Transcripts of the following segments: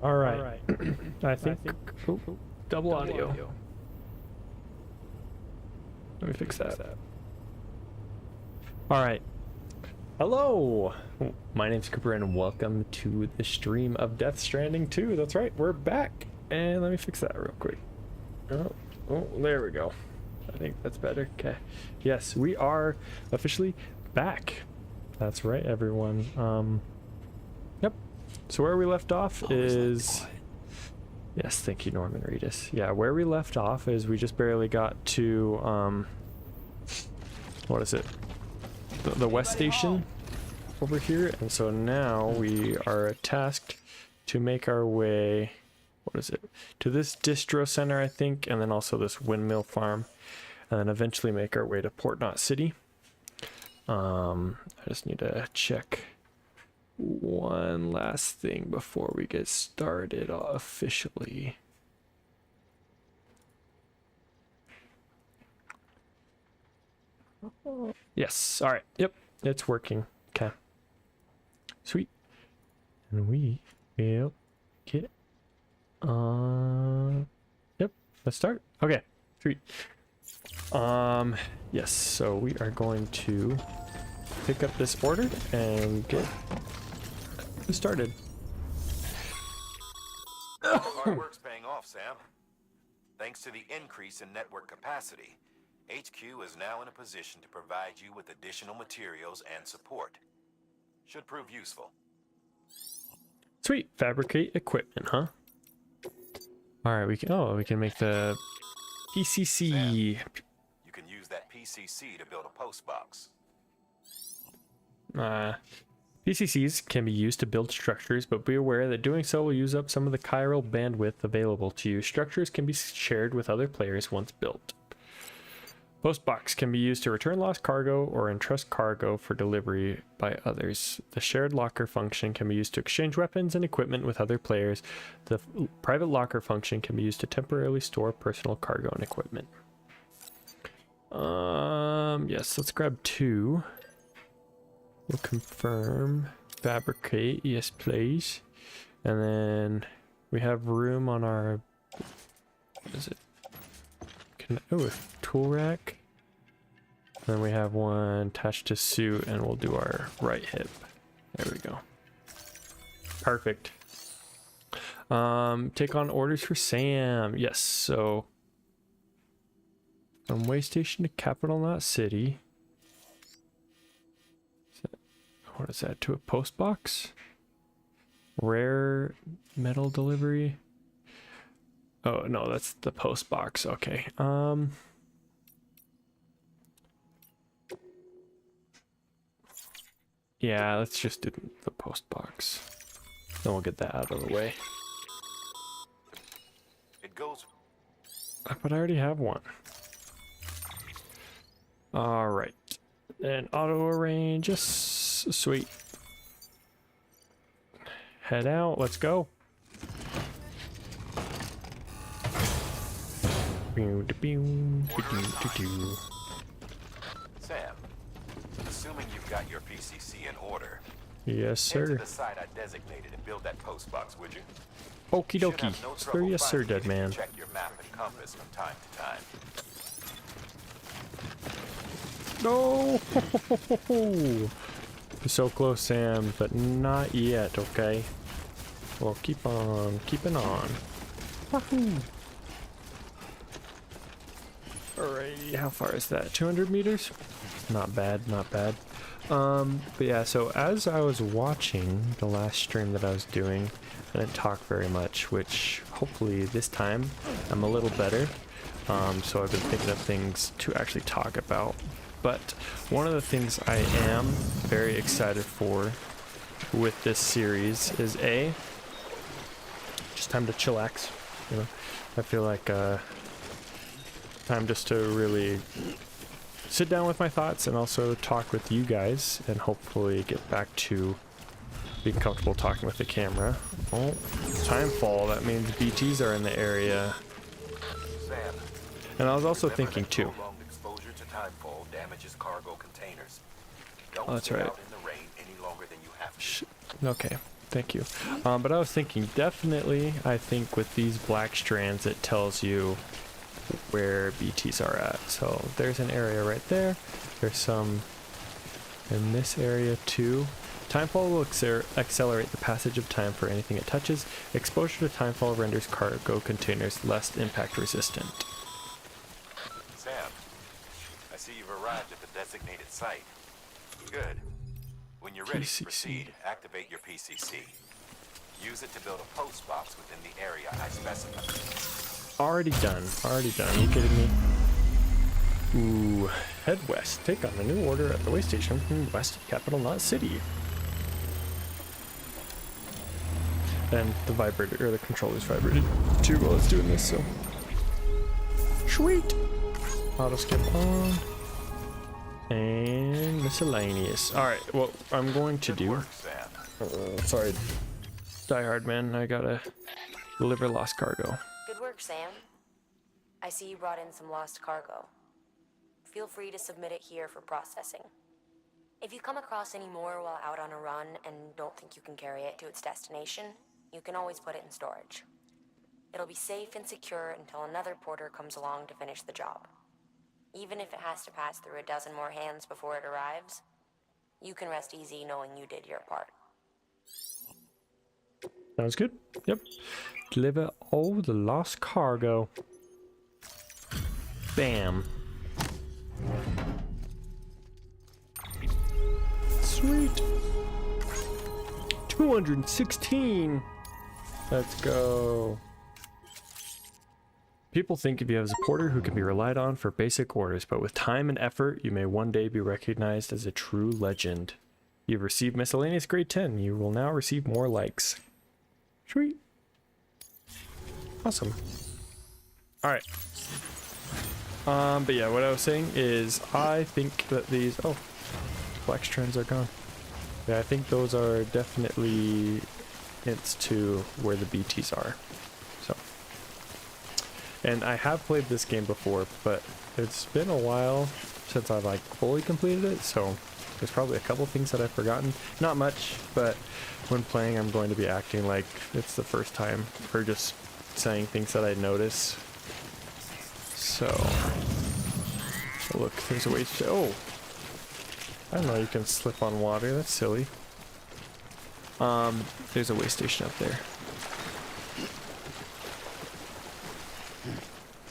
All right. I think oh, double audio. Let me fix that. All right. Hello. My name's Cooper and welcome to the stream of Death Stranding 2. That's right. We're back. And let me fix that real quick. Oh, there we go. I think that's better. Okay. Yes, we are officially back. That's right, everyone. Yep. So where we left off is... Yes, thank you, Norman Reedus. Yeah, where we left off is we just barely got to, what is it? The West Station over here. And so now we are tasked to make our way, what is it? To this distro center, I think, and then also this windmill farm. And then eventually make our way to Port Knot City. I just need to check one last thing before we get started officially. Yes, all right. Yep, it's working. Okay, sweet. And we will get yep, let's start. Okay, sweet. Yes, so we are going to pick up this order and get started. Hard work's paying off, Sam. Thanks to the increase in network capacity, HQ is now in a position to provide you with additional materials and support. Should prove useful. Sweet, fabricate equipment, huh? All right, we can make the PCC. Sam, you can use that PCC to build a post box. PCCs can be used to build structures, but be aware that doing so will use up some of the chiral bandwidth available to you. Structures can be shared with other players once built. Postbox can be used to return lost cargo or entrust cargo for delivery by others. The shared locker function can be used to exchange weapons and equipment with other players. The private locker function can be used to temporarily store personal cargo and equipment. Yes, let's grab 2. We'll confirm, fabricate, yes please. And then we have room on our, what is it? A tool rack. And then we have one attached to suit and we'll do our right hip. There we go. Perfect. Take on orders for Sam. Yes, so from way station to Capital Knot City. What is that? To a post box? Rare metal delivery? Oh, no, that's the post box. Okay. Yeah, let's just do the post box. Then we'll get that out of the way. It goes. But I already have one. All right. And auto arrange. Yes. Sweet. Head out. Let's go. Sam, assuming you've got your PCC in order. Yes, sir. Head to the site I designated and build that post box, would you? Okie You should dokie. have no Sir, trouble yes, sir, finding it dead if you man. check your map and compass from time to time. No! So close, Sam, but not yet, okay? Well, keep on keeping on. Wahoo! Alrighty, how far is that? 200 meters? Not bad, not bad. But yeah, so as I was watching the last stream that I was doing, I didn't talk very much, which hopefully this time I'm a little better. So I've been thinking of things to actually talk about. But one of the things I am very excited for with this series is just time to chillax, you know. I feel like time just to really sit down with my thoughts and also talk with you guys and hopefully get back to being comfortable talking with the camera. Oh, timefall, that means BTs are in the area. Sam, And I was also remember thinking that too. prolonged exposure to timefall damages cargo containers. Don't Oh, that's stay right. out in the rain any longer than you have to. Okay. Thank you. But I was thinking, definitely, I think with these black strands, it tells you where BTs are at. So there's an area right there. There's some in this area too. Timefall will accelerate the passage of time for anything it touches. Exposure to timefall renders cargo containers less impact resistant. Sam, I see you've arrived at the designated site. Good. When you're ready to proceed, activate your PCC. Use it to build a post box within the area I specified. Already done. Already done. Are you kidding me? Ooh. Head west. Take on a new order at the way station from west of the capital, not city. And the vibrator, or the controller's vibrated too while it's doing this, so. Sweet! Auto skip on. And miscellaneous. Alright, what I'm going to do. Sorry. Die hard, man. I gotta deliver lost cargo. Good work, Sam. I see you brought in some lost cargo. Feel free to submit it here for processing. If you come across any more while out on a run and don't think you can carry it to its destination, you can always put it in storage. It'll be safe and secure until another porter comes along to finish the job. Even if it has to pass through a dozen more hands before it arrives, you can rest easy knowing you did your part. Sounds good. Yep. Deliver all the lost cargo. Bam. Sweet. 216. Let's go. People think of you as a porter who can be relied on for basic orders, but with time and effort, you may one day be recognized as a true legend. You've received miscellaneous grade 10. You will now receive more likes. Sweet. Awesome. Alright. But yeah, what I was saying is I think that these... Oh, black strands are gone. Yeah, I think those are definitely hints to where the BTs are. So. And I have played this game before, but it's been a while since I've like fully completed it, so there's probably a couple things that I've forgotten. Not much, but when playing I'm going to be acting like it's the first time, or just saying things that I notice. So, oh, look, there's a way to... Oh! I don't know, you can slip on water, that's silly. There's a way station up there.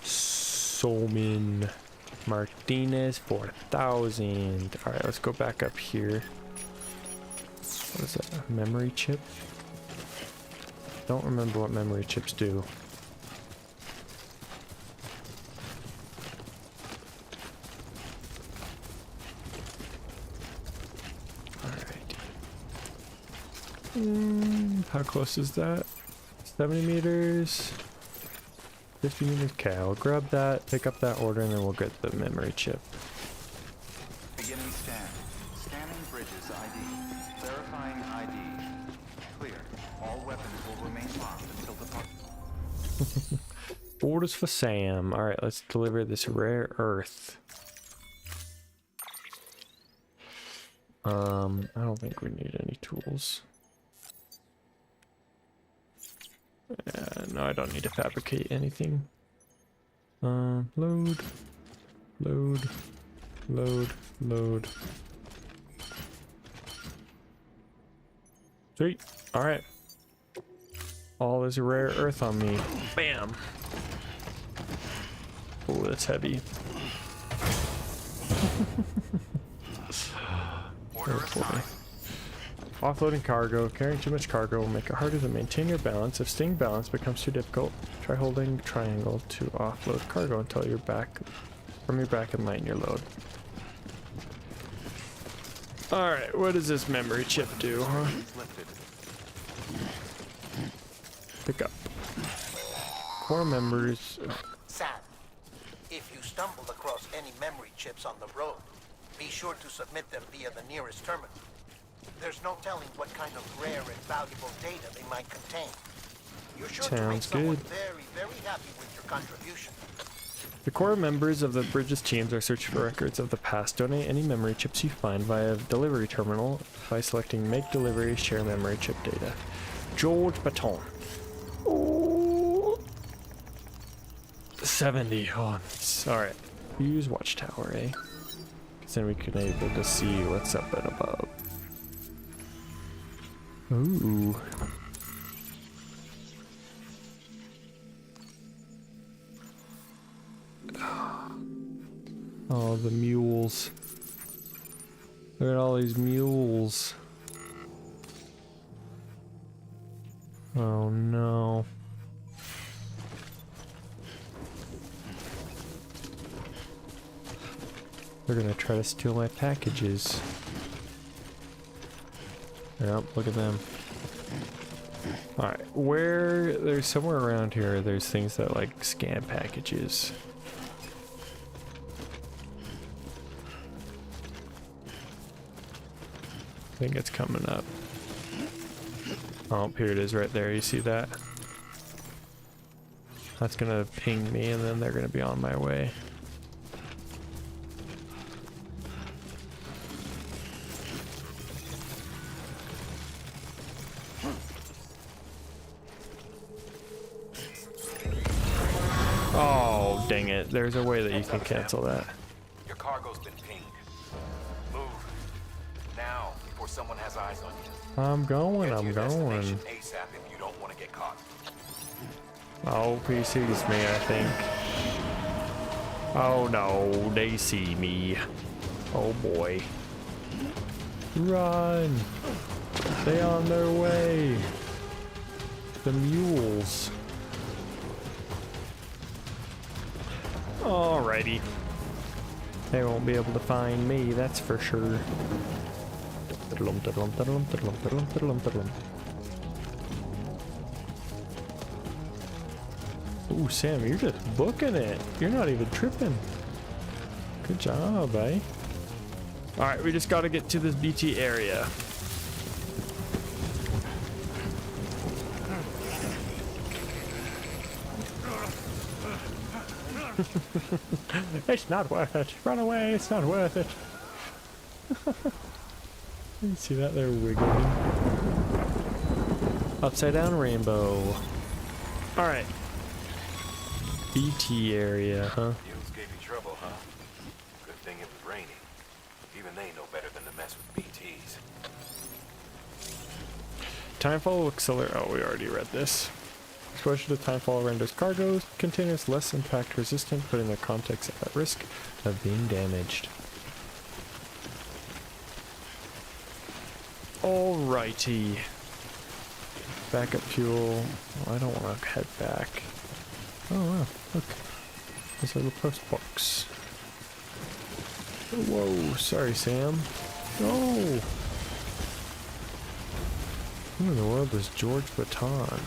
Solmin Martinez 4000. Alright, let's go back up here. What is that? A memory chip? Don't remember what memory chips do. Alright. How close is that? 70 meters? 50 meters. Okay, I'll grab that, pick up that order, and then we'll get the memory chip. Beginning scan. Scanning bridges ID. Verifying ID. Clear. All weapons will remain locked until departure. Orders for Sam. Alright, let's deliver this rare earth. I don't think we need any tools. No, I don't need to fabricate anything. Load. Sweet. Alright. All is rare earth on me. Bam! Oh, that's heavy. Oh boy. Offloading cargo. Carrying too much cargo will make it harder to maintain your balance. If staying balanced becomes too difficult, try holding triangle to offload cargo until you're back from your back and lighten your load. Alright, what does this memory chip do, huh? Pick up. Core members. Sam, if you stumble across any memory chips on the road, be sure to submit them via the nearest terminal. There's no telling what kind of rare and valuable data they might contain. You're sure to make someone very, very happy with your contribution. The core members of the Bridges teams are searching for records of the past. Donate any memory chips you find via delivery terminal by selecting Make Delivery, Share Memory Chip Data. George Baton. Ooh. 70. Oh, nice. Alright. Use Watchtower, eh? Because then we can able to see what's up and above. Ooh. Oh, the mules. Look at all these mules. Oh no. They're gonna try to steal my packages. Yep, look at them. Alright, there's somewhere around here, there's things that like scan packages. I think it's coming up. Oh, here it is right there. You see that? That's gonna ping me and then they're gonna be on my way. Oh, dang it. There's a way that you can cancel that. Your cargo's been pinged. Move. Now, before someone has eyes on you. I'm going. Get to your destination going. ASAP if you don't want to get caught. Oh, he sees me, I think. Oh no, they see me. Oh boy. Run! Stay on their way. The mules. Alrighty. They won't be able to find me, that's for sure. Ooh, Sam, you're just booking it. You're not even tripping. Good job, eh? Alright, we just gotta get to this BT area. It's not worth it. Run away, it's not worth it. You see that? They're wiggling. Upside down rainbow. Alright. BT area, huh? Mules gave you trouble, huh? Good thing it was raining. Even they know better than to mess with BTs. Timefall will accelerate. Oh, we already read this. Exposure to timefall renders cargo containers less impact resistant, putting their contents at risk of being damaged. Alrighty. Backup fuel. Oh, I don't want to head back. Oh wow, look. There's a little post box. Whoa, sorry Sam. No! Who in the world is George Baton?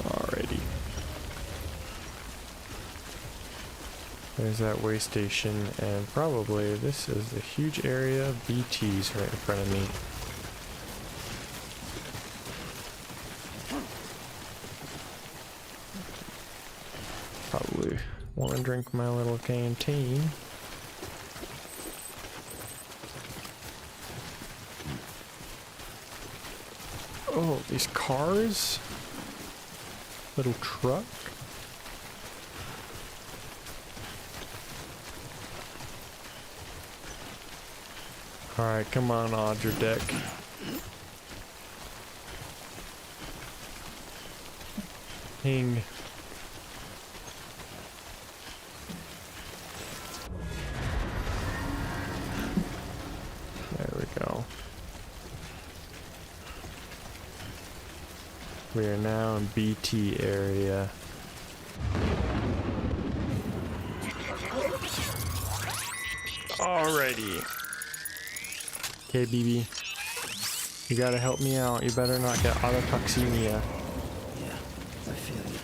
Alrighty. There's that way station, and probably this is a huge area of BTs right in front of me. Probably want to drink my little canteen. Oh, these cars? Little truck? Alright, come on, Audra Deck. Ping. There we go. We are now in BT area. Alrighty. Okay, BB. You gotta help me out. You better not get autotoxemia. Yeah, I feel you.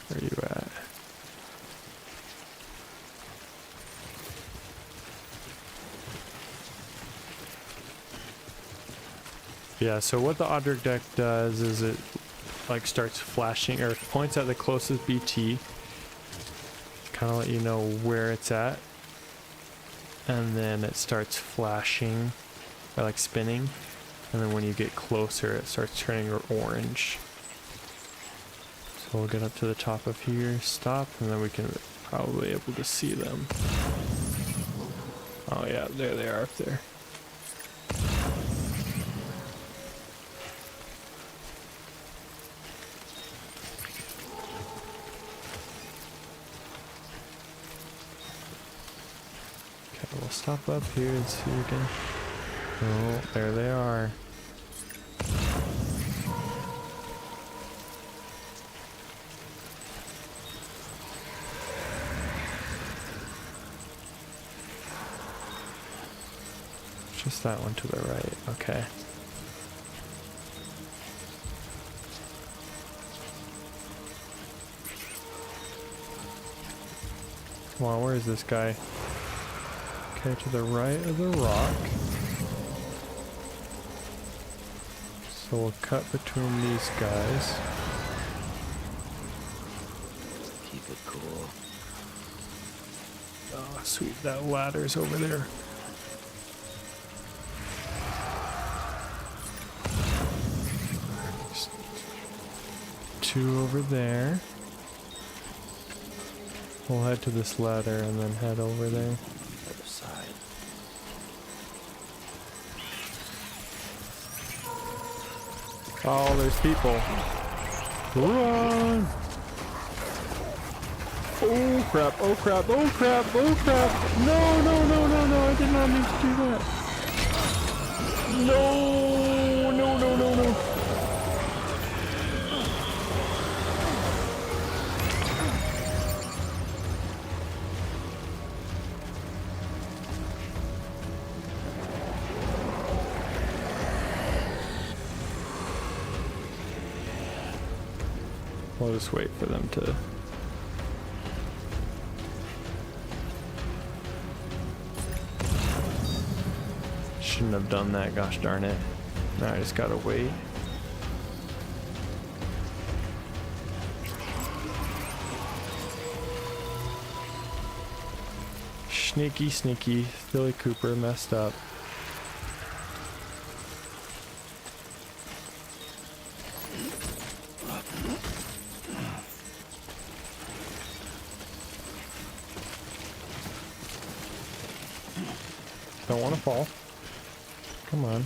Where are you at? Yeah, so what the Audric deck does is it like starts flashing or points at the closest BT, kind of let you know where it's at, and then it starts flashing or like spinning, and then when you get closer it starts turning orange. So we'll get up to the top of here, stop, and then we can probably able to see them. Oh yeah, there they are up there. Okay, we'll stop up here and see again. Oh, there they are. Just that one to the right, okay. Come on, where is this guy? Okay, to the right of the rock. So we'll cut between these guys. Keep it cool. Oh, sweet, that ladder's over there. Two over there. We'll head to this ladder and then head over there. Other side. Oh, there's people. Run! Oh crap, oh crap, oh crap, oh crap! No, no, no, no, no, I did not mean to do that. No, no, no, no, no. We'll just wait for them to... Shouldn't have done that, gosh darn it. Now I just gotta wait. Sneaky, sneaky. Billy Cooper messed up. Don't want to fall. Come on.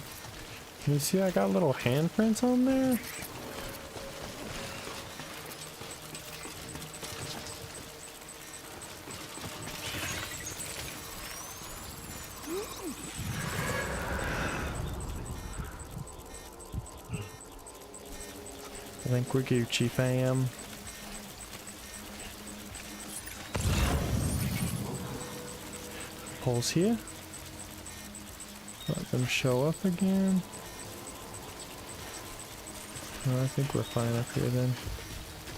Can you see I got little handprints on there? I think we Gucci fam. Pulse here. Let them show up again. No, I think we're fine up here then.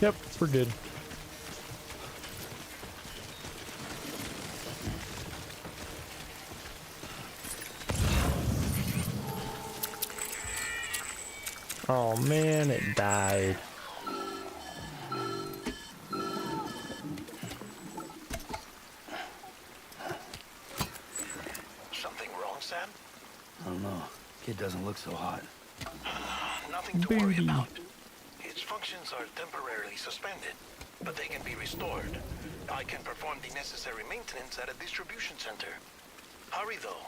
Yep, we're good. Oh man, it died. Something wrong, Sam? I don't know. Kid doesn't look so hot. Nothing to worry about. Its functions are temporarily suspended, but they can be restored. I can perform the necessary maintenance at a distribution center. Hurry, though.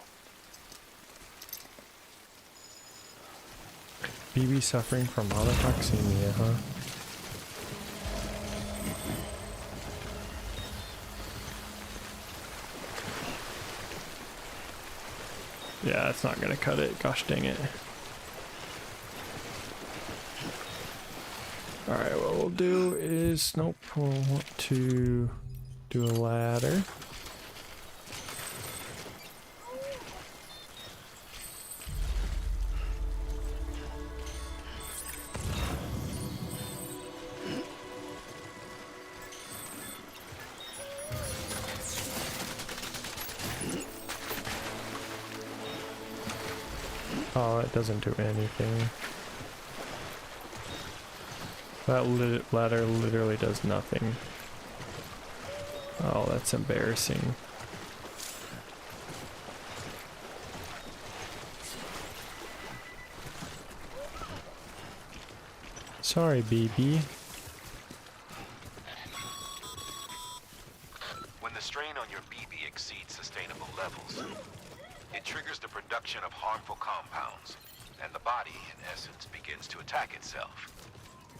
BB suffering from autotoxemia, huh? Yeah, it's not gonna cut it. Gosh dang it. Alright, what we'll do is... Nope, we'll want to do a ladder. Oh, it doesn't do anything. That ladder literally does nothing. Oh, that's embarrassing. Sorry, BB. When the strain on your BB exceeds sustainable levels, it triggers the production of harmful compounds, and the body, in essence, begins to attack itself.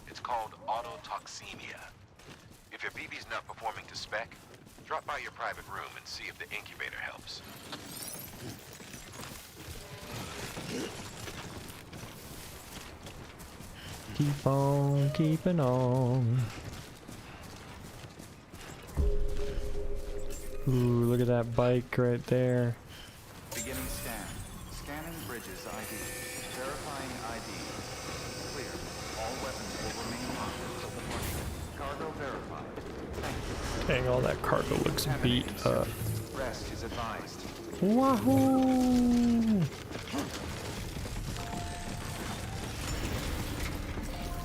It's called autotoxemia. If your BB's not performing to spec, drop by your private room and see if the incubator helps. Keep on keeping on. Ooh, look at that bike right there. Beginning scan. Scanning bridges ID. Verifying ID. Clear. All weapons will remain locked until departure. Cargo verified. Thank you. Dang, all that cargo looks beat up. Rest is advised. Wahoo!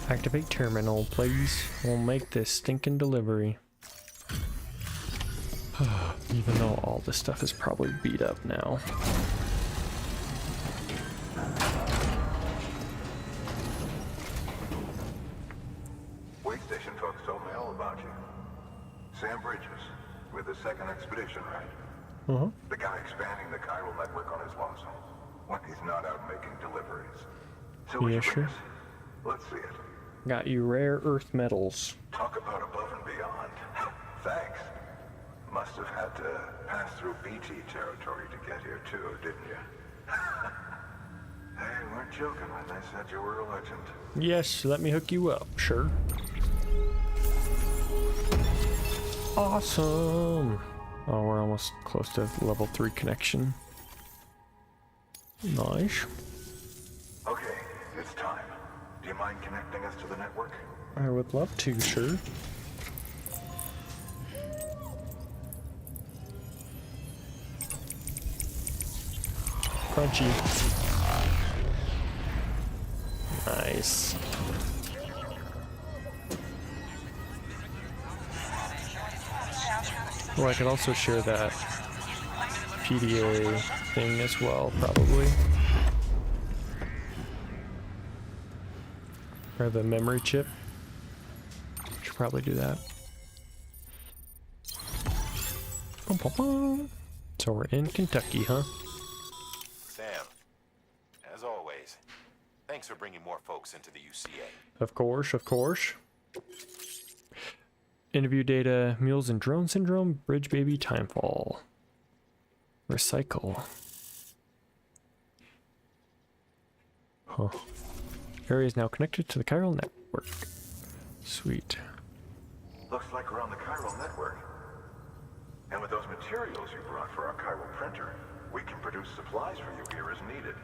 Activate terminal, please. We'll make this stinking delivery. Even though all this stuff is probably beat up now. Wait station folks told me all about you. Sam Bridges, with the second expedition, right? Uh-huh. The guy expanding the chiral network on his lonesome. When he's not out making deliveries. So Yeah, what you sure. bring us? Let's see it. Got you rare earth metals. Talk about above and beyond. Thanks. Must have had to pass through BT territory to get here too, didn't you? Hey, you weren't joking when they said you were a legend. Yes, let me hook you up, sure. Awesome! Oh, we're almost close to level 3 connection. Nice. Okay, it's time. Do you mind connecting us to the network? I would love to, sure. Crunchy. Nice. Well, I could also share that PDA thing as well, probably. Or the memory chip. Should probably do that. Bum, bum, bum. So we're in Kentucky, huh? Sam, as always, thanks for bringing more folks into the UCA. Of course, of course. Interview data, mules and drone syndrome, bridge baby timefall. Recycle. Huh. Area is now connected to the chiral network. Sweet. Looks like we're on the chiral network. And with those materials you brought for our chiral printer, we can produce supplies for you here as needed.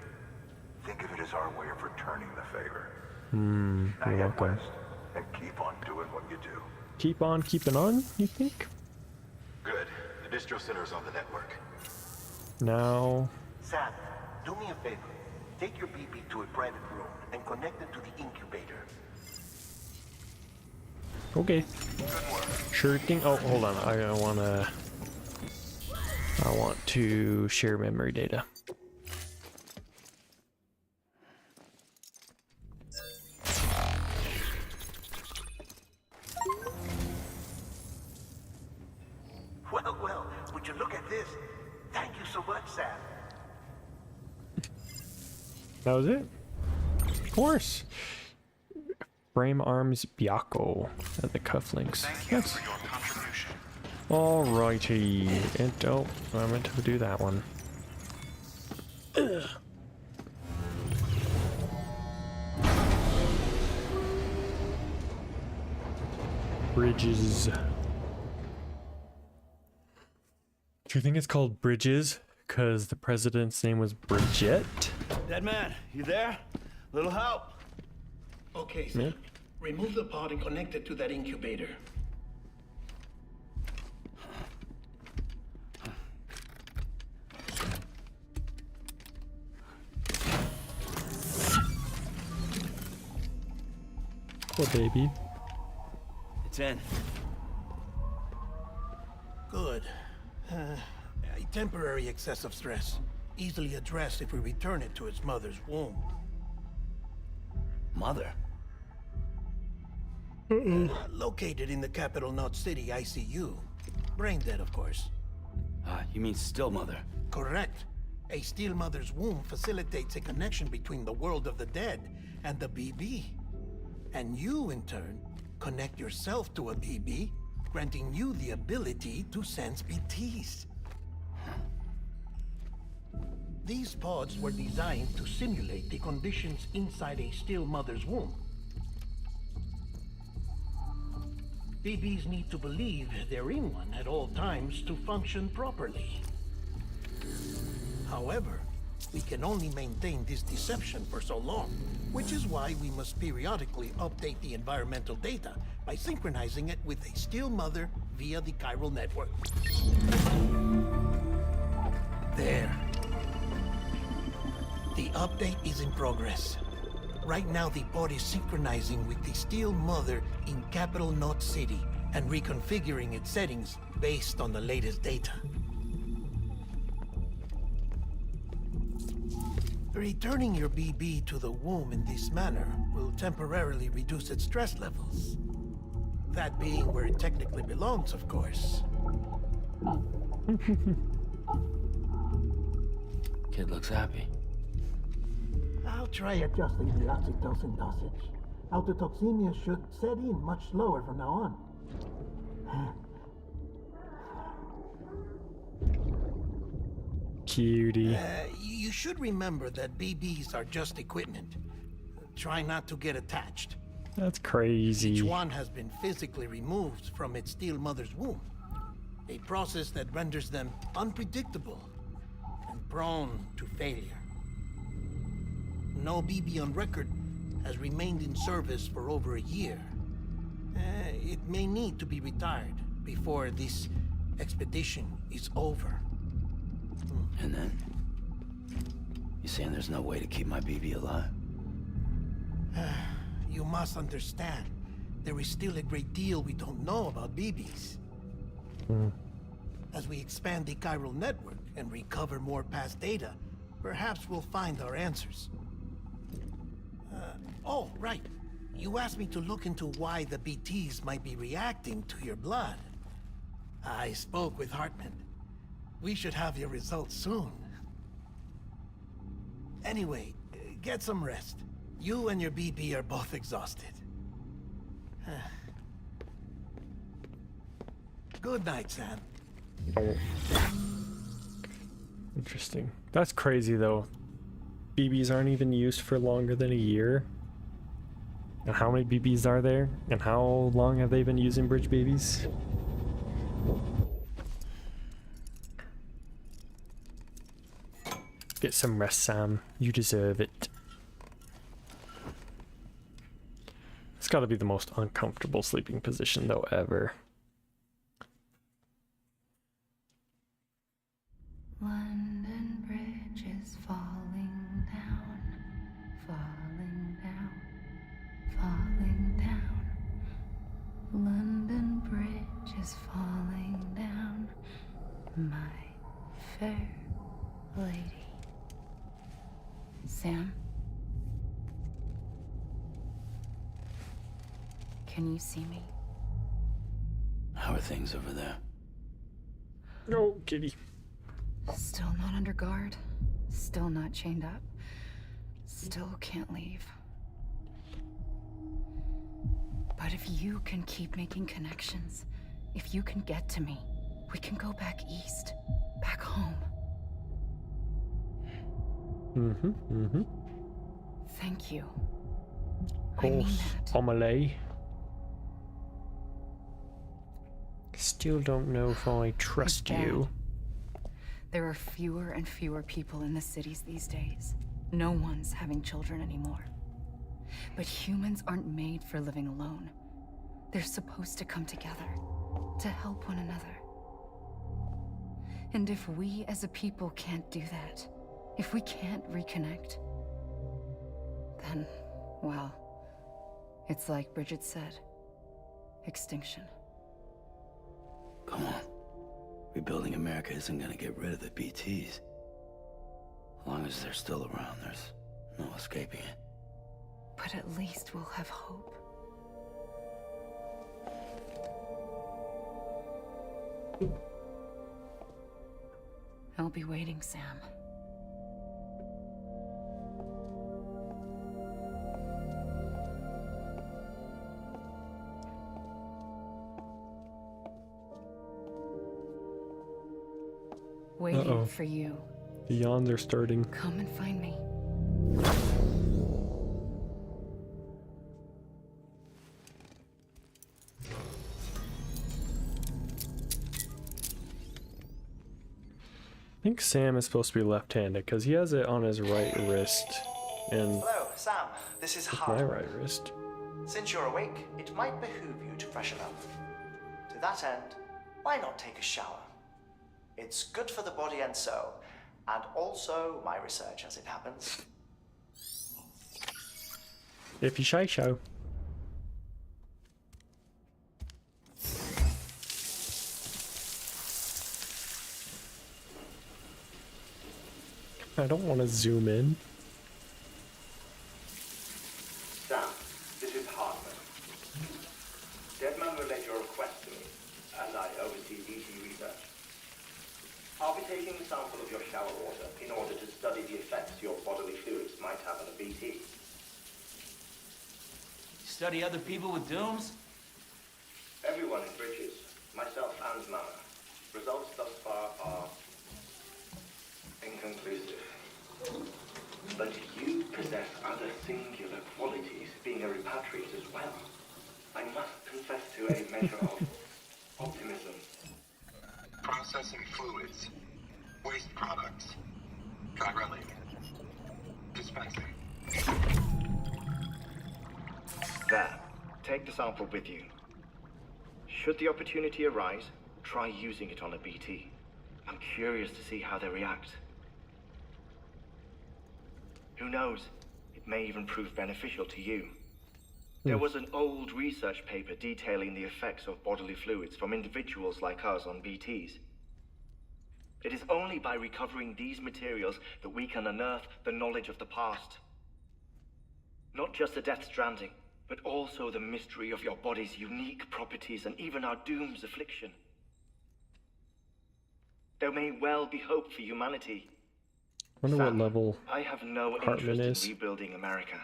Think of it as our way of returning the favor. Now You're head welcome. west and keep on doing what you do. Keep on keeping on, you think? Good. The distro center is on the network. Now, Sam, do me a favor. Take your BB to a private room and connect it to the incubator. okay. Sure thing. Oh, hold on. I want to share memory data. Well, would you look at this? Thank you so much, Sam. That was it? Of course. Frame arms Biako and the cufflinks. Thank you Yes. for your contribution. Alrighty. And oh, I meant to do that one. Ugh. Bridges. Do you think it's called Bridges because the president's name was Bridget? Dead man, you there? Little help? Okay, Sam. Remove the pod and connect it to that incubator. Poor baby. 10. Good. A temporary excessive stress. Easily addressed if we return it to its mother's womb. Mother? Located in the capital Knot City ICU. Brain dead, of course. You mean still mother? Correct. A still mother's womb facilitates a connection between the world of the dead and the BB. And you, in turn, connect yourself to a BB, granting you the ability to sense BTs. These pods were designed to simulate the conditions inside a still mother's womb. BBs need to believe they're in one at all times to function properly. However, we can only maintain this deception for so long, which is why we must periodically update the environmental data by synchronizing it with a still mother via the chiral network. There. The update is in progress. Right now, the pod is synchronizing with the still mother in capital Knot City and reconfiguring its settings based on the latest data. Returning your BB to the womb in this manner will temporarily reduce its stress levels. That being where it technically belongs, of course. Kid looks happy. I'll try adjusting the oxytocin dosage. Autotoxemia should set in much slower from now on. Cutie. You should remember that BBs are just equipment. Try not to get attached. That's crazy. Each one has been physically removed from its still mother's womb. A process that renders them unpredictable and prone to failure. No BB on record has remained in service for over a year. It may need to be retired before this expedition is over. And then? You saying there's no way to keep my BB alive? You must understand, there is still a great deal we don't know about BBs. As we expand the chiral network and recover more past data, perhaps we'll find our answers. Oh, right. You asked me to look into why the BTs might be reacting to your blood. I spoke with Hartman. We should have your results soon. Anyway, get some rest. You and your BB are both exhausted. Good night, Sam. Oh. Interesting. That's crazy, though. BBs aren't even used for longer than a year. And how many BBs are there? And how long have they been using bridge babies? Get some rest, Sam. You deserve it. It's gotta be the most uncomfortable sleeping position, though, ever. London Bridge is falling down, falling down, falling down. London Bridge is falling down, my fair lady. Sam? Can you see me? How are things over there? No, kitty. Still not under guard, still not chained up, still can't leave. But if you can keep making connections, if you can get to me, we can go back east, back home. Thank you. Of I mean course, that. Omelette. Still don't know if I trust It's you. There are fewer and fewer people in the cities these days. No one's having children anymore. But humans aren't made for living alone. They're supposed to come together, to help one another. And if we as a people can't do that, if we can't reconnect, then, well, it's like Bridget said. extinction. Come on. Rebuilding America isn't gonna get rid of the BTs. As long as they're still around, there's no escaping it. But at least we'll have hope. I'll be waiting, Sam. Waiting Uh-oh. for you. The yawns are starting. Come and find me. I think Sam is supposed to be left-handed because he has it on his right wrist and Hello, Sam. This is my Hardwood. right wrist. Since you're awake, it might behoove you to freshen up. To that end, why not take a shower? It's good for the body and soul, and also my research as it happens. If you say so. I don't want to zoom in. Sam, this is Hartman. Deadman relayed your request to me, and I oversee BT research. I'll be taking a sample of your shower water in order to study the effects your bodily fluids might have on a BT. Study other people with dooms? Everyone in Bridges, myself and Mama. Results thus far are inconclusive. But you possess other singular qualities, being a repatriate as well. I must confess to a measure of optimism. Processing fluids. Waste products. Try running. Dispensing. There. Take the sample with you. Should the opportunity arise, try using it on a BT. I'm curious to see how they react. Who knows? It may even prove beneficial to you. There was an old research paper detailing the effects of bodily fluids from individuals like us on BTs. It is only by recovering these materials that we can unearth the knowledge of the past. Not just the Death Stranding, but also the mystery of your body's unique properties and even our doom's affliction. There may well be hope for humanity. Wonder what Sam, level I have no Hartman interest is. in rebuilding America.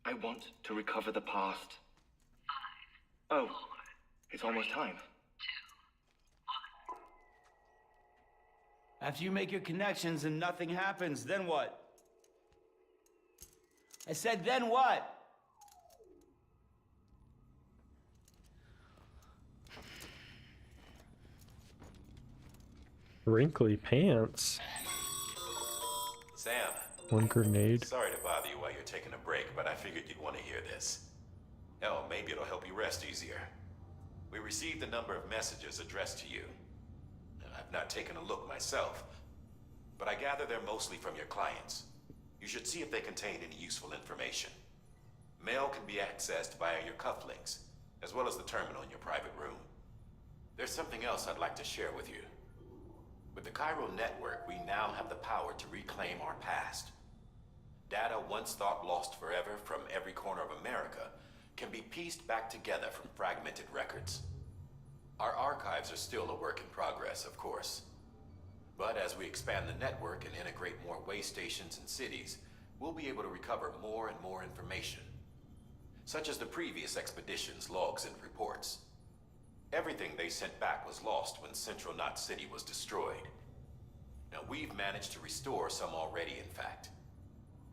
I want to recover the past. Oh, it's almost time. After you make your connections and nothing happens, then what? I said, then what? wrinkly pants. Sam, One grenade. sorry to bother you while you're taking a break, but I figured you'd want to hear this. Hell, maybe it'll help you rest easier. We received a number of messages addressed to you. I've not taken a look myself, but I gather they're mostly from your clients. You should see if they contain any useful information. Mail can be accessed via your cufflinks, as well as the terminal in your private room. There's something else I'd like to share with you. With the Chiral Network, we now have the power to reclaim our past. Data once thought lost forever from every corner of America can be pieced back together from fragmented records. Our archives are still a work in progress, of course. But as we expand the network and integrate more way stations and cities, we'll be able to recover more and more information, such as the previous expedition's logs and reports. Everything they sent back was lost when Central Knot City was destroyed. Now, we've managed to restore some already, in fact.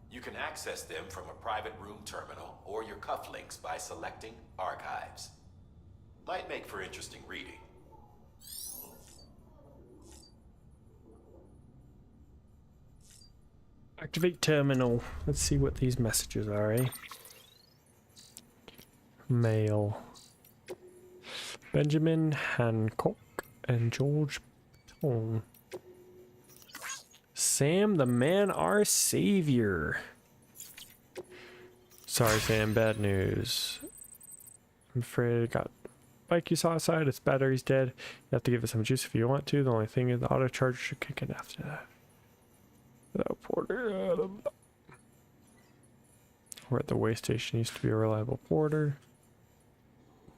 You can access them from a private room terminal or your cufflinks by selecting Archives. Might make for interesting reading. Activate terminal. Let's see what these messages are, eh? Mail. Benjamin Hancock and George Tone. Sam, the man, our savior. Sorry, Sam, bad news. I'm afraid I got bike you saw outside, its battery's dead. You have to give it some juice if you want to. The only thing is the auto charger should kick in after that. Without porter. We're at the way station. Used to be a reliable porter.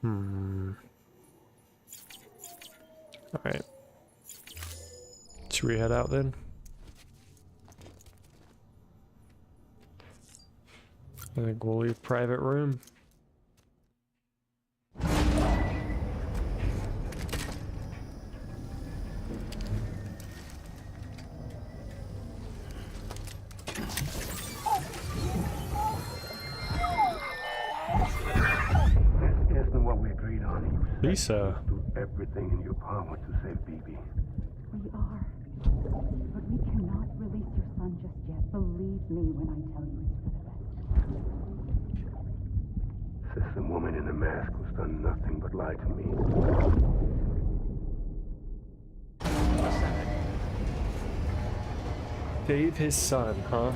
Alright. Should we head out then? I think we'll leave private room. Isn't what we agreed on. Lisa. Do everything in your power to save BB. We are. But we cannot release your son just yet. Believe me when I tell you it's for the best. Says the woman in the mask who's done nothing but lie to me. Save his son, huh?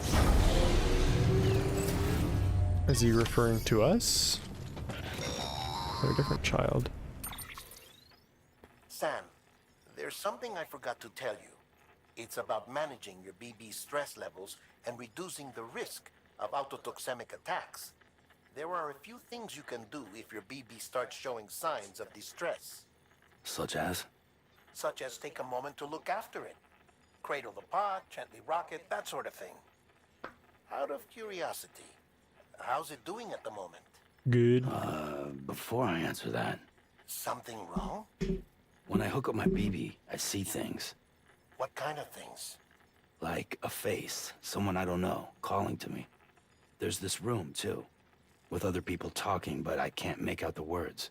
Is he referring to us? Or a different child? Sam, there's something I forgot to tell you. It's about managing your BB stress levels and reducing the risk of autotoxemic attacks. There are a few things you can do if your BB starts showing signs of distress. Such as? Such as take a moment to look after it. Cradle the pod, gently rock it, that sort of thing. Out of curiosity, how's it doing at the moment? Good. Before I answer that, Something wrong? when I hook up my BB, I see things. What kind of things? Like a face, someone I don't know, calling to me. There's this room, too, with other people talking, but I can't make out the words.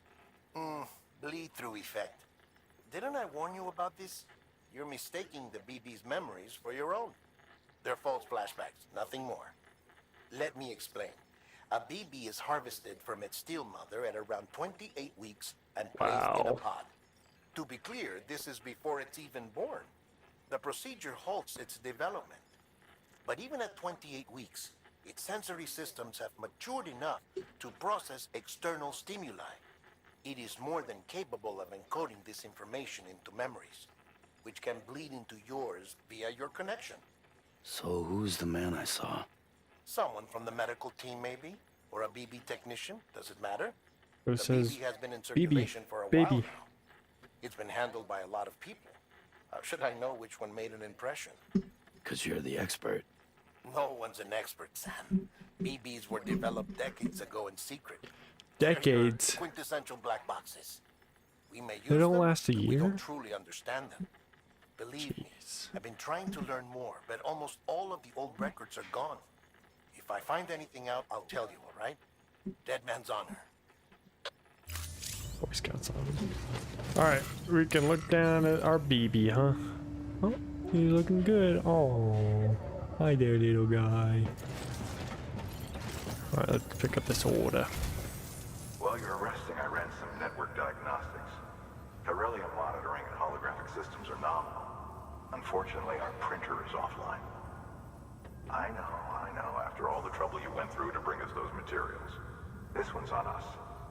Bleed-through effect. Didn't I warn you about this? You're mistaking the BB's memories for your own. They're false flashbacks, nothing more. Let me explain. A BB is harvested from its steel mother at around 28 weeks and placed in a pod. To be clear, this is before it's even born. The procedure halts its development. But even at 28 weeks, its sensory systems have matured enough to process external stimuli. It is more than capable of encoding this information into memories, which can bleed into yours via your connection. So who's the man I saw? Someone from the medical team, maybe? Or a BB technician? Does it matter? Who The says BB has been in BB? circulation for a while Baby. now. It's been handled by a lot of people. How should I know which one made an impression? 'Cause you're the expert. No one's an expert, Sam. BBs were developed decades ago in secret. They're your Decades. quintessential black boxes. We may use They don't them, last a but we year? don't truly understand them. Believe me, Jeez. I've been trying to learn more, but almost all of the old records are gone. If I find anything out, I'll tell you, all right? Dead man's honor. Boy Scouts on. Alright, we can look down at our BB, huh? Oh, he's looking good. Oh, hi there, little guy. Alright, let's pick up this order. While you're resting, I ran some network diagnostics. Beryllium monitoring and holographic systems are nominal. Unfortunately, our printer is offline. I know. After all the trouble you went through to bring us those materials. This one's on us.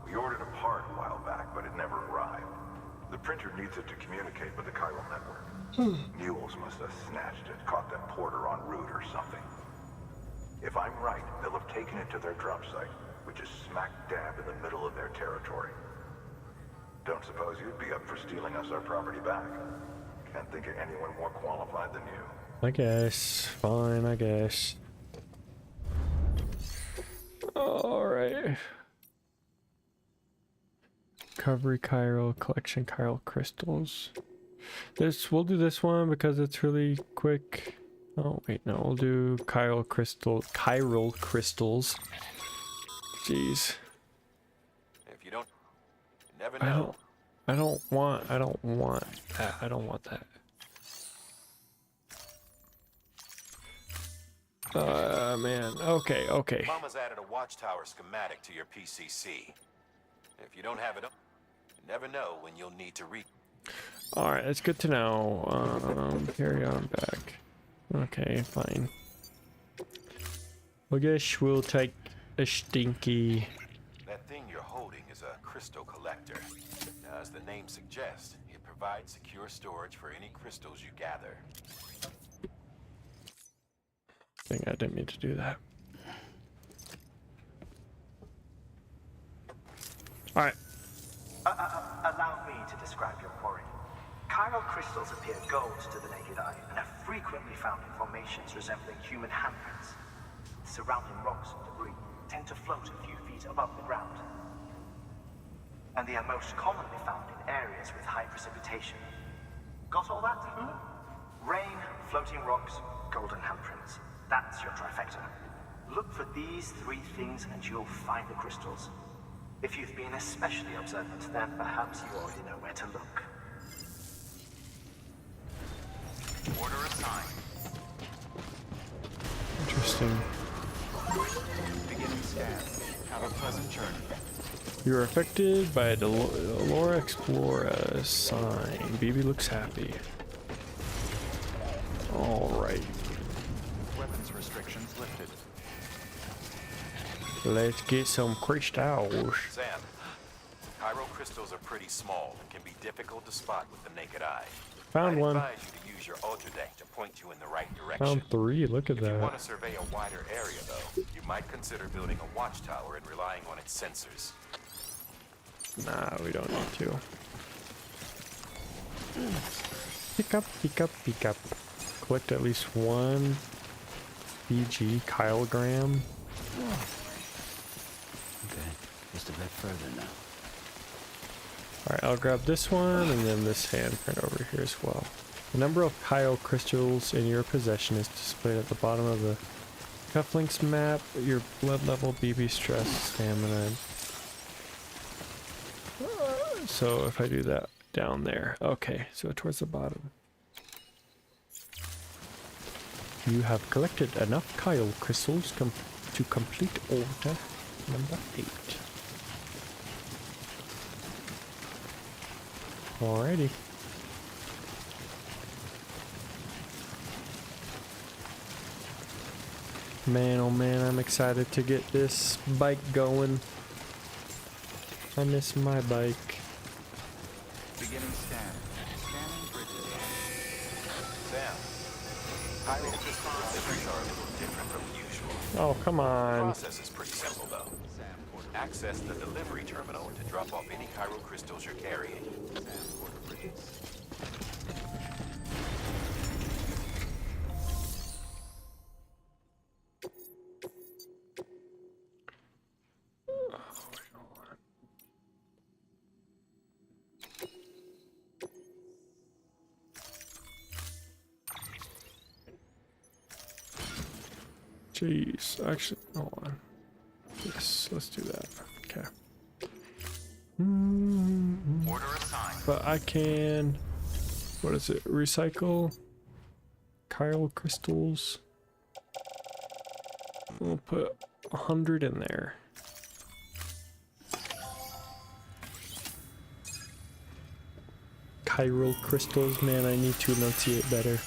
We ordered a part a while back, but it never arrived. The printer needs it to communicate with the chiral network. Mules must have snatched it, caught that porter en route or something. If I'm right, they'll have taken it to their drop site, which is smack dab in the middle of their territory. Don't suppose you'd be up for stealing us our property back? Can't think of anyone more qualified than you. I guess. Fine, I guess. Alright. Recovery chiral, collection chiral crystals. We'll do this one because it's really quick. Oh wait, no, we'll do chiral crystals. Jeez. If you don't, you never know. I don't want that. I don't want that. Man. Okay. Mama's added a watchtower schematic to your PCC. If you don't have it up, you never know when you'll need to read. Alright, that's good to know. Carry on back. Okay, fine. I guess we'll take a stinky. That thing you're holding is a crystal collector. As the name suggests, it provides secure storage for any crystals you gather. Dang, I didn't mean to do that. Alright. Allow me to describe your quarry. Chiral crystals appear gold to the naked eye and are frequently found in formations resembling human handprints. Surrounding rocks and debris tend to float a few feet above the ground. And they are most commonly found in areas with high precipitation. Got all that? Rain, floating rocks, golden handprints. That's your trifecta. Look for these three things and you'll find the crystals. If you've been especially observant, then perhaps you already know where to look. Order assigned. Interesting. Beginning scan. Have a pleasant journey. You are affected by the Laura Explora sign. BB looks happy. Alright. Weapons restrictions lifted. Let's get some crystals. Sam, chiral crystals are pretty small and can be difficult to spot with the naked eye. Found I'd one. advise you to use your ultra deck to point you in the right direction. Found 3, look at If you want that. to survey a wider area, though, you might consider building a watchtower and relying on its sensors. Nah, we don't need to. Pick up, pick up, pick up. Collect at least 1 BG kilogram. Okay, just a bit further now. Alright, I'll grab this one and then this handprint over here as well. The number of chyle crystals in your possession is displayed at the bottom of the cufflinks map. Your blood level, BB stress, stamina. So if I do that down there. Okay, so towards the bottom. You have collected enough chyle crystals to complete order number 8. Alrighty. Man, oh man, I'm excited to get this bike going. I miss my bike. Beginning scan. Scanning bridges. Sam, chiral crystal deliveries are a little different from usual. Oh, come The on. process is pretty simple, though. Access the delivery terminal to drop off any chiral crystals you're carrying. Jeez, actually, hold on. Yes, let's do that. Okay. Order assigned. But I can, what is it? Recycle chiral crystals. We'll put 100 in there. Chiral crystals, man, I need to enunciate better.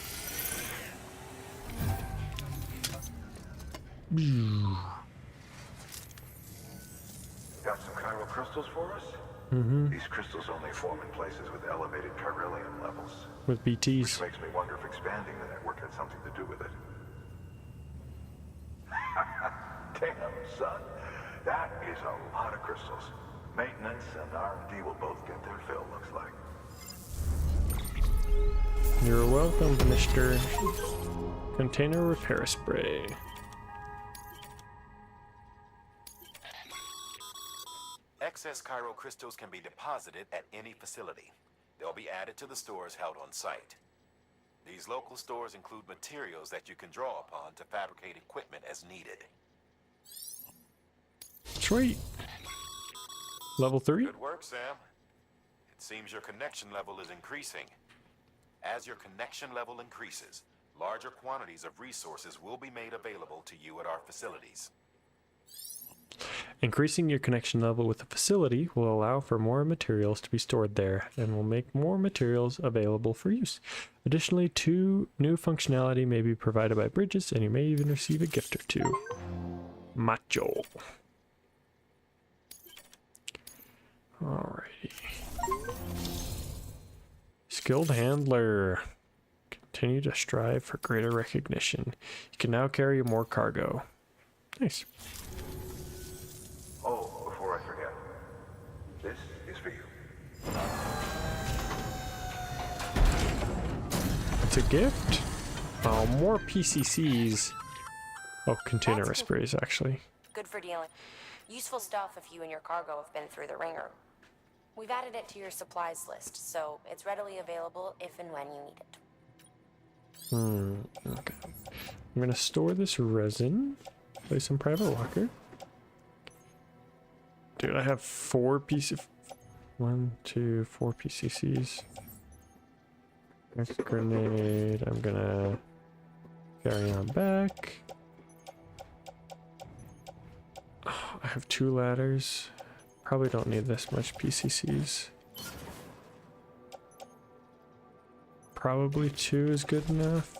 Got some chiral crystals for us? These crystals only form in places with elevated chiralium levels. With BTs. Which makes me wonder if expanding the network had something to do with it. Damn, son. That is a lot of crystals. Maintenance and R&D will both get their fill, looks like. You're welcome, Mr. Container repair spray. Excess chiral crystals can be deposited at any facility. They'll be added to the stores held on site. These local stores include materials that you can draw upon to fabricate equipment as needed. Sweet. Level 3? Good work, Sam. It seems your connection level is increasing. As your connection level increases, larger quantities of resources will be made available to you at our facilities. Increasing your connection level with the facility will allow for more materials to be stored there and will make more materials available for use. Additionally, 2 new functionality may be provided by bridges, and you may even receive a gift or 2. Macho. Alrighty. Skilled handler. Continue to strive for greater recognition. You can now carry more cargo. Nice. Oh, before I forget, this is for you. It's a gift? Oh, more PCCs. Oh, container sprays, actually. Good for dealing. Useful stuff if you and your cargo have been through the ringer. We've added it to your supplies list, so it's readily available if and when you need it. Okay. I'm gonna store this resin. Place in private locker. Dude, I have 4 pieces. 1, 2, 4 PCCs. Next grenade. I'm gonna carry on back. Oh, I have 2 ladders. Probably don't need this much PCCs. Probably 2 is good enough.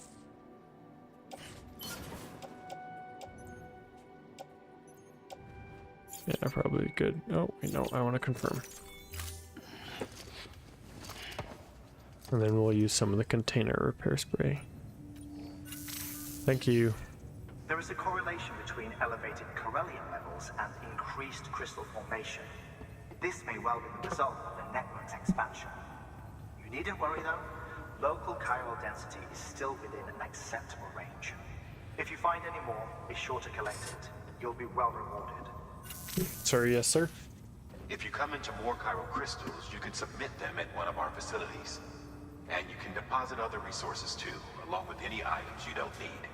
Yeah, probably good. Oh, wait, no, I want to confirm. And then we'll use some of the container repair spray. Thank you. There is a correlation between elevated Corellium levels and increased crystal formation. This may well be the result of the network's expansion. You needn't worry though. Local chiral density is still within an acceptable range. If you find any more, be sure to collect it. You'll be well rewarded. Sir, yes, sir. If you come into more chiral crystals, you can submit them at one of our facilities. And you can deposit other resources too, along with any items you don't need.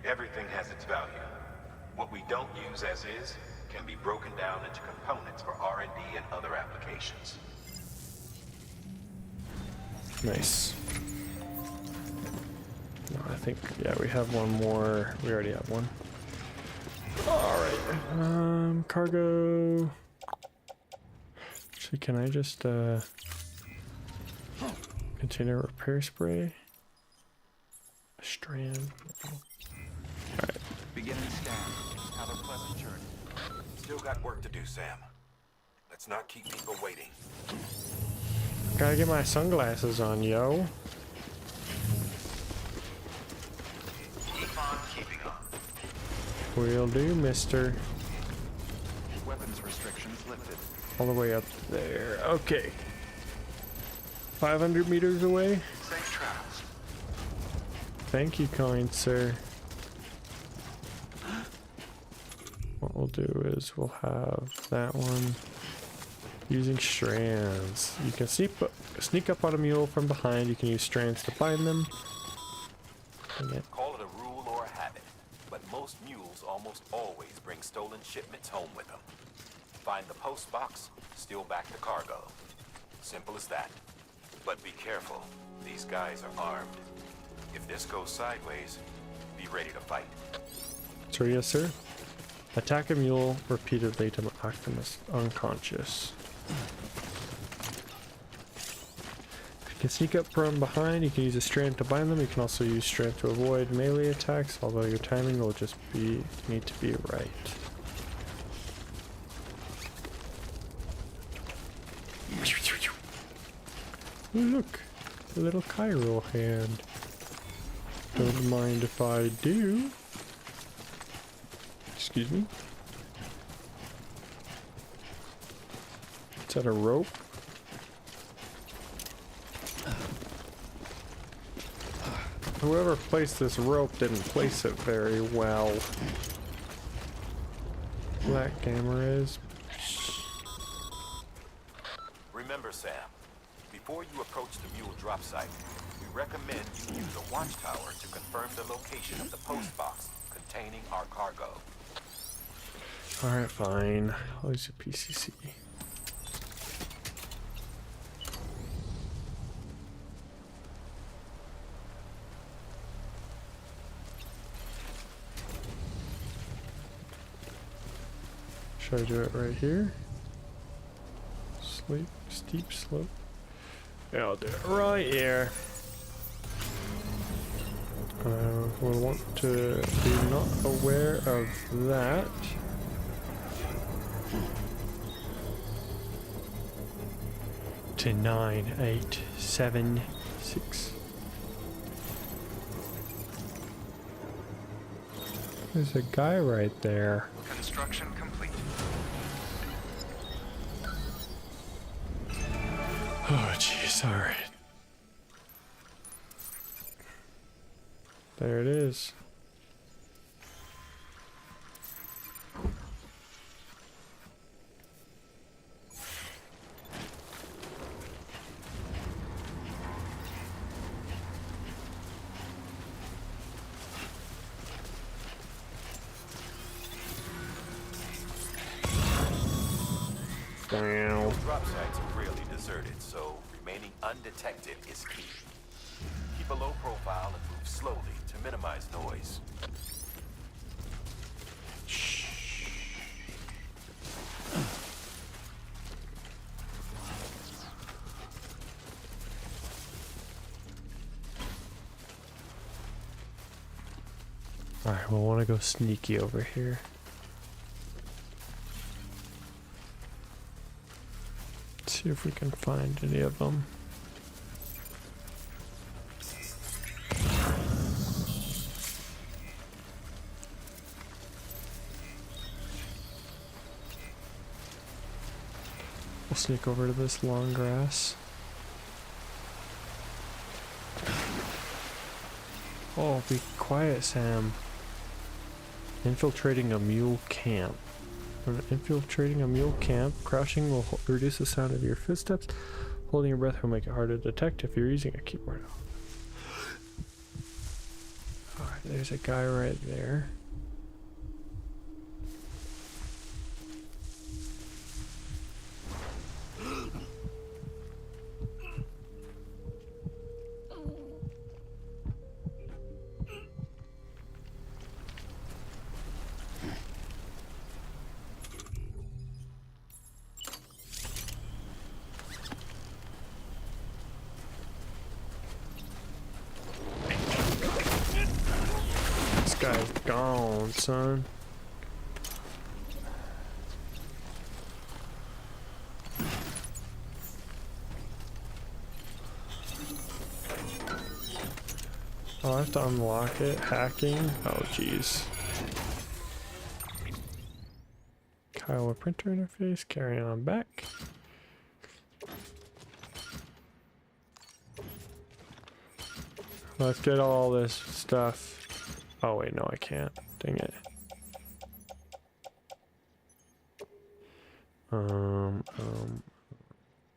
Everything has its value. What we don't use as is can be broken down into components for R&D and other applications. Nice. No, I think, yeah, we have one more. We already have one. Alright. Cargo. Actually, can I just, container repair spray? A strand. Alright. Beginning scan. Have a pleasant journey. Still got work to do, Sam. Let's not keep people waiting. Gotta get my sunglasses on, yo. Keep on keeping on. Will do, mister. Weapons restrictions lifted. All the way up there. Okay. 500 meters away. Safe travels. Thank you, kind sir. What we'll do is we'll have that one using strands. You can sneak up on a mule from behind. You can use strands to bind them. Call it a rule or a habit, but most mules almost always bring stolen shipments home with them. Find the post box, steal back the cargo. Simple as that. But be careful. These guys are armed. If this goes sideways, be ready to fight. Sir, yes, sir. Attack a mule repeatedly to knock them unconscious. You can sneak up from behind. You can use a strand to bind them. You can also use strand to avoid melee attacks, although your timing will just need to be right. Ooh, look, a little chiral hand. Don't mind if I do. Excuse me. Is that a rope? Whoever placed this rope didn't place it very well. Black camera is. Remember, Sam, before you approach the mule drop site, we recommend you use a watchtower to confirm the location of the post box containing our cargo. Alright, fine. I'll use a PCC. Should I do it right here? Steep slope. Yeah, I'll do it right here. We'll want to be not aware of that. Okay, 9, 8, 7, 6. There's a guy right there. Construction complete. Oh, jeez, alright. There it is. Your drop sites are rarely deserted, so remaining undetected is key. Keep a low profile and move slowly to minimize noise. Alright, we'll want to go sneaky over here. See if we can find any of them. We'll sneak over to this long grass. Oh, be quiet, Sam. Infiltrating a mule camp. When infiltrating a mule camp, crouching will reduce the sound of your footsteps. Holding your breath will make it harder to detect if you're using a keyboard. Alright, there's a guy right there. This guy's gone, son. Oh, I have to unlock it. Hacking. Oh, jeez. Kyle printer interface. Carry on back. Let's get all this stuff. Oh wait, no I can't. Dang it.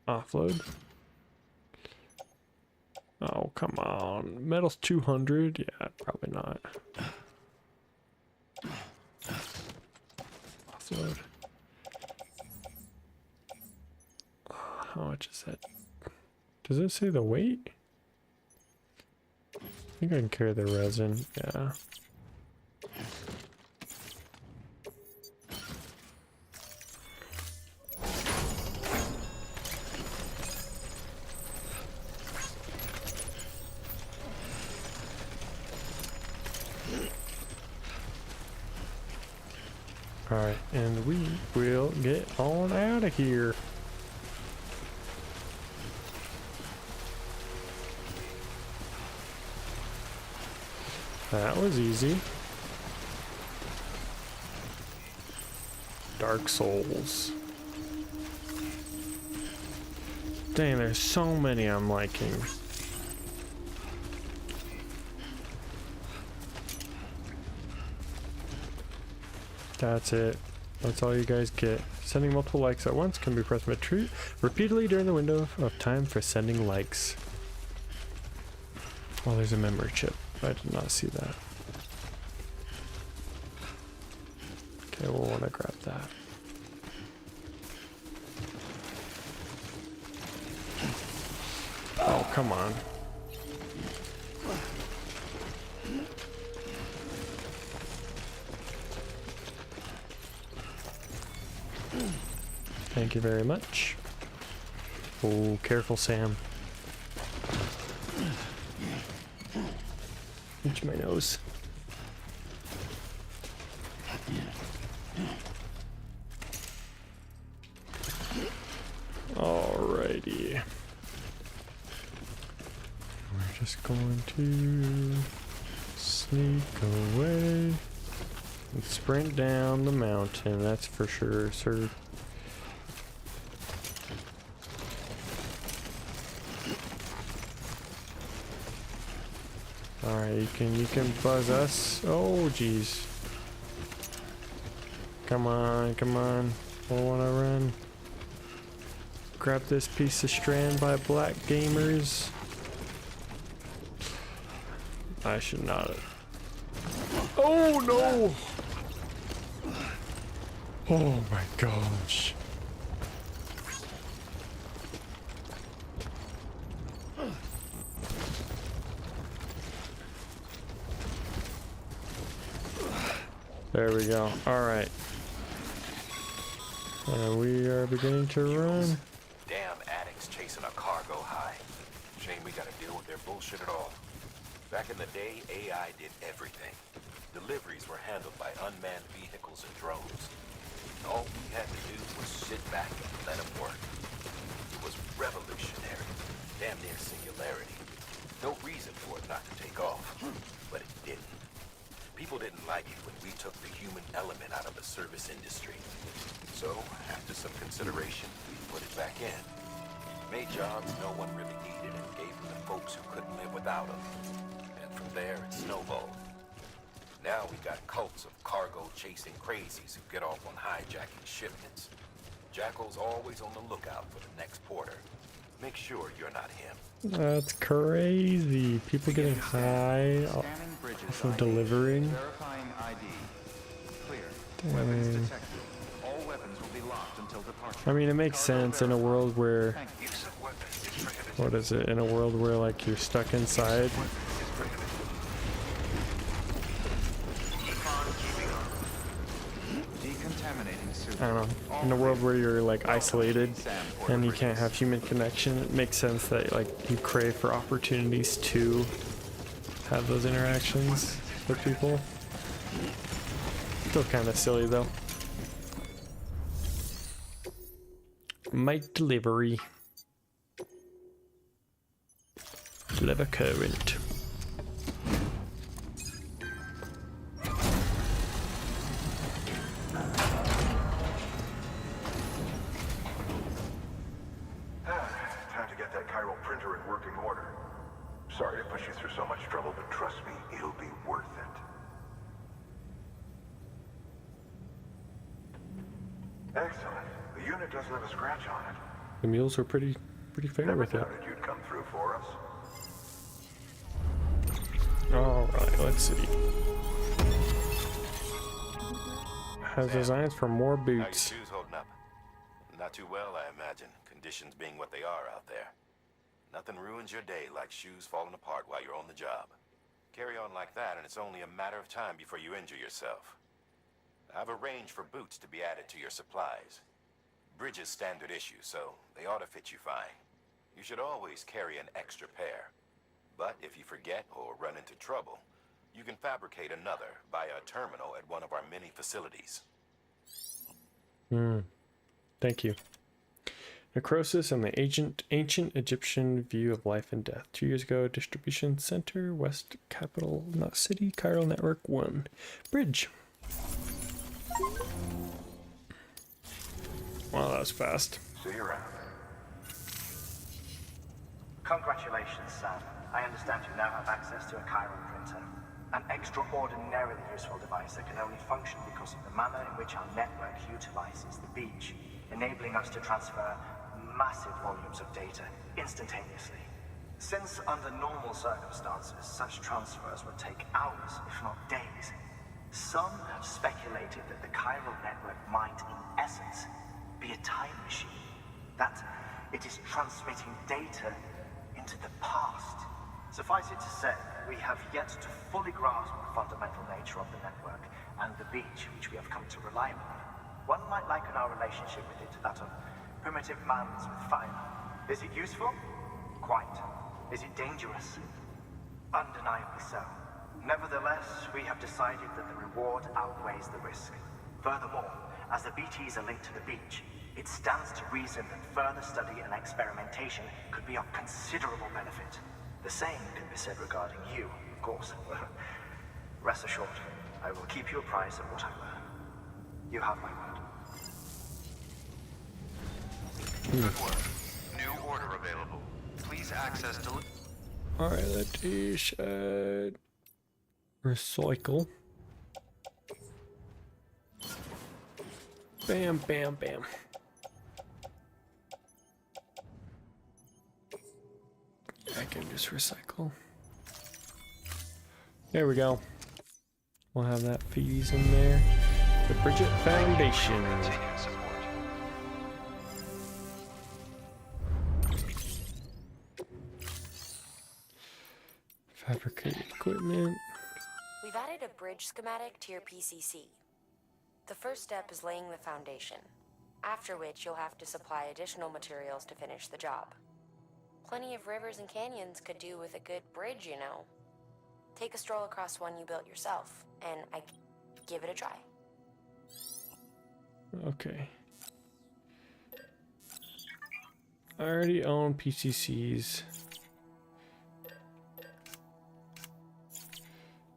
Offload. Oh, come on. Metal's 200? Yeah, probably not. Offload. How much is that? Does it say the weight? I think I can carry the resin, yeah. Alright, and we will get on out of here. That was easy. Dark Souls. Dang, there's so many I'm liking. That's it. That's all you guys get. Sending multiple likes at once can be pressed repeatedly during the window of time for sending likes. Oh, there's a memory chip. I did not see that. Okay, we'll want to grab that. Oh, come on. Thank you very much. Oh, careful, Sam. Pinch my nose. Alrighty. just going to sneak away and sprint down the mountain, that's for sure, sir. Alright, you can buzz us. Oh jeez. Come on, come on. I wanna run. Grab this piece of strand by black gamers. I should not have. Oh no! Oh my gosh. There we go. Alright. We are beginning to run. Damn addicts chasing a cargo high. Shame we gotta deal with their bullshit at all. Back in the day, AI did everything. Deliveries were handled by unmanned vehicles and drones. All we had to do was sit back and let them work. It was revolutionary. Damn near singularity. No reason for it not to take off. But it didn't. People didn't like it when we took the human element out of the service industry. So, after some consideration, we put it back in. Made jobs no one really needed and gave them to folks who couldn't live without them. And from there, it snowballed. Now we got cults of cargo-chasing crazies who get off on hijacking shipments. Jackal's always on the lookout for the next porter. Make sure you're not him. That's crazy. People getting high off of delivering. Verifying ID. Clear. Weapons detected. All weapons will be locked until departure. I mean, it makes sense in a world where, what is it, in a world where like you're stuck inside. I don't know, in a world where you're like isolated and you can't have human connection, it makes sense that like you crave for opportunities to have those interactions with people. Still kind of silly though. Make delivery. Deliver current. Time to get that chiral printer in working order. Sorry to push you through so much trouble, but trust me, it'll be worth it. Excellent. The unit doesn't have a scratch on it. The mules were pretty fair with it. Doubted you'd come through for us. Alright, let's see. Has designs for more boots. How your shoes holding up? Not too well, I imagine. Conditions being what they are out there. Nothing ruins your day like shoes falling apart while you're on the job. Carry on like that and it's only a matter of time before you injure yourself. I've arranged for boots to be added to your supplies. Bridges standard issue, so they ought to fit you fine. You should always carry an extra pair. But if you forget or run into trouble, you can fabricate another via a terminal at one of our many facilities. Thank you. Necrosis and the ancient Egyptian view of life and death. 2 years ago, distribution center, west capital, not city, chiral network 1. Bridge. Wow, that was fast. See you around. Congratulations, Sam. I understand you now have access to a chiral printer. An extraordinarily useful device that can only function because of the manner in which our network utilizes the beach, enabling us to transfer massive volumes of data instantaneously. Since under normal circumstances, such transfers would take hours, if not days, some have speculated that the chiral network might, in essence, be a time machine. That it is transmitting data into the past. Suffice it to say, we have yet to fully grasp the fundamental nature of the network and the beach which we have come to rely upon. One might liken our relationship with it to that of primitive mans with fire. Is it useful? Quite. Is it dangerous? Undeniably so. Nevertheless, we have decided that the reward outweighs the risk. Furthermore, as the BTs are linked to the beach, it stands to reason that further study and experimentation could be of considerable benefit. The same can be said regarding you, of course. Rest assured, I will keep you apprised of what I learn. You have my word. Good work. New order available. Please access Alright, that is recycle. Bam, bam, bam. I can just recycle. There we go. We'll have that fees in there. The Bridget Foundation. Fabricate equipment. We've added a bridge schematic to your PCC. The first step is laying the foundation, after which you'll have to supply additional materials to finish the job. Plenty of rivers and canyons could do with a good bridge, you know. Take a stroll across one you built yourself, and give it a try. Okay. I already own PCCs.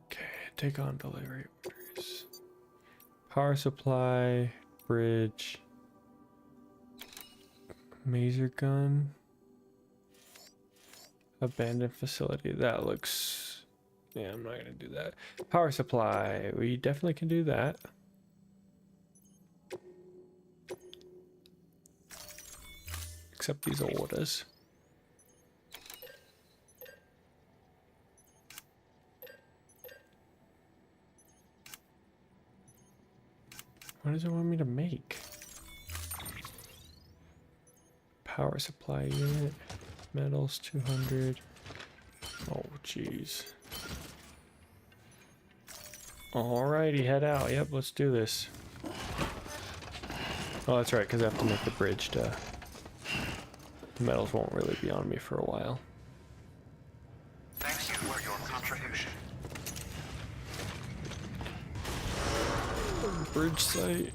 Okay, take on delivery orders. Power supply, bridge, maser gun, abandoned facility. That looks, yeah, I'm not gonna do that. Power supply, we definitely can do that. Accept these orders. What does it want me to make? Power supply unit, metals 200. Oh, jeez. Alrighty, head out. Yep, let's do this. Oh, that's right, because I have to make the bridge to... The metals won't really be on me for a while. Thank you for your contribution. Bridge site.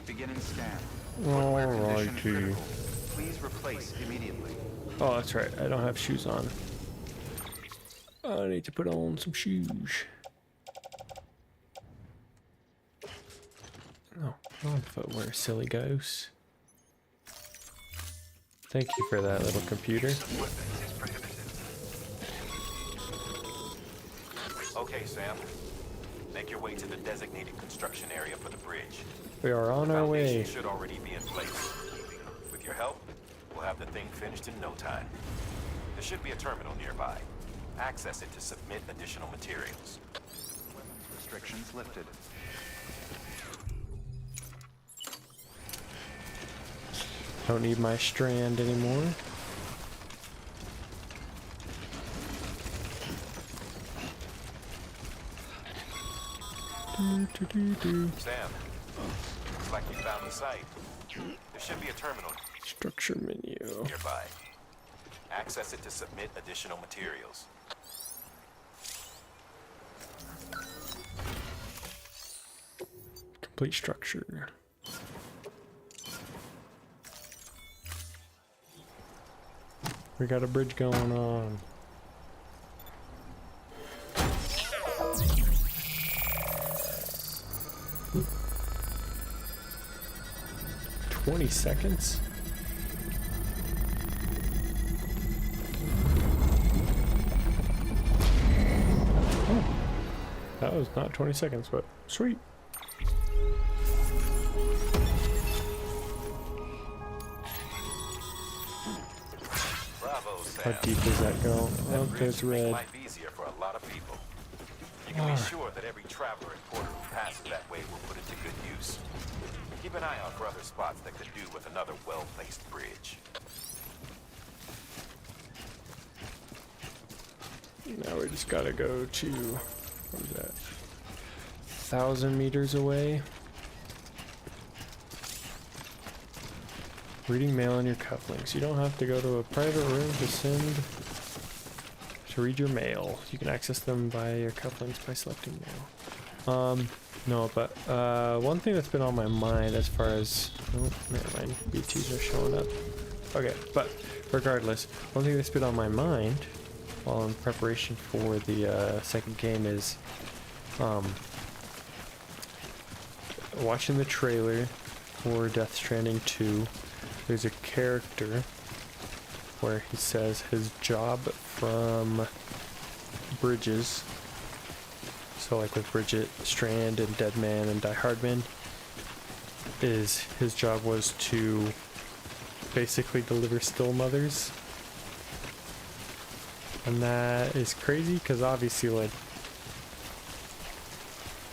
Beginning scan. Alrighty. Please replace immediately. Oh, that's right. I don't have shoes on. I need to put on some shoes. Oh, on footwear, silly ghost. Thank you for that, little computer. Okay, Sam. Make your way to the designated construction area for the bridge. We are on our way. The foundation should already be in place. With your help, we'll have the thing finished in no time. There should be a terminal nearby. Access it to submit additional materials. Restrictions lifted. Don't need my strand anymore. Sam, looks like you found the site. There should be a terminal Structure menu. nearby. Access it to submit additional materials. Complete structure. We got a bridge going on. $20 seconds? Oh, that was not 20 seconds, but sweet. Bravo, Sam. How deep does that go? That Oh, bridge there's will make red. life easier for a lot of people. You can be sure that every traveler and porter who passes that way will put it to good use. Keep an eye out for other spots that could do with another well-placed bridge. Now we just gotta go to, what is that, 1,000 meters away. Reading mail in your cufflinks. You don't have to go to a private room to read your mail. You can access them via your cufflinks by selecting mail. No, but one thing that's been on my mind as far as, oh, never mind, BTs are showing up. Okay, but regardless, one thing that's been on my mind while in preparation for the second game is watching the trailer for Death Stranding 2. There's a character where he says his job from Bridges, so like with Bridget Strand and Dead Man and Die Hardman, is his job was to basically deliver still mothers. And that is crazy because obviously, like,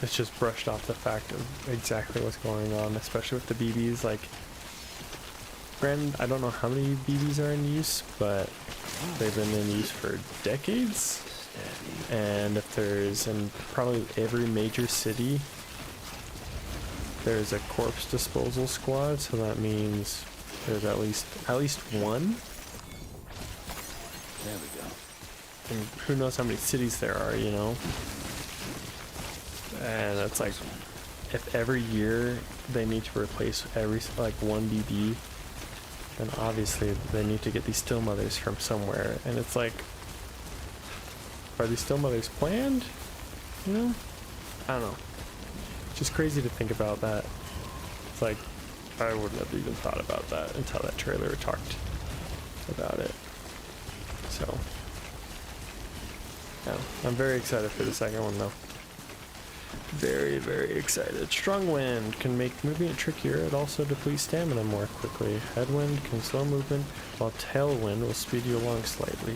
it's just brushed off the fact of exactly what's going on, especially with the BBs. Like, granted, I don't know how many BBs are in use, but they've been in use for decades. And if there's in probably every major city, there's a corpse disposal squad, so that means there's at least one. There we go. And who knows how many cities there are, you know? And it's like, if every year they need to replace one BB, then obviously they need to get these still mothers from somewhere. And it's like, are these still mothers planned? You know? I don't know. It's just crazy to think about that. It's like, I wouldn't have even thought about that until that trailer talked about it. So, yeah, I'm very excited for the second one though. Very, very excited. Strong wind can make movement trickier. It also depletes stamina more quickly. Headwind can slow movement, while tailwind will speed you along slightly.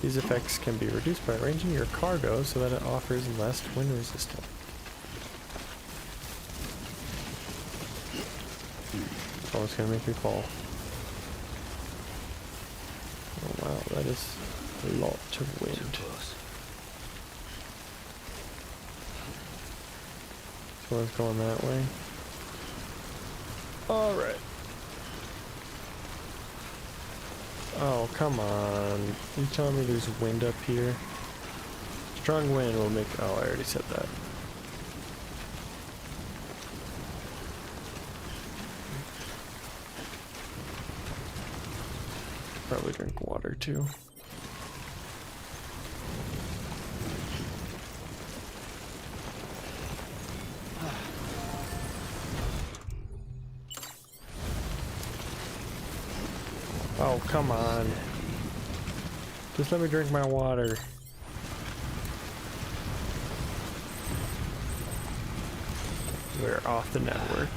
These effects can be reduced by arranging your cargo so that it offers less wind resistance. Oh, it's gonna make me fall. Oh wow, that is a lot of wind. So let's go that way. Alright. Oh, come on. You telling me there's wind up here? Strong wind will make... Oh, I already said that. Probably drink water too. Oh, come on. Just let me drink my water. We're off the network.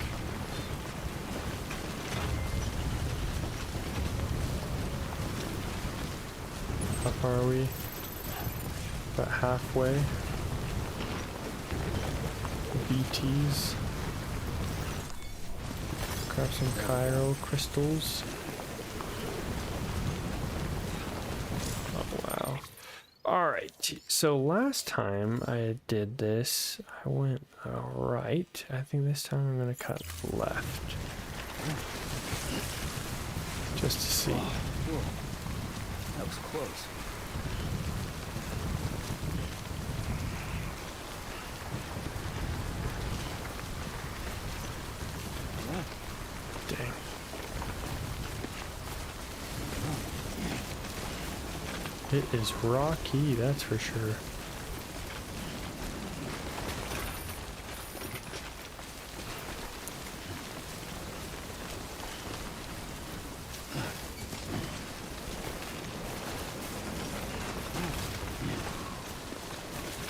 How far are we? About halfway. BTs. Grab some Cairo crystals. Alright, so last time I did this, I went right. I think this time I'm going to cut left. Just to see. Whoa. That was close. Dang. It is rocky, that's for sure.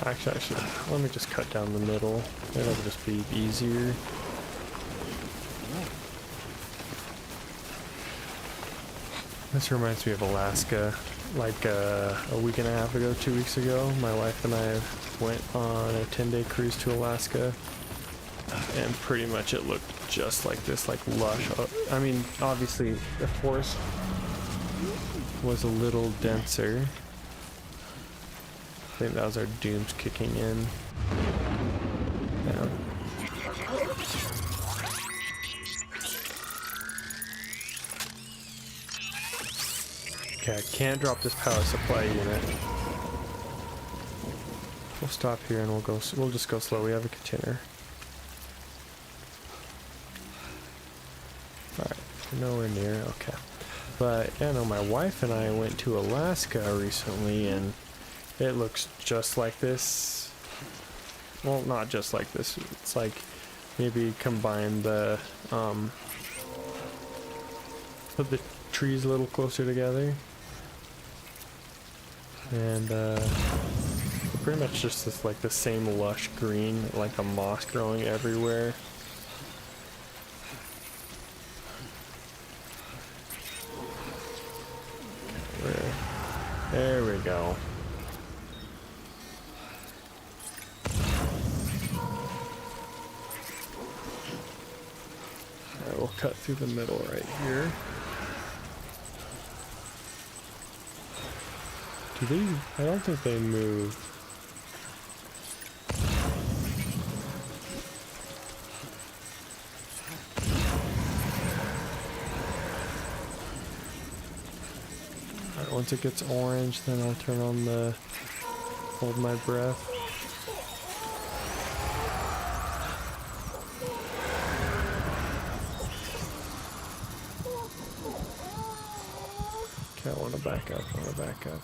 Actually, let me just cut down the middle. It'll just be easier. This reminds me of Alaska. Like a week and a half ago, 2 weeks ago, my wife and I went on a 10-day cruise to Alaska, and pretty much it looked just like this, like lush. I mean, obviously the forest was a little denser. I think that was our dooms kicking in. Yeah. Okay, I can't drop this power supply unit. We'll stop here and we'll just go slow. We have a container. Alright, nowhere near, okay. But yeah, no, my wife and I went to Alaska recently, and it looks just like this. Well, not just like this. It's like maybe combine the put the trees a little closer together, and pretty much just this, like the same lush green, like a moss growing everywhere. There we go. Alright, we'll cut through the middle right here. Do they? I don't think they move. Alright, once it gets orange, then I'll turn on the hold my breath. Okay, I want to back up, I want to back up.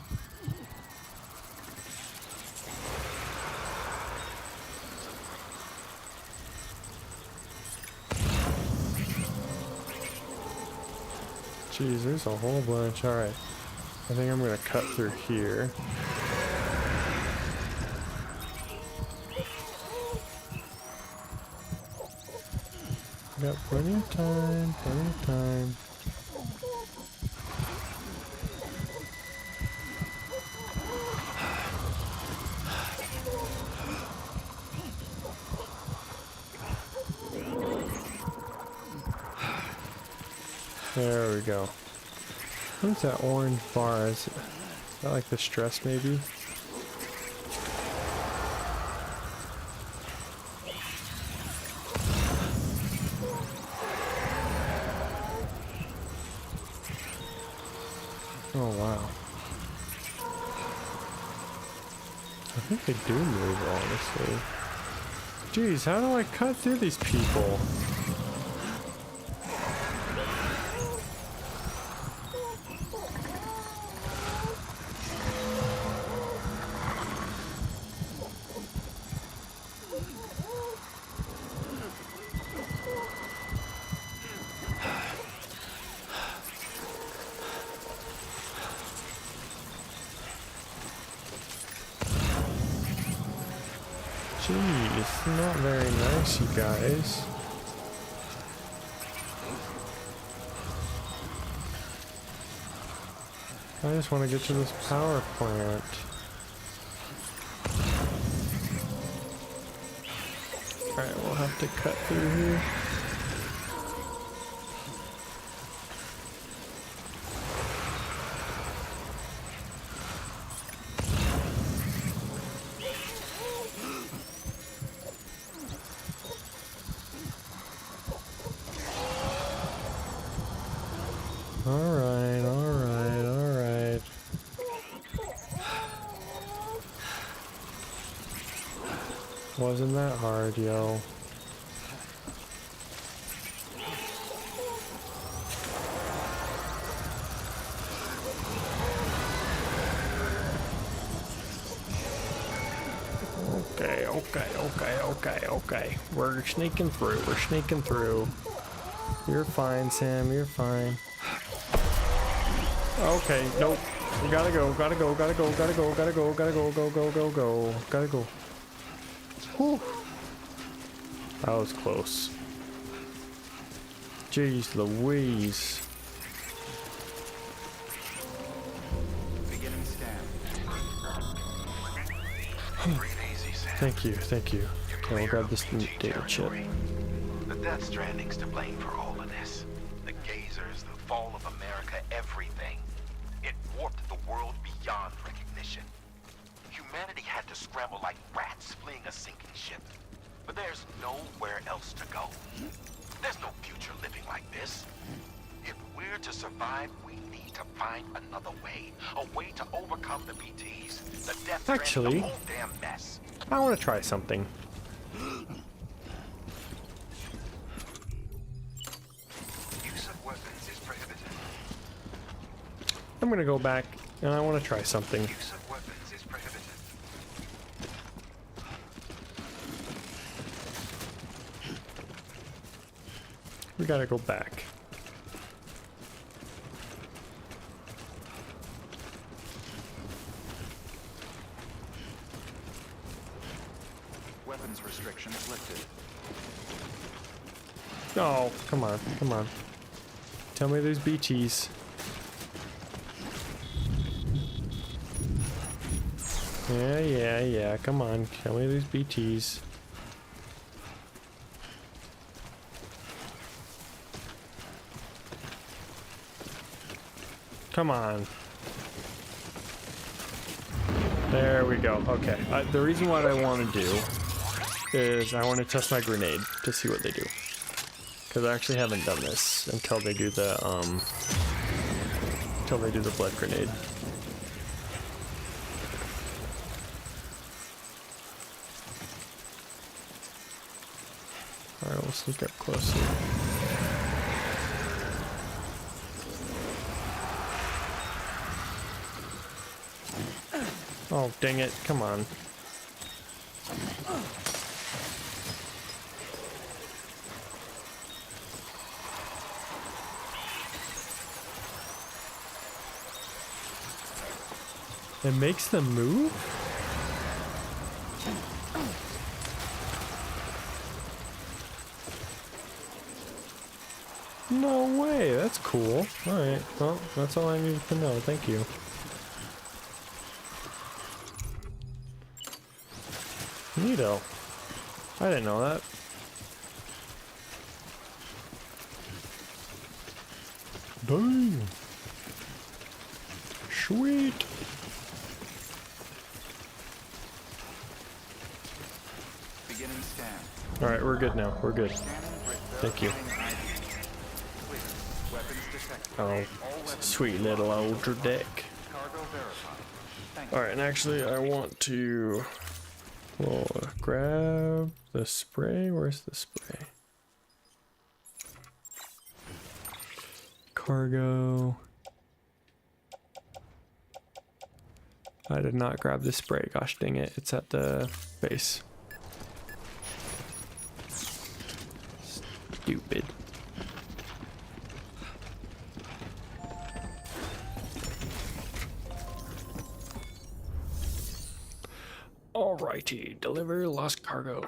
Jeez, there's a whole bunch. Alright. I think I'm gonna cut through here. Got plenty of time, plenty of time. There we go. What's that orange bar? Is that like the stress maybe? Oh wow. I think they do move, honestly. Jeez, how do I cut through these people? Jeez, not very nice, you guys. I just want to get to this power plant. Alright, we'll have to cut through here. Alright, alright, alright. Wasn't that hard, yo. Okay. We're sneaking through. You're fine, Sam, you're fine. Okay, nope. You gotta go. Whew. That was close. Jeez Louise. Beginning scan. Thank you. Okay, we'll grab this data chip. The Death Stranding's to blame for all of this. The gazers, the fall of America, everything. It warped the world beyond recognition. Humanity had to scramble like rats fleeing a sinking ship. But there's nowhere else to go. There's no future living like this. If we're to survive, we need to find another way. A way to overcome the BTs. The Death Stranding, Actually, the whole damn mess. I want to try something. Use of weapons is prohibited. I'm gonna go back and I want to try something. Use of weapons is prohibited. We gotta go back. Weapons restrictions lifted. Oh, come on, come on. Tell me there's BTs. Yeah, come on. Tell me there's BTs. Come on. There we go. Okay. The reason what I want to do is I want to test my grenade to see what they do. Because I actually haven't done this until they do the blood grenade. Alright, we'll sneak up close here. Oh, dang it. Come on. It makes them move? No way, that's cool. Alright, well, that's all I needed to know. Thank you. Neato. I didn't know that. Dang. Sweet. Beginning scan. Alright, we're good now. We're good. Thank you. Weapons detected. Oh, sweet little older deck. Cargo verified. Thank you. Alright, and actually I want to grab the spray. Where's the spray? Cargo. I did not grab the spray. Gosh dang it. It's at the base. Stupid. Alrighty, deliver lost cargo.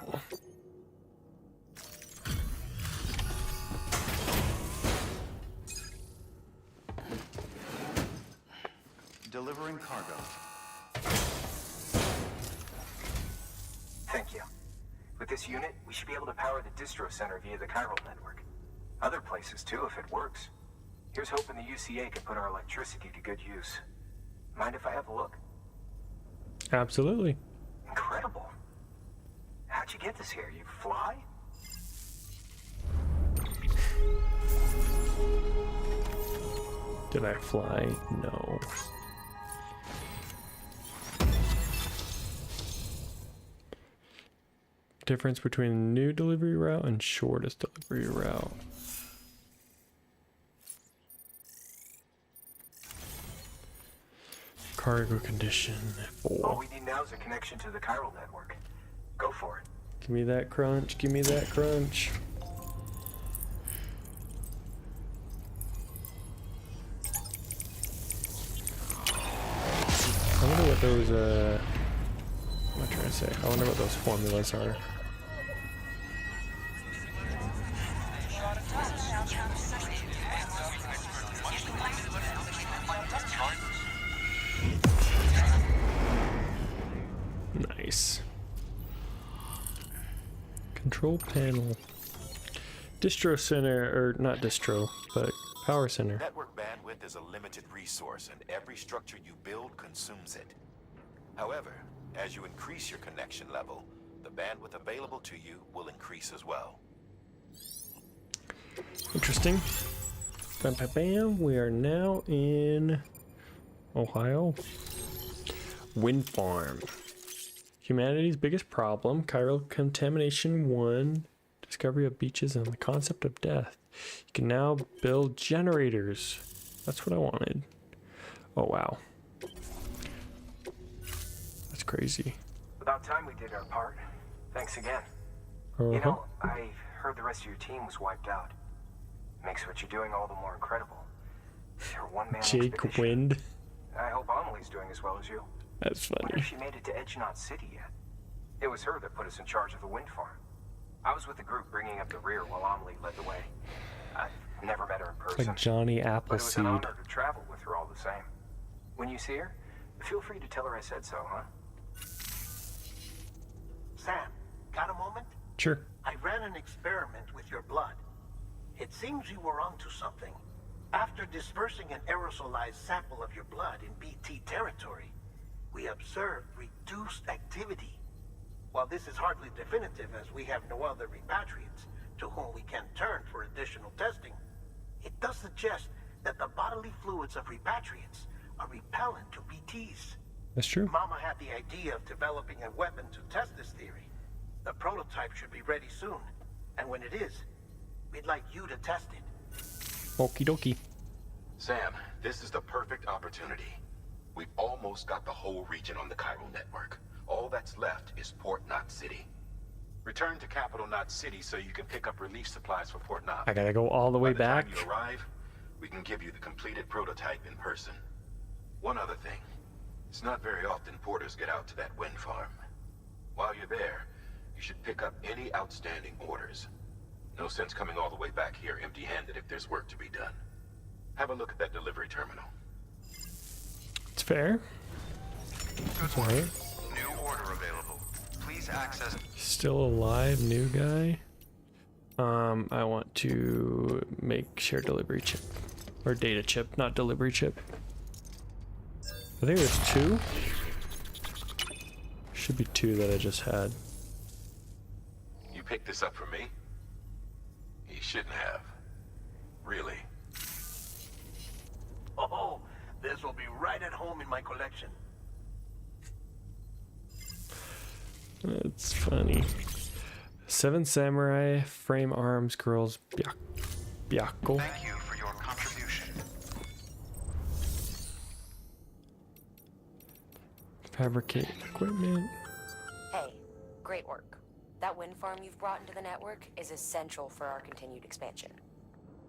Delivering cargo. Thank you. With this unit, we should be able to power the distro center via the chiral network. Other places too, if it works. Here's hoping the UCA can put our electricity to good use. Mind if I have a look? Absolutely. Incredible. How'd you get this here? You fly? Did I fly? No. Difference between new delivery route and shortest delivery route. Cargo condition 4. All we need now is a connection to the chiral network. Go for it. Give me that crunch, give me that crunch. I wonder what those, what am I trying to say? I wonder what those formulas are. Nice. Control panel. Distro center, or not distro, but power center. Network bandwidth is a limited resource, and every structure you build consumes it. However, as you increase your connection level, the bandwidth available to you will increase as well. Interesting. Bam, bam, bam. We are now in Ohio. Wind farm. Humanity's biggest problem, chiral contamination 1, discovery of beaches, and the concept of death. You can now build generators. That's what I wanted. Oh wow. That's crazy. About time we did our part. Thanks again. You know, I heard the rest of your team was wiped out. Makes what you're doing all the more incredible. You're a one-man Jake Wind. I hope Amelie's doing as well as you. That's Wonder funny. if she made it to Edgenot City yet. It was her that put us in charge of the wind farm. I was with the group bringing up the rear while Amelie led the way. I've never met her in person. Like Johnny But it was Appleseed. an honor to travel with her all the same. When you see her, feel free to tell her I said so, huh? Sam, got a moment? Sure. I ran an experiment with your blood. It seems you were onto something. After dispersing an aerosolized sample of your blood in BT territory, we observed reduced activity. While this is hardly definitive, as we have no other repatriates to whom we can turn for additional testing, it does suggest that the bodily fluids of repatriates are repellent to BTs. That's true. Mama had the idea of developing a weapon to test this theory. The prototype should be ready soon, and when it is, we'd like you to test it. Okie dokie. Sam, this is the perfect opportunity. We've almost got the whole region on the chiral network. All that's left is Port Knot City. Return to Capital Knot City so you can pick up relief supplies for Port Knot. I gotta go all the way back. By the time you arrive, we can give you the completed prototype in person. One other thing. It's not very often porters get out to that wind farm. While you're there, you should pick up any outstanding orders. No sense coming all the way back here empty-handed if there's work to be done. Have a look at that delivery terminal. It's fair. Good work. New order available. Please access. Still alive, new guy. I want to make share delivery chip. Or data chip, not delivery chip. I think there's 2. Should be 2 that I just had. You picked this up for me? You shouldn't have. Really. Oh, this will be right at home in my collection. That's funny. 7 Samurai, frame arms, girls, Byakko. Thank you for your contribution. Fabricate equipment. Hey, great work. That wind farm you've brought into the network is essential for our continued expansion.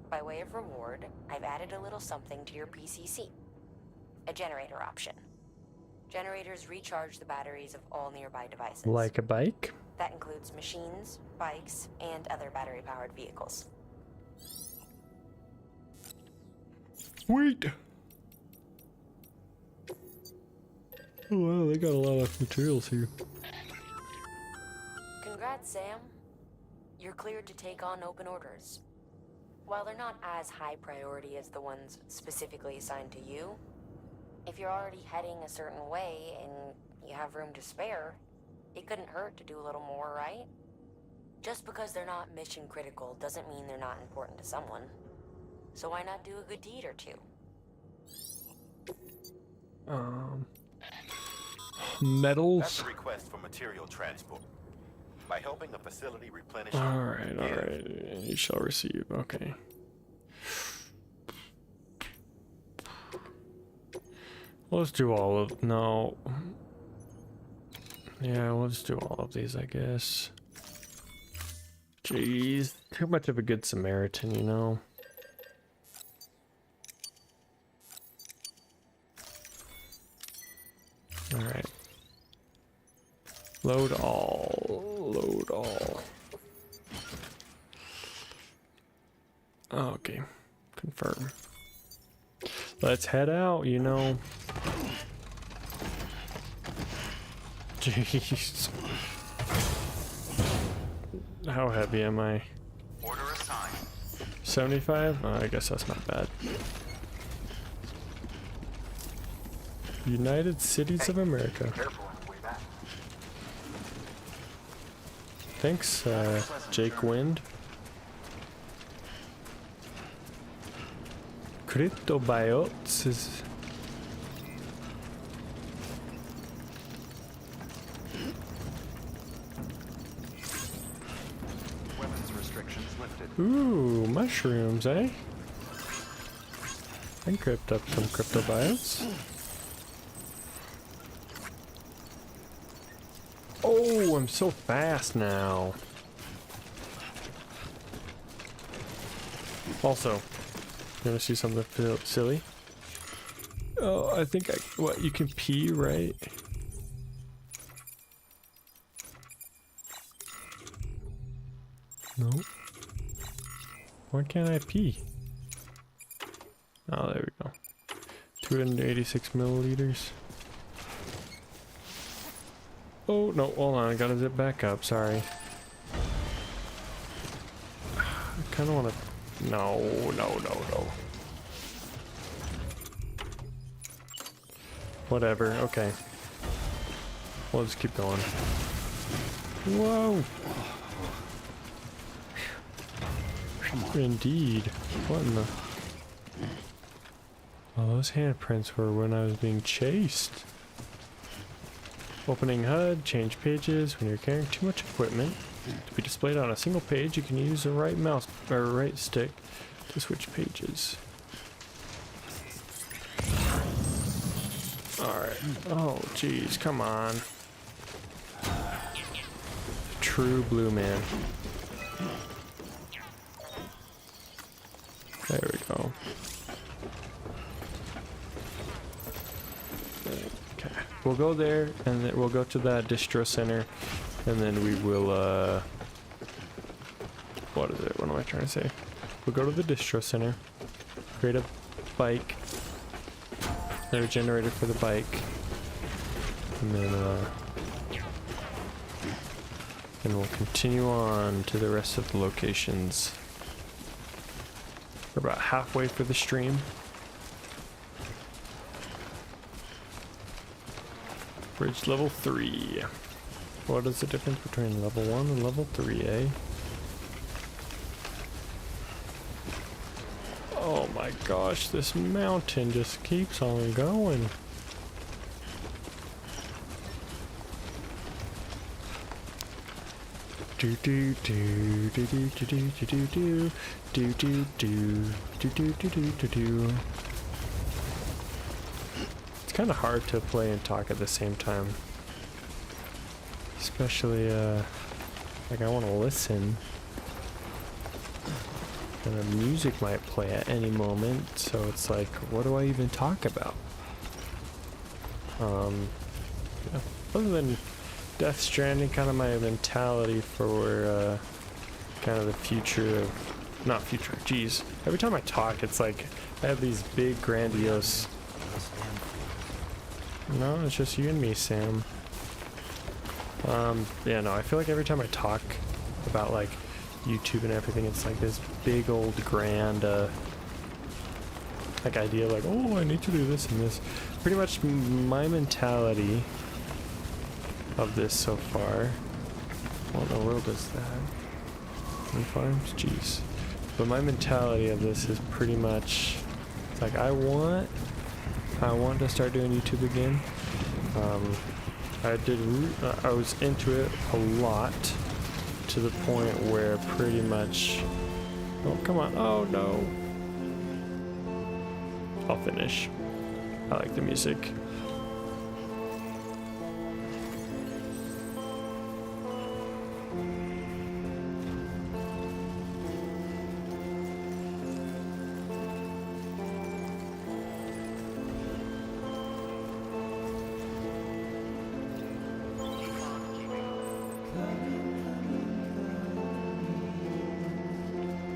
By way of reward, I've added a little something to your PCC. A generator option. Generators recharge the batteries of all nearby devices. Like a bike? That includes machines, bikes, and other battery-powered vehicles. Sweet! Oh wow, they got a lot of materials here. Congrats, Sam. You're cleared to take on open orders. While they're not as high priority as the ones specifically assigned to you, if you're already heading a certain way and you have room to spare, it couldn't hurt to do a little more, right? Just because they're not mission critical doesn't mean they're not important to someone. So why not do a good deed or two? Metals. That's a request for material transport. By helping a facility replenish. Alright. You shall receive. Okay. Let's do all of. No. Yeah, let's do all of these, I guess. Jeez. Too much of a good Samaritan, you know? Alright. Load all. Load all. Okay. Confirm. Let's head out, you know. Jeez. How heavy am I? Order assigned. 75? Oh, I guess that's not bad. United Cities of America. Thanks, Jake Wind. Cryptobiotes is... Weapons restrictions lifted. Ooh, mushrooms, eh? can crypt up some cryptobiotes. Oh, I'm so fast now. Also, you wanna see something silly? Oh, I think what, you can pee, right? No. Why can't I pee? Oh, there we go. 286 milliliters. Oh, no, hold on, I gotta zip back up, sorry. I kinda wanna... No. Whatever, okay. We'll just keep going. Whoa! Indeed. What in the... Oh, those handprints were when I was being chased. Opening HUD, change pages. When you're carrying too much equipment to be displayed on a single page, you can use the right mouse or right stick to switch pages. Alright. Oh, jeez, come on. True blue man. There we go. Okay. We'll go there, and then we'll go to that distro center, and then we will, what is it? What am I trying to say? We'll go to the distro center, create a bike, a generator for the bike, and then, and we'll continue on to the rest of the locations. We're about halfway for the stream. Bridge level 3. What is the difference between level 1 and level 3, eh? Oh my gosh, this mountain just keeps on going. Do do do do do do do do do do do do do do do do do. It's kind of hard to play and talk at the same time, especially like I want to listen, and the music might play at any moment, so it's like, what do I even talk about? Yeah. Other than Death Stranding, kind of my mentality for kind of the future of, not future, geez. Every time I talk, it's like I have these big grandiose, no, it's just you and me, Sam. Yeah, no, I feel like every time I talk about like YouTube and everything, it's like this big old grand like idea, like, oh, I need to do this and this. Pretty much my mentality of this so far. What in the world is that? Wind farms? Jeez. But my mentality of this is pretty much like I want to start doing YouTube again. I was into it a lot, to the point where pretty much, oh come on, oh no. I'll finish. I like the music.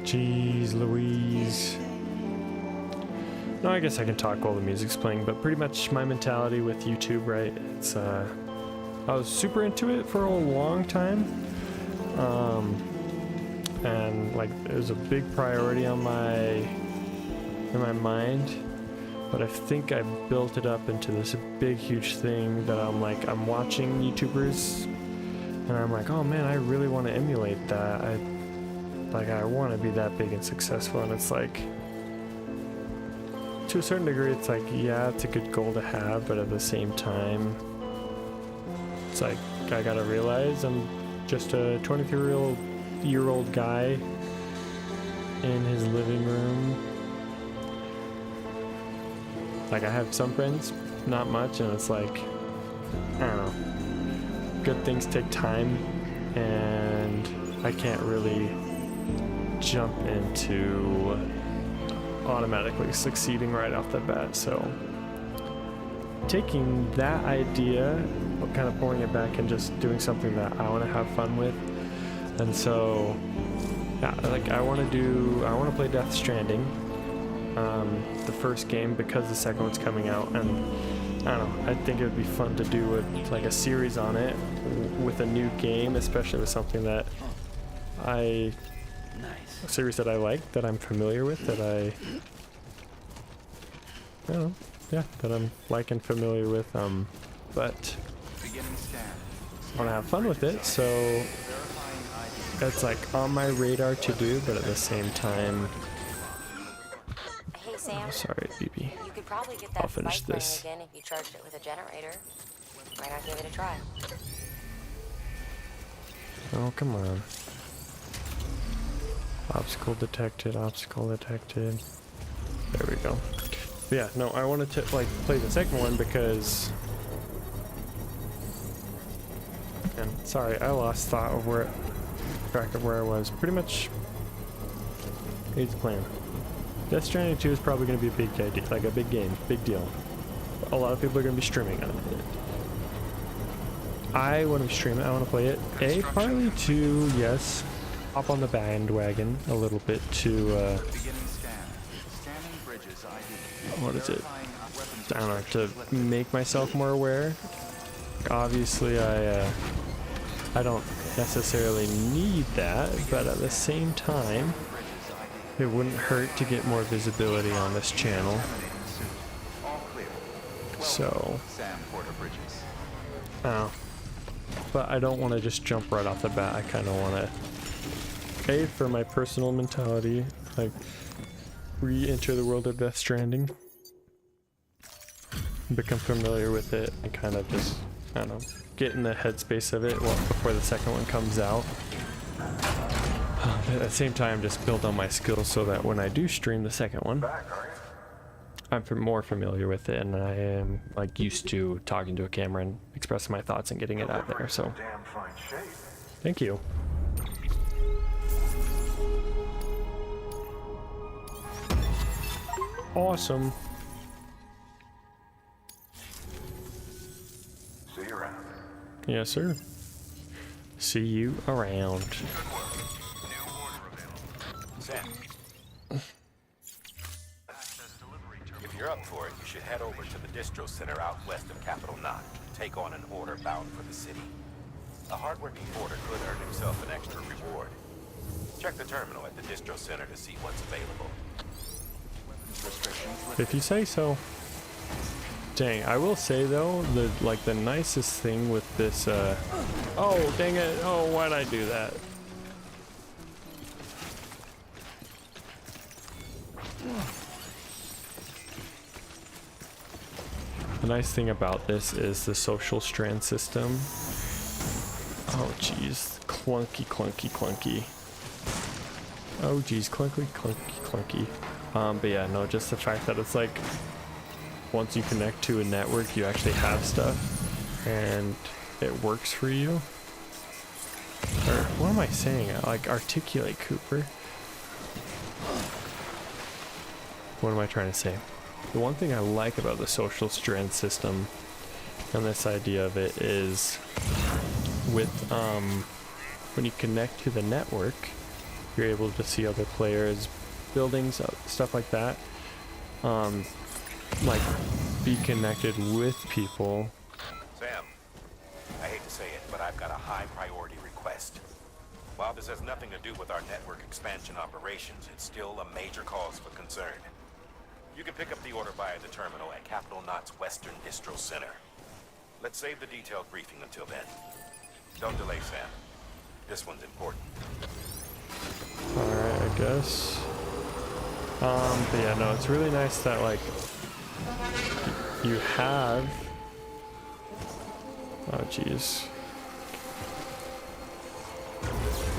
Jeez Louise. No, I guess I can talk while the music's playing, but pretty much my mentality with YouTube, right? It's I was super into it for a long time. And like it was a big priority on in my mind. But I think I built it up into this big huge thing that I'm watching YouTubers and I'm like, oh man, I really want to emulate that. I want to be that big and successful, and it's like, to a certain degree, it's like, yeah, it's a good goal to have, but at the same time, it's like, I gotta realize I'm just a 23-year-old guy in his living room, Like I have some friends, not much, and it's like, I don't know. Good things take time, and I can't really jump into automatically succeeding right off the bat. So taking that idea, kind of pulling it back and just doing something that I want to have fun with. And so yeah, like I want to play Death Stranding, the first game, because the second one's coming out, and I don't know, I think it would be fun to do like a series on it with a new game, especially with something that a series that I like, that I'm familiar with, that I don't know, yeah, that I'm like and familiar with, but I want to have fun with it, so it's like on my radar to do, but at the same time, Hey Sam. Sorry, BB. You could probably get I'll that finish bike running this. again if you charged it with a generator. Why not give it a try? Oh, come on. Obstacle detected, obstacle detected. There we go. But yeah, no, I wanted to like play the second one because, and sorry, I lost track of where I was. Pretty much, here's the plan. Death Stranding 2 is probably going to be a big idea, like a big game, big deal. A lot of people are going to be streaming on it. I want to stream it, I want to play it. Partly to, yes, hop on the bandwagon a little bit to, what is it? I don't know, to make myself more aware. Obviously, I don't necessarily need that, but at the same time, it wouldn't hurt to get more visibility on this channel. So, but I don't want to just jump right off the bat. I kind of want to, for my personal mentality, like re-enter the world of Death Stranding, become familiar with it, and kind of just, I don't know, get in the headspace of it before the second one comes out. At the same time, just build on my skills so that when I do stream the second one, I'm more familiar with it, and I am like used to talking to a camera and expressing my thoughts and getting it out there. So, thank you. Awesome. See you around. Yes, sir. See you around. Sam. If you're up for it, you should head over to the distro center out west of Capital Knot. Take on an order bound for the city. A hardworking porter could earn himself an extra reward. Check the terminal at the distro center to see what's available. If you say so. Dang, I will say though, the nicest thing with this, oh dang it, oh why'd I do that? The nice thing about this is the social strand system. Oh geez, clunky, clunky, clunky. Oh geez, clunky, clunky, clunky. But yeah, no, just the fact that it's like, once you connect to a network, you actually have stuff, and it works for you. Or, what am I saying? Like, articulate, Cooper. What am I trying to say? The one thing I like about the social strand system, and this idea of it, is with, when you connect to the network, you're able to see other players, buildings, stuff like that. Like, be connected with people. Sam, I hate to say it, but I've got a high priority request. While this has nothing to do with our network expansion operations, it's still a major cause for concern. You can pick up the order via the terminal at Capital Knot's Western Distro Center. Let's save the detailed briefing until then. Don't delay, Sam. This one's important. Alright, I guess. But yeah, no, it's really nice that, like, you have... Oh, jeez.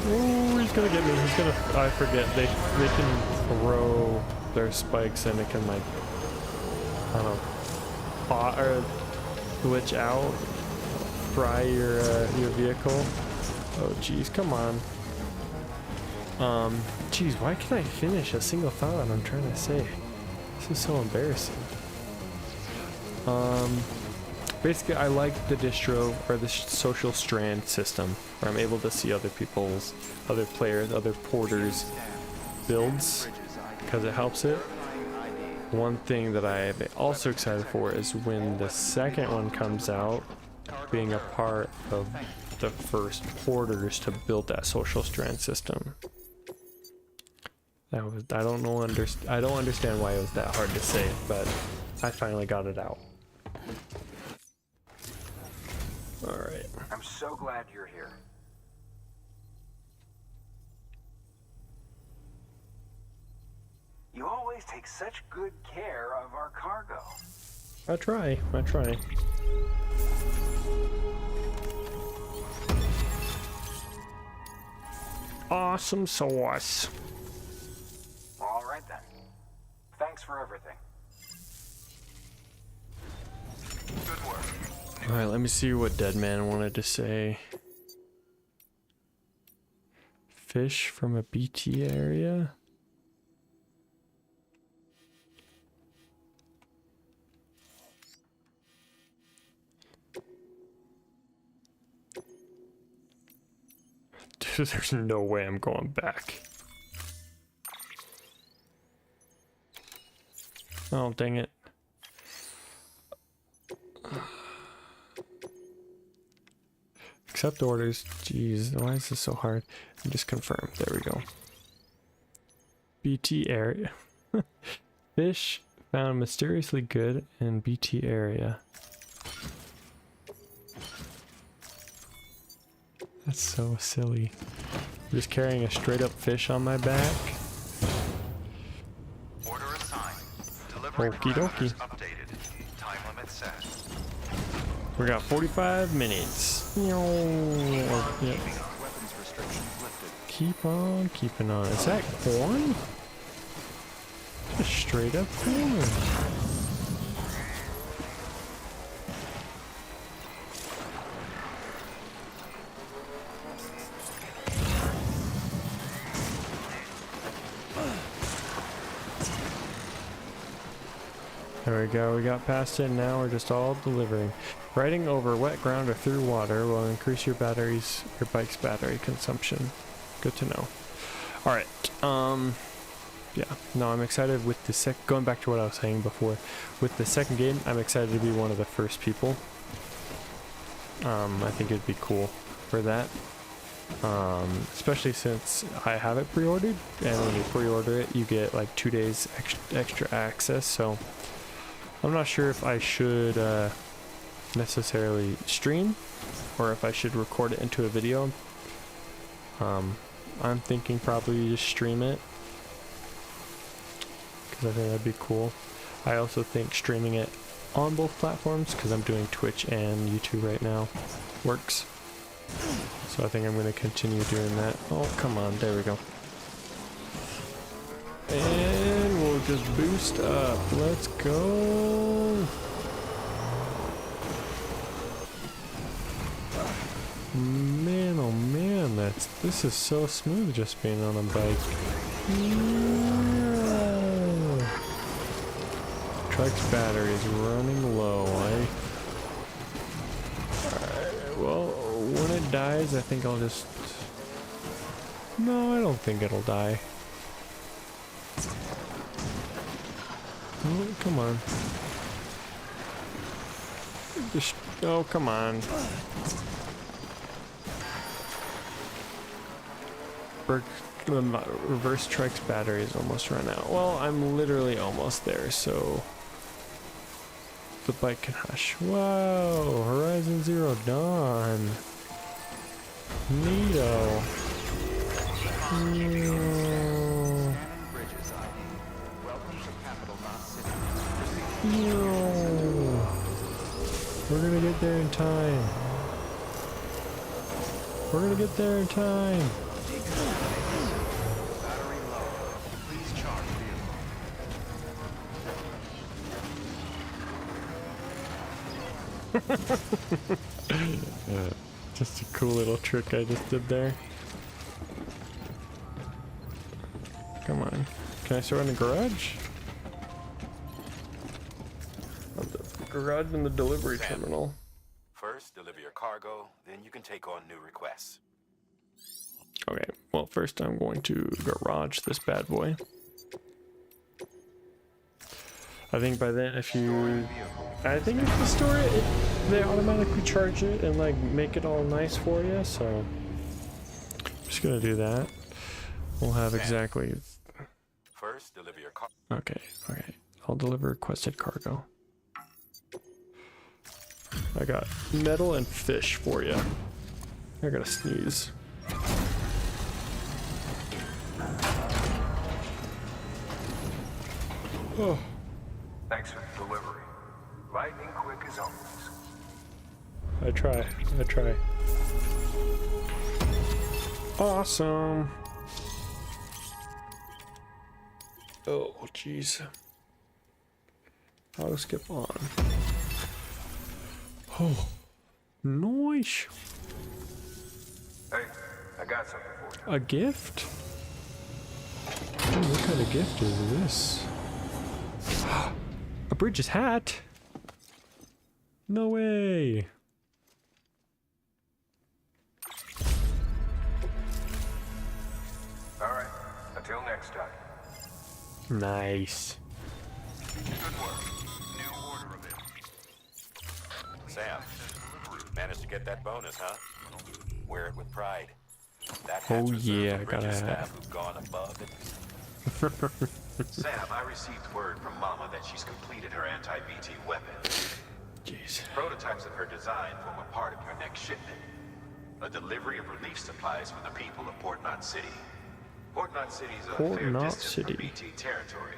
Oh, he's gonna get me. He's gonna... I forget. They can throw their spikes and it can, like... kind of or glitch out, fry your vehicle. Oh geez, come on. Geez, why can't I finish a single thought I'm trying to say? This is so embarrassing. Basically, I like the distro or the social strand system, where I'm able to see other people's, other players, other porters' builds, because it helps it. One thing that I'm also excited for is when the second one comes out, being a part of the first porters to build that social strand system. That was, I don't understand why it was that hard to say, but I finally got it out. All right. I'm so glad you're here. You always take such good care of our cargo. I try. Awesome sauce. All right then. Thanks for everything. Good work. All right, let me see what Deadman wanted to say. Fish from a BT area? Dude, there's no way I'm going back. Oh, dang it. Accept orders. Jeez, why is this so hard? And just confirm. There we go. BT area. Fish found mysteriously good in BT area. That's so silly. I'm just carrying a straight up fish on my back. Order assigned. Delivery Okie dokie. parameters updated. Time limit set. We got 45 minutes. Yeah. Weapons restrictions lifted. Keep on keeping on. Is that corn? Just straight up corn. There we go, we got past it, now we're just all delivering. Riding over wet ground or through water will increase your bike's battery consumption. Good to know. Alright, yeah, no, I'm excited with the going back to what I was saying before. With the second game, I'm excited to be one of the first people. I think it'd be cool for that. Especially since I have it pre-ordered, and when you pre-order it, you get like 2 days extra access, so I'm not sure if I should necessarily stream or if I should record it into a video. I'm thinking probably just stream it because I think that'd be cool. I also think streaming it on both platforms, because I'm doing Twitch and YouTube right now, works. So I think I'm going to continue doing that. Oh, come on, there we go. And we'll just boost up. Let's go. Man, oh man, this is so smooth just being on a bike. Yeah. Truck's battery is running low, eh? Alright, well, when it dies, I think I'll just... No, I don't think it'll die. Oh, come on. Just, oh, come on. Reverse trike's battery is almost run out. Well, I'm literally almost there, so the bike can hush. Whoa, Horizon Zero Dawn. Neato. We're gonna get there in time. We're gonna get there in time. Battery low. Please charge vehicle. Just a cool little trick I just did there. Come on. Can I store in the garage? Oh, the garage and the delivery terminal. First, deliver your cargo, then you can take on new requests. Okay, well, first I'm going to garage this bad boy. I think by then, if you store it, they automatically charge it and like make it all nice for you. So I'm just gonna do that. We'll have exactly. First, deliver your cargo. Okay, I'll deliver requested cargo. I got metal and fish for you. I gotta sneeze. Oh. Thanks for the delivery. Lightning quick as always. I try. Awesome. Oh, jeez. I'll skip on. Oh, nice. Hey, I got something for you. A gift? Ooh, what kind of gift is this? A Bridges hat? No way. All right, until next time. Nice. Good work. New order of it. Sam, managed to get that bonus, huh? Wear it with pride. That Oh hat's reserved yeah, for I gotta Bridges have. staff who've gone above it. Sam, I received word from Mama that she's completed her anti-BT weapon. Jeez. Prototypes of her design form a part of your next shipment. A delivery of relief supplies for the people of Port Knot City. Port Knot City is a Port fair Knot distance City. from BT territory,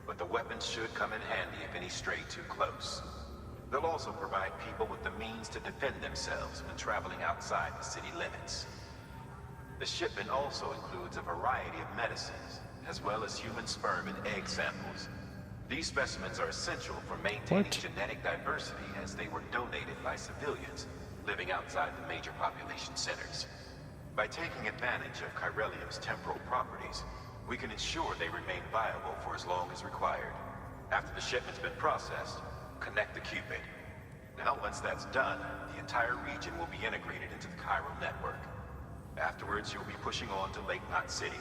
but the weapons should come in handy if any stray too close. They'll also provide people with the means to defend themselves when traveling outside the city limits. The shipment also includes a variety of medicines, as well as human sperm and egg samples. These specimens are essential for maintaining genetic diversity as they were donated by civilians living outside the major population centers. By taking advantage of chiralium's temporal properties, we can ensure they remain viable for as long as required. After the shipment's been processed, connect the Cupid. Now, once that's done, the entire region will be integrated into the chiral network. Afterwards, you'll be pushing on to Lake Knot City.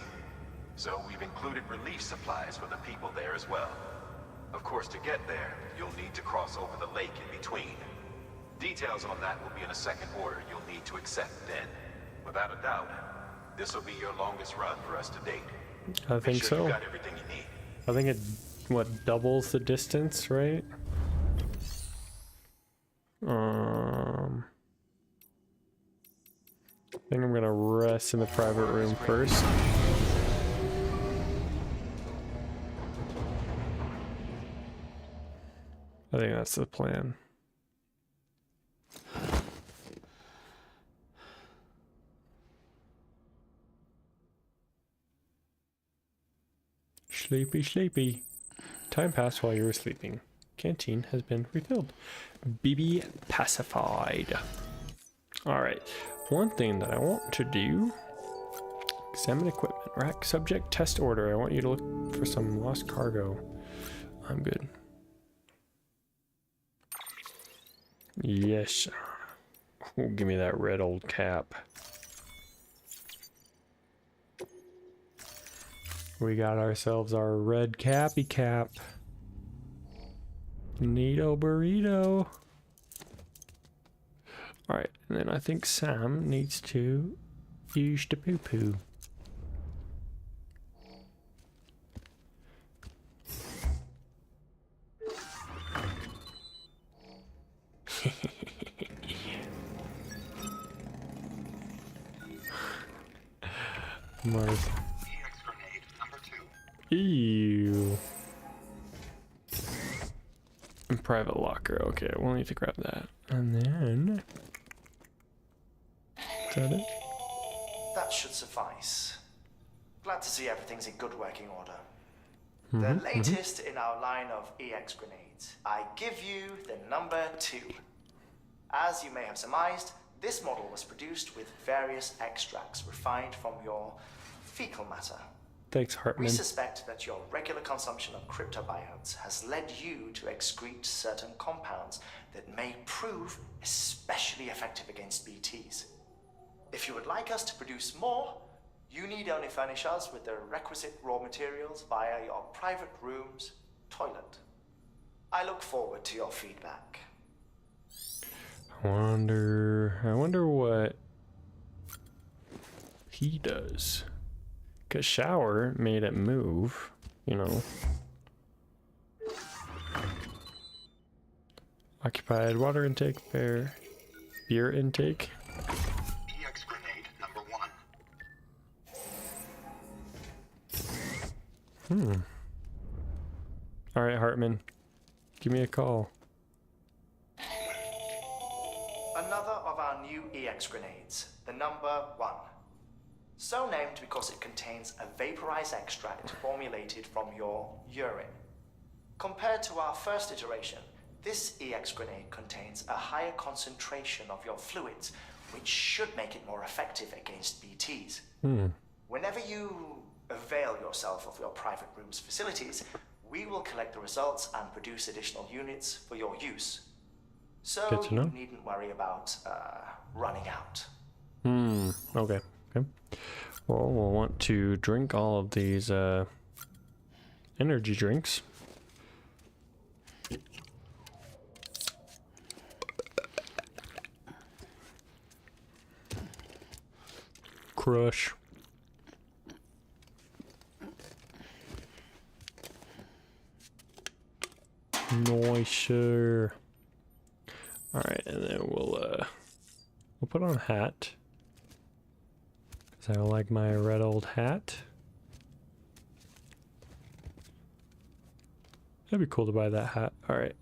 So we've included relief supplies for the people there as well. Of course, to get there, you'll need to cross over the lake in between. Details on that will be in a second order you'll need to accept then. Without a doubt, this will be your longest run for us to date. I think Make sure so. you got everything you need. I think it, what, doubles the distance, right? I think I'm gonna rest in the private room first. I think that's the plan. Sleepy, sleepy. Time passed while you were sleeping. Canteen has been refilled. BB pacified. Alright. One thing that I want to do. Examine equipment. Rack subject test order. I want you to look for some lost cargo. I'm good. Yes. Oh, give me that red old cap. We got ourselves our red cappy cap. Neato burrito. Alright, and then I think Sam needs to use the poo poo. Mars. Ew. And private locker. Okay, we'll need to grab that. And then... Is that it? That should suffice. Glad to see everything's in good working order. The latest in our line of EX grenades. I give you the number 2. As you may have surmised, this model was produced with various extracts refined from your fecal matter. Thanks, We Hartman. suspect that your regular consumption of cryptobiotes has led you to excrete certain compounds that may prove especially effective against BTs. If you would like us to produce more, you need only furnish us with the requisite raw materials via your private room's toilet. I look forward to your feedback. I wonder what he does. Cause shower made it move, you know. Occupied water intake, beer intake. EX grenade number 1. Alright, Hartman. Give me a call. Another of our new EX grenades, the number 1. So named because it contains a vaporized extract formulated from your urine. Compared to our first iteration, this EX grenade contains a higher concentration of your fluids, which should make it more effective against BTs. Whenever you avail yourself of your private room's facilities, we will collect the results and produce additional units for your use. So Good to know. you needn't worry about running out. Okay. Well, we'll want to drink all of these energy drinks. Crush. Nicer. Alright, and then we'll put on a hat. Cause I like my red old hat. That'd be cool to buy that hat. Alright.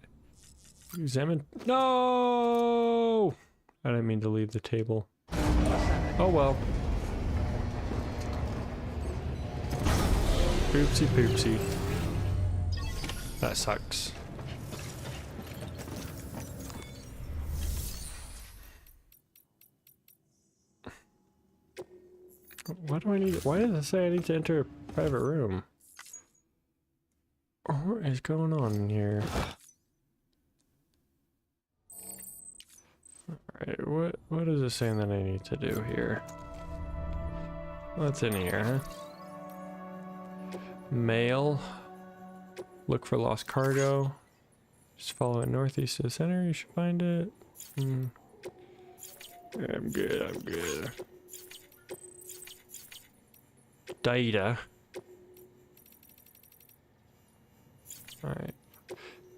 Examine. No! I didn't mean to leave the table. Oh well. Oopsie poopsie. That sucks. Why do I need? Why does it say I need to enter a private room? What is going on in here? Alright, what is it saying that I need to do here? What's in here, huh? Mail. Look for lost cargo. Just follow it northeast to the center, you should find it. I'm good. Data. Alright.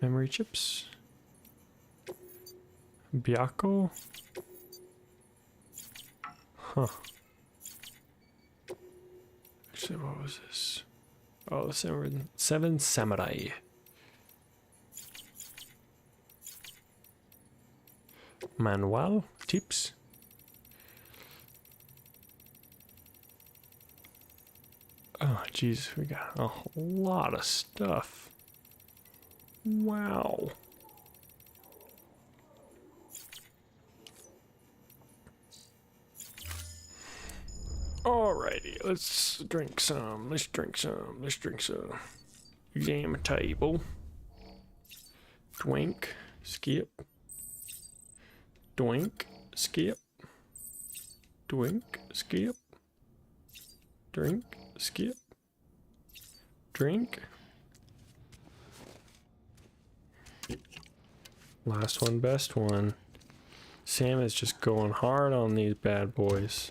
Memory chips. Byakko. Huh. Actually, what was this? Oh, seven samurai. Manual tips. Oh, jeez, we got a lot of stuff. Wow. Alrighty, let's drink some. Examine table. Twink. Skip. Doink. Skip. Doink. Skip. Drink. Skip. Drink. Last one, best one. Sam is just going hard on these bad boys.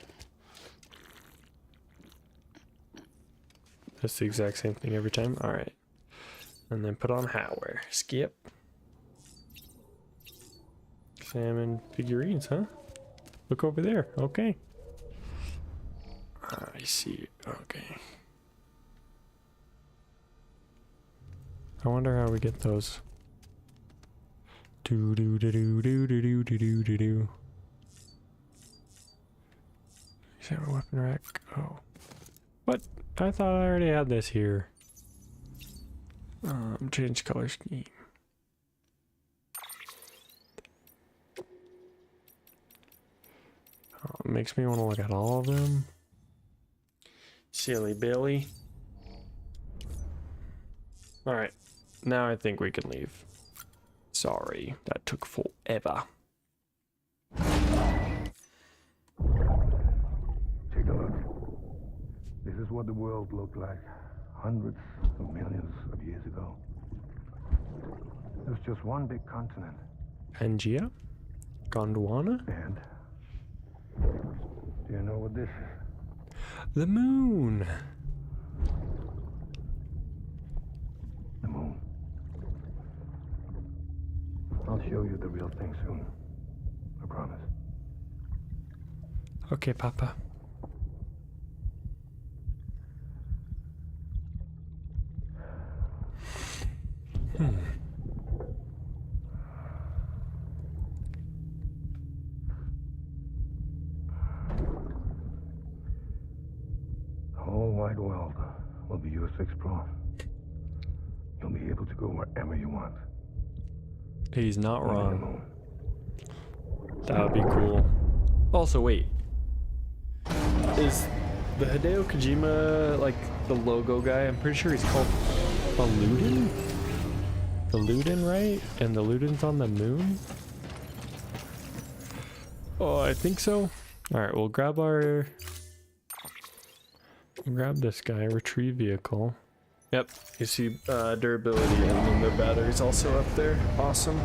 That's the exact same thing every time. Alright. And then put on hatwear. Skip. Salmon figurines, huh? Look over there. Okay. I see. Okay. I wonder how we get those. Do do do do do do do do do do do. Is that a weapon rack? Oh. What? I thought I already had this here. Change color scheme. Oh, it makes me want to look at all of them. Silly Billy. Alright, now I think we can leave. Sorry, that took forever. Take a look. This is what the world looked like hundreds of millions of years ago. There's just one big continent. Pangea? Gondwana? And do you know what this is? The moon! The moon. I'll show you the real thing soon. I promise. Okay, Papa. The whole wide world will be yours to explore. You'll be able to go wherever you want. He's not wrong. That would be cool. Also, wait. Is the Hideo Kojima, like, the logo guy? I'm pretty sure he's called Ludin? The Ludin, right? And the Ludin's on the moon? Oh, I think so. Alright, we'll grab our... Grab this guy, retrieve vehicle. Yep, you see durability, and then the battery's also up there. Awesome.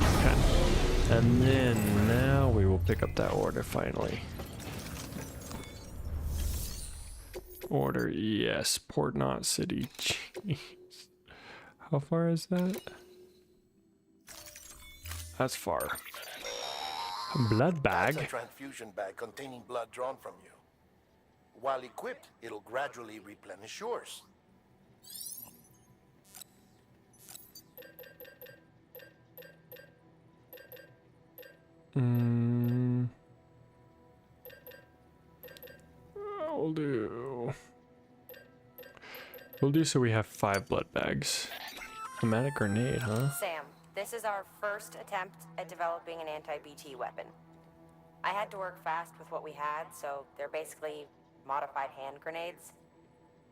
Okay. And then now we will pick up that order finally. Order, yes. Port Knot City. Jeez. How far is that? That's far. Blood bag. That's a transfusion bag containing blood drawn from you. While equipped, it'll gradually replenish yours. We'll do so we have 5 blood bags. Pneumatic grenade, huh? Sam, this is our first attempt at developing an anti-BT weapon. I had to work fast with what we had, so they're basically modified hand grenades.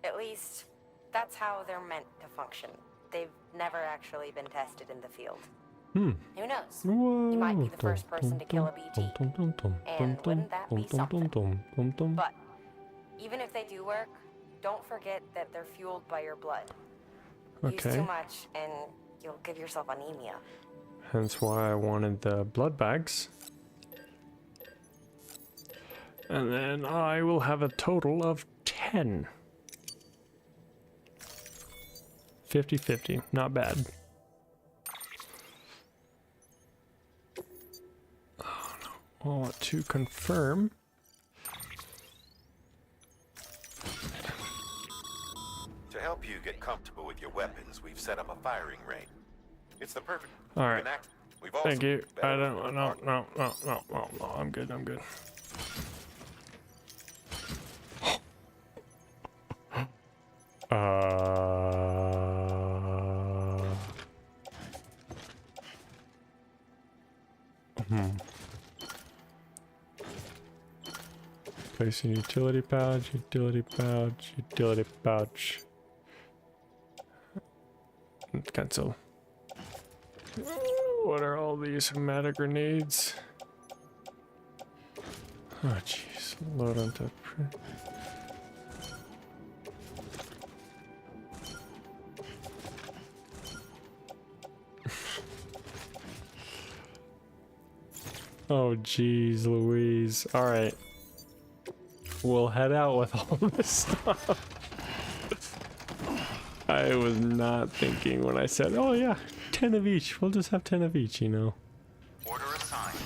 At least, that's how they're meant to function. They've never actually been tested in the field. Who knows? You might be the first person to kill a BT. And wouldn't that be something? But even if they do work, don't forget that they're fueled by your blood. Use too much and you'll give yourself anemia. Hence why I wanted the blood bags. And then I will have a total of 10. 50-50, not bad. Oh no, I want to confirm. To help you get comfortable with your weapons, we've set up a firing range. It's the perfect. All right. We've also Thank you. I don't. No. I'm good. I'm good. Placing utility pouch, utility pouch, utility pouch. Cancel. What are all these pneumatic grenades? Oh jeez, load onto print. Oh jeez, Louise. All right, we'll head out with all this stuff. I was not thinking when I said, "Oh yeah, 10 of each." We'll just have 10 of each, you know. Order assigned.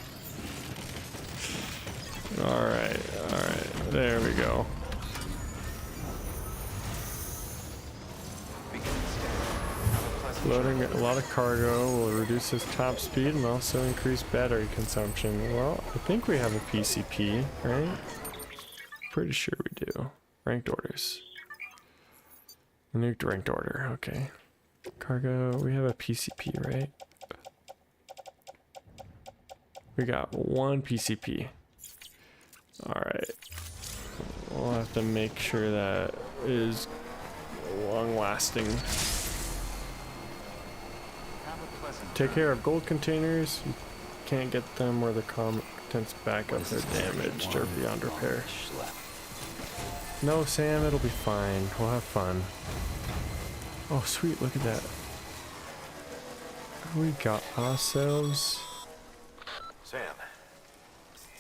All right. There we go. Loading a lot of cargo will reduce his top speed and also increase battery consumption. Well, I think we have a PCP, right? Pretty sure we do. Ranked orders. Nuked ranked order, okay. Cargo, we have a PCP, right? We got one PCP. Alright. We'll have to make sure that is long lasting. Take care of gold containers. You can't get them where the contents back up. They're damaged or beyond repair. No, Sam, it'll be fine. We'll have fun. Oh, sweet, look at that. We got ourselves. Sam,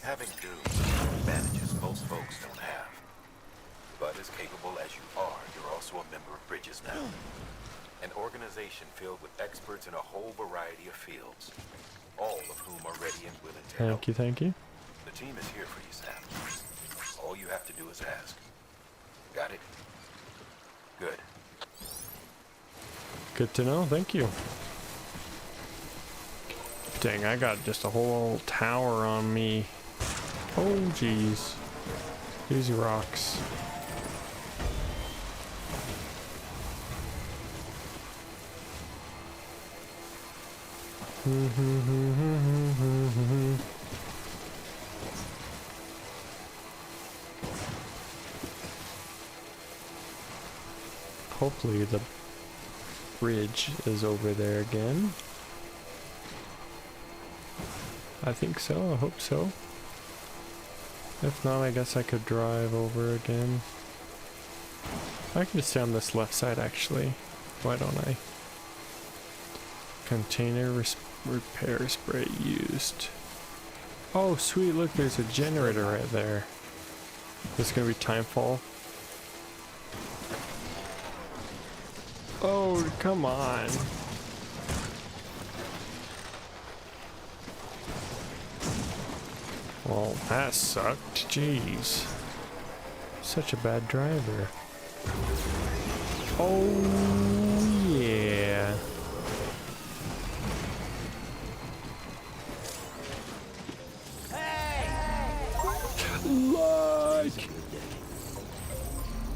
having dudes advantages most folks don't have. But as capable as you are, you're also a member of Bridges now. An organization filled with experts in a whole variety of fields, all of whom are ready and willing to help. Thank you, thank you. The team is here for you, Sam. All you have to do is ask. Got it? Good. Good to know, thank you. Dang, I got just a whole tower on me. Oh, jeez. Easy rocks. Hopefully the bridge is over there again. I think so, I hope so. If not, I guess I could drive over again. I can just stay on this left side actually. Why don't I? Container repair spray used. Oh sweet, look, there's a generator right there. This is gonna be timefall. Oh, come on. Well, that sucked. Jeez. Such a bad driver. Oh, yeah. Like.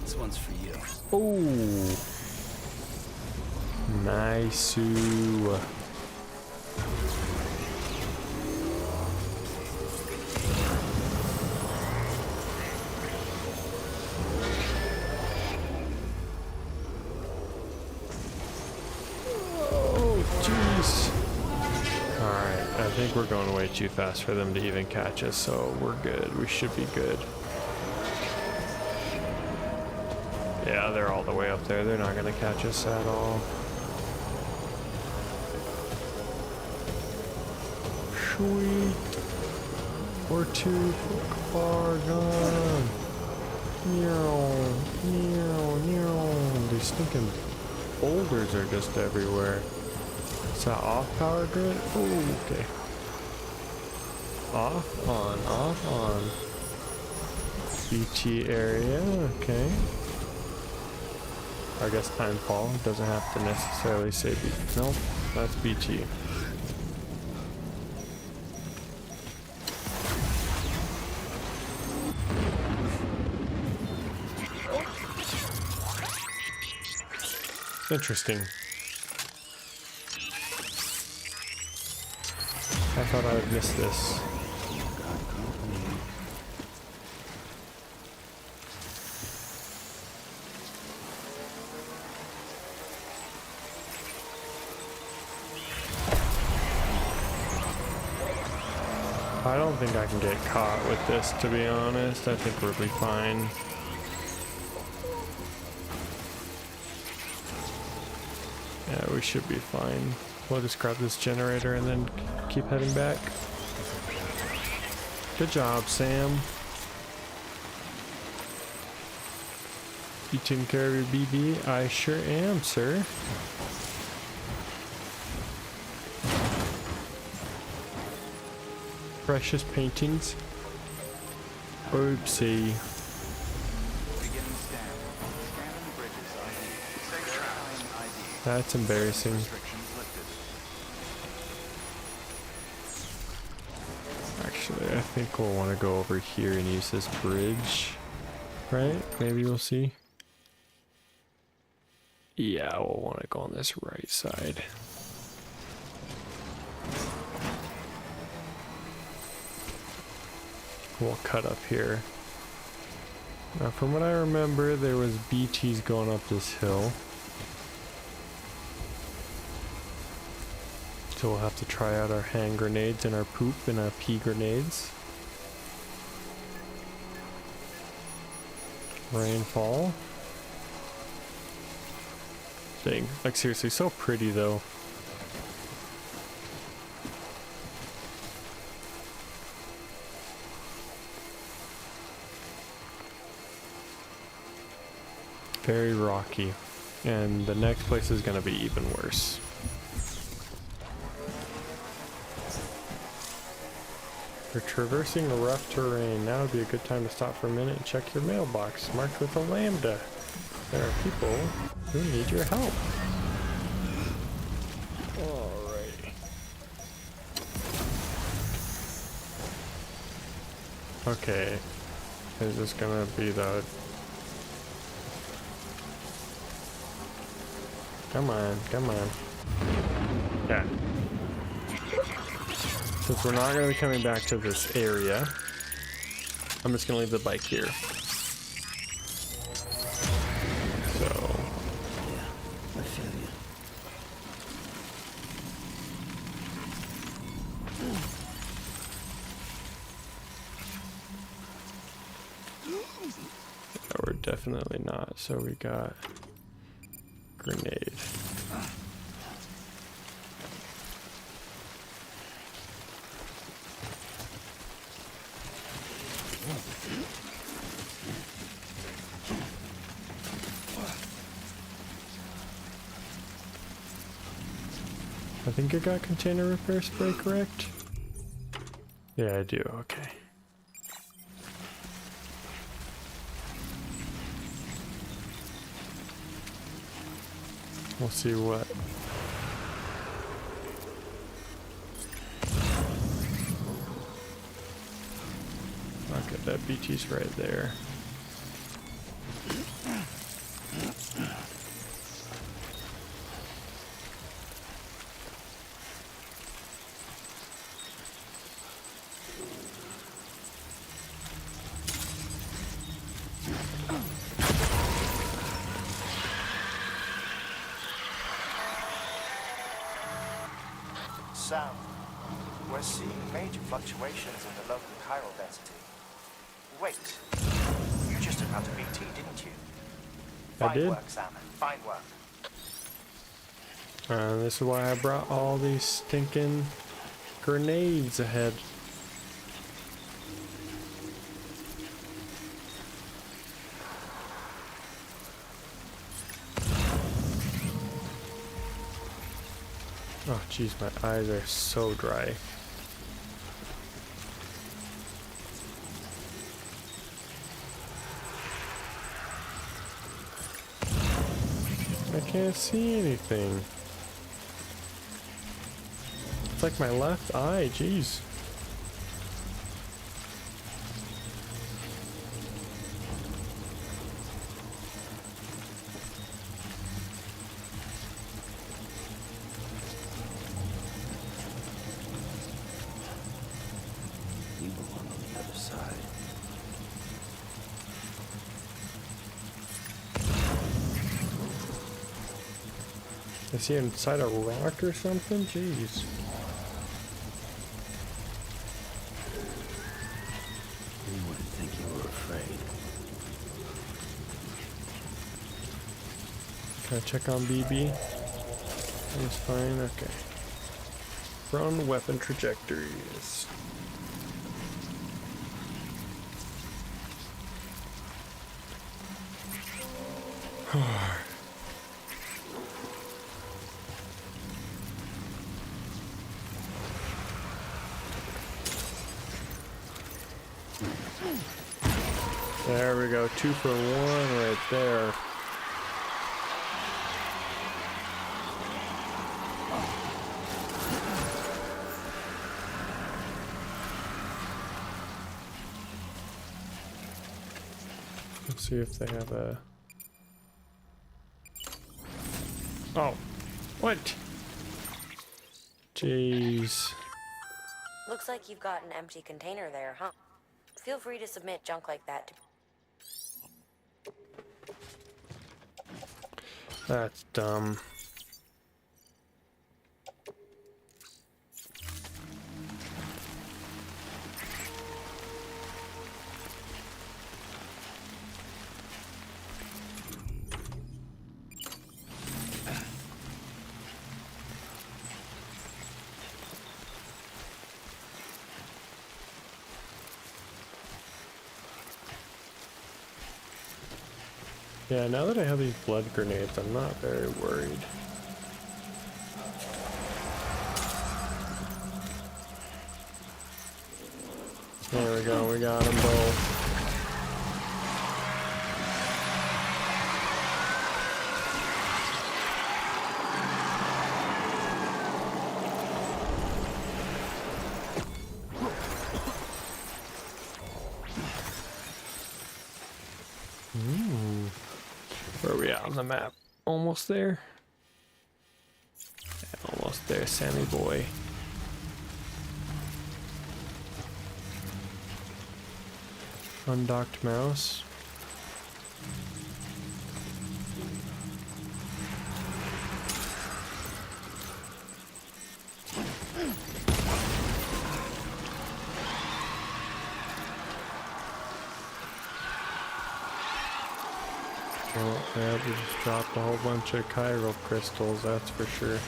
This one's for you. Oh. Nice. I think we're going way too fast for them to even catch us, so we're good. We should be good. Yeah, they're all the way up there. They're not going to catch us at all. Sweet. We're too far gone. Meow, meow, meow. These stinking boulders are just everywhere. Is that off power grid? Oh, okay. Off, on. BT area, okay. I guess timefall doesn't have to necessarily say BT. Nope, that's BT. Interesting. I thought I would miss this. I don't think I can get caught with this, to be honest. I think we'll be fine. Yeah, we should be fine. We'll just grab this generator and then keep heading back. Good job, Sam. You taking care of your BB? I sure am, sir. Precious paintings. Oopsie. That's embarrassing. Actually, I think we'll want to go over here and use this bridge. Right? Maybe we'll see. Yeah, we'll want to go on this right side. We'll cut up here. Now, from what I remember, there was BTs going up this hill. So we'll have to try out our hand grenades and our poop and our pea grenades. Rainfall. Dang, like seriously, so pretty though. Very rocky, and the next place is going to be even worse. You're traversing rough terrain. Now would be a good time to stop for a minute and check your mailbox, marked with a lambda. There are people who need your help. Alrighty. Okay. Is this gonna be the... Come on, come on. Yeah. Since we're not going to be coming back to this area, I'm just going to leave the bike here. So... Yeah, I feel you. Yeah, we're definitely not. So we got... Grenade. I think I got container repair spray correct? Yeah, I do. Okay. We'll see what. Okay, that BT's right there. Sam, we're seeing major fluctuations in the local chiral density. Wait, you just took out a BT, didn't you? I did. Fine work, Sam. Fine work. This is why I brought all these stinking grenades ahead. Oh jeez, my eyes are so dry. I can't see anything. It's like my left eye, jeez. You belong on the other side. Is he inside a rock or something? Jeez. You wouldn't think you were afraid. Can I check on BB? He's fine, okay. Run weapon trajectories. There we go, 2 for 1 right there. Let's see if they have a... Oh, what? Jeez. Looks like you've got an empty container there, huh? Feel free to submit junk like that to... That's dumb. Yeah, now that I have these blood grenades, I'm not very worried. There we go, we got them both. Where are we at on the map? Almost there? Yeah, almost there, Sammy boy. Undocked mouse. Oh, yeah, we just dropped a whole bunch of chiral crystals, that's for sure.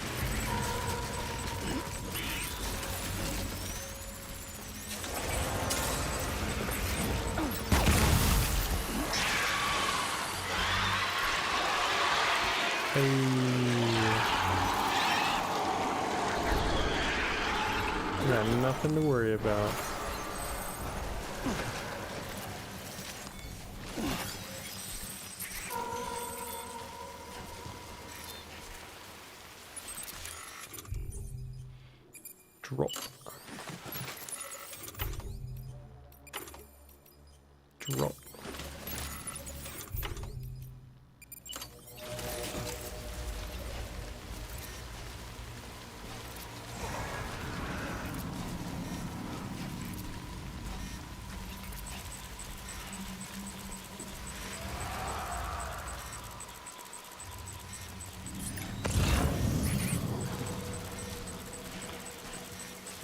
Got nothing to worry about. Drop. Drop.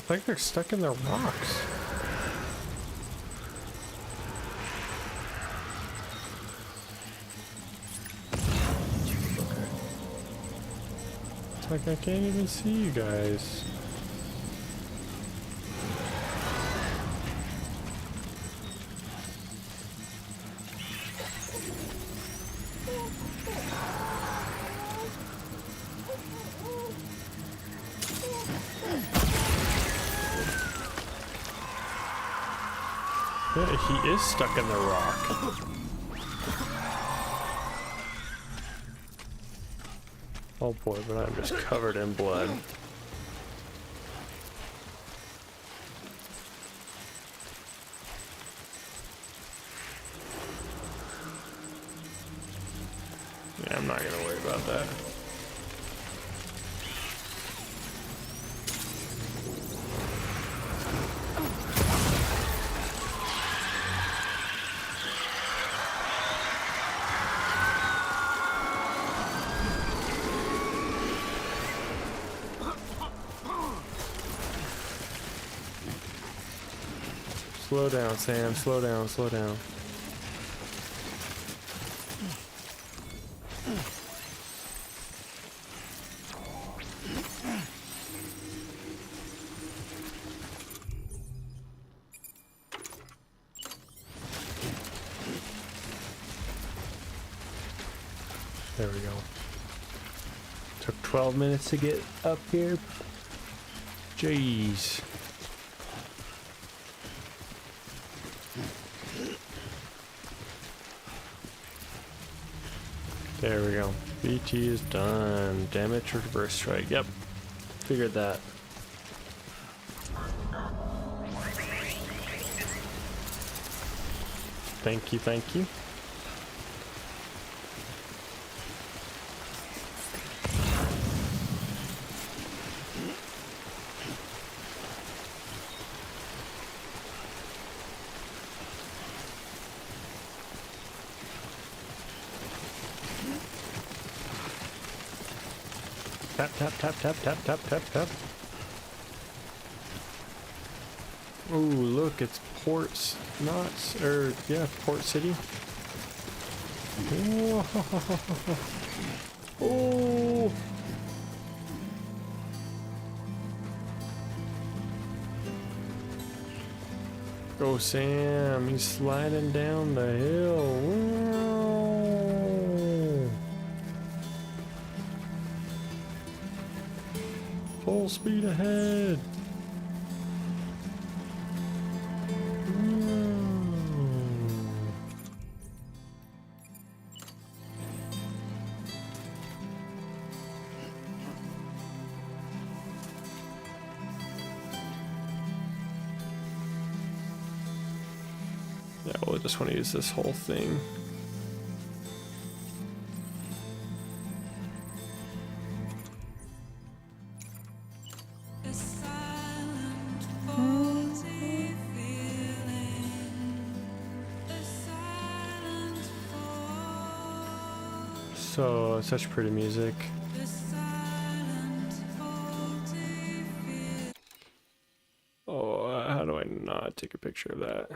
I think they're stuck in the rocks. It's like I can't even see you guys. Yeah, he is stuck in the rock. Oh boy, but I'm just covered in blood. Yeah, I'm not gonna worry about that. Slow down, Sam. Slow down, slow down. There we go. Took 12 minutes to get up here. Jeez. There we go. BT is done. Damage reverse strike. Yep. Figured that. Thank you, thank you. Tap, tap, tap, tap, tap, tap, tap, tap. Ooh, look, it's Port, Port City. Oh. Go Sam, he's sliding down the hill. Whoa. Full speed ahead. Yeah, we'll just want to use this whole thing. So, such pretty music. Oh, how do I not take a picture of that?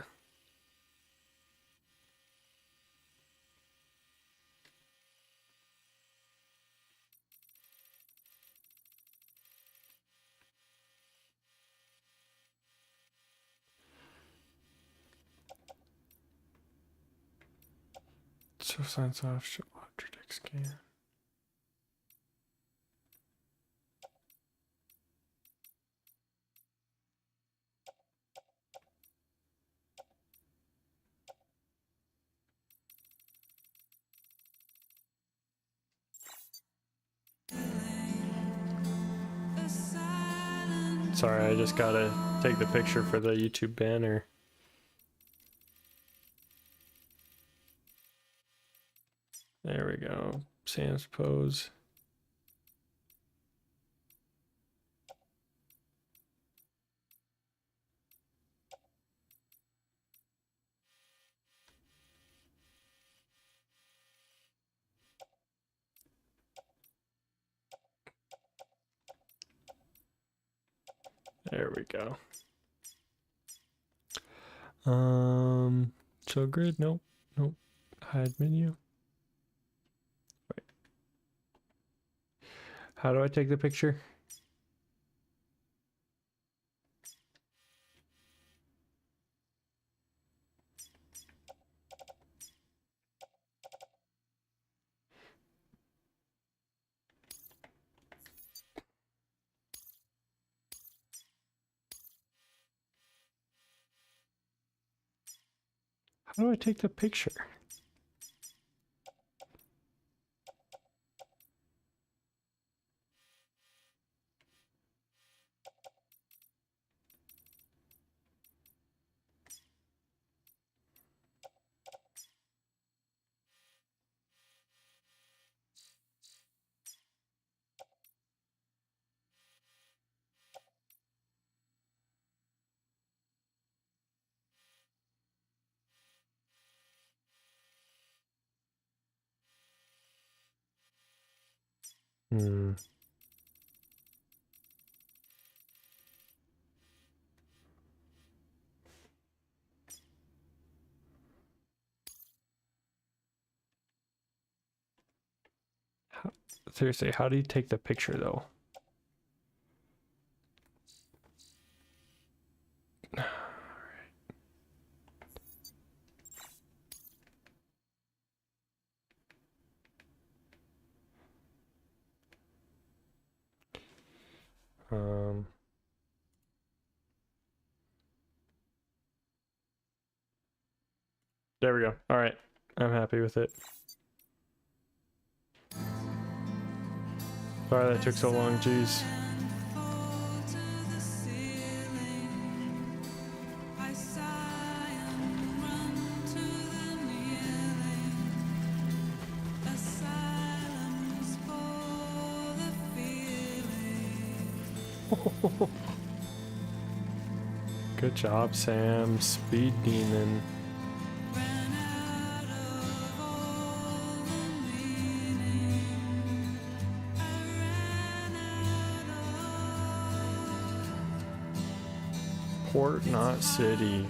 So signs off, show object scan. Sorry, I just gotta take the picture for the YouTube banner. There we go. Sam's pose. There we go. Show grid, nope, nope. Hide menu. Wait. How do I take the picture? How do I take the picture? Seriously, how do you take the picture though? There we go. All right, I'm happy with it. Sorry that took so long, jeez. Good job, Sam. Speed demon. Port, not city.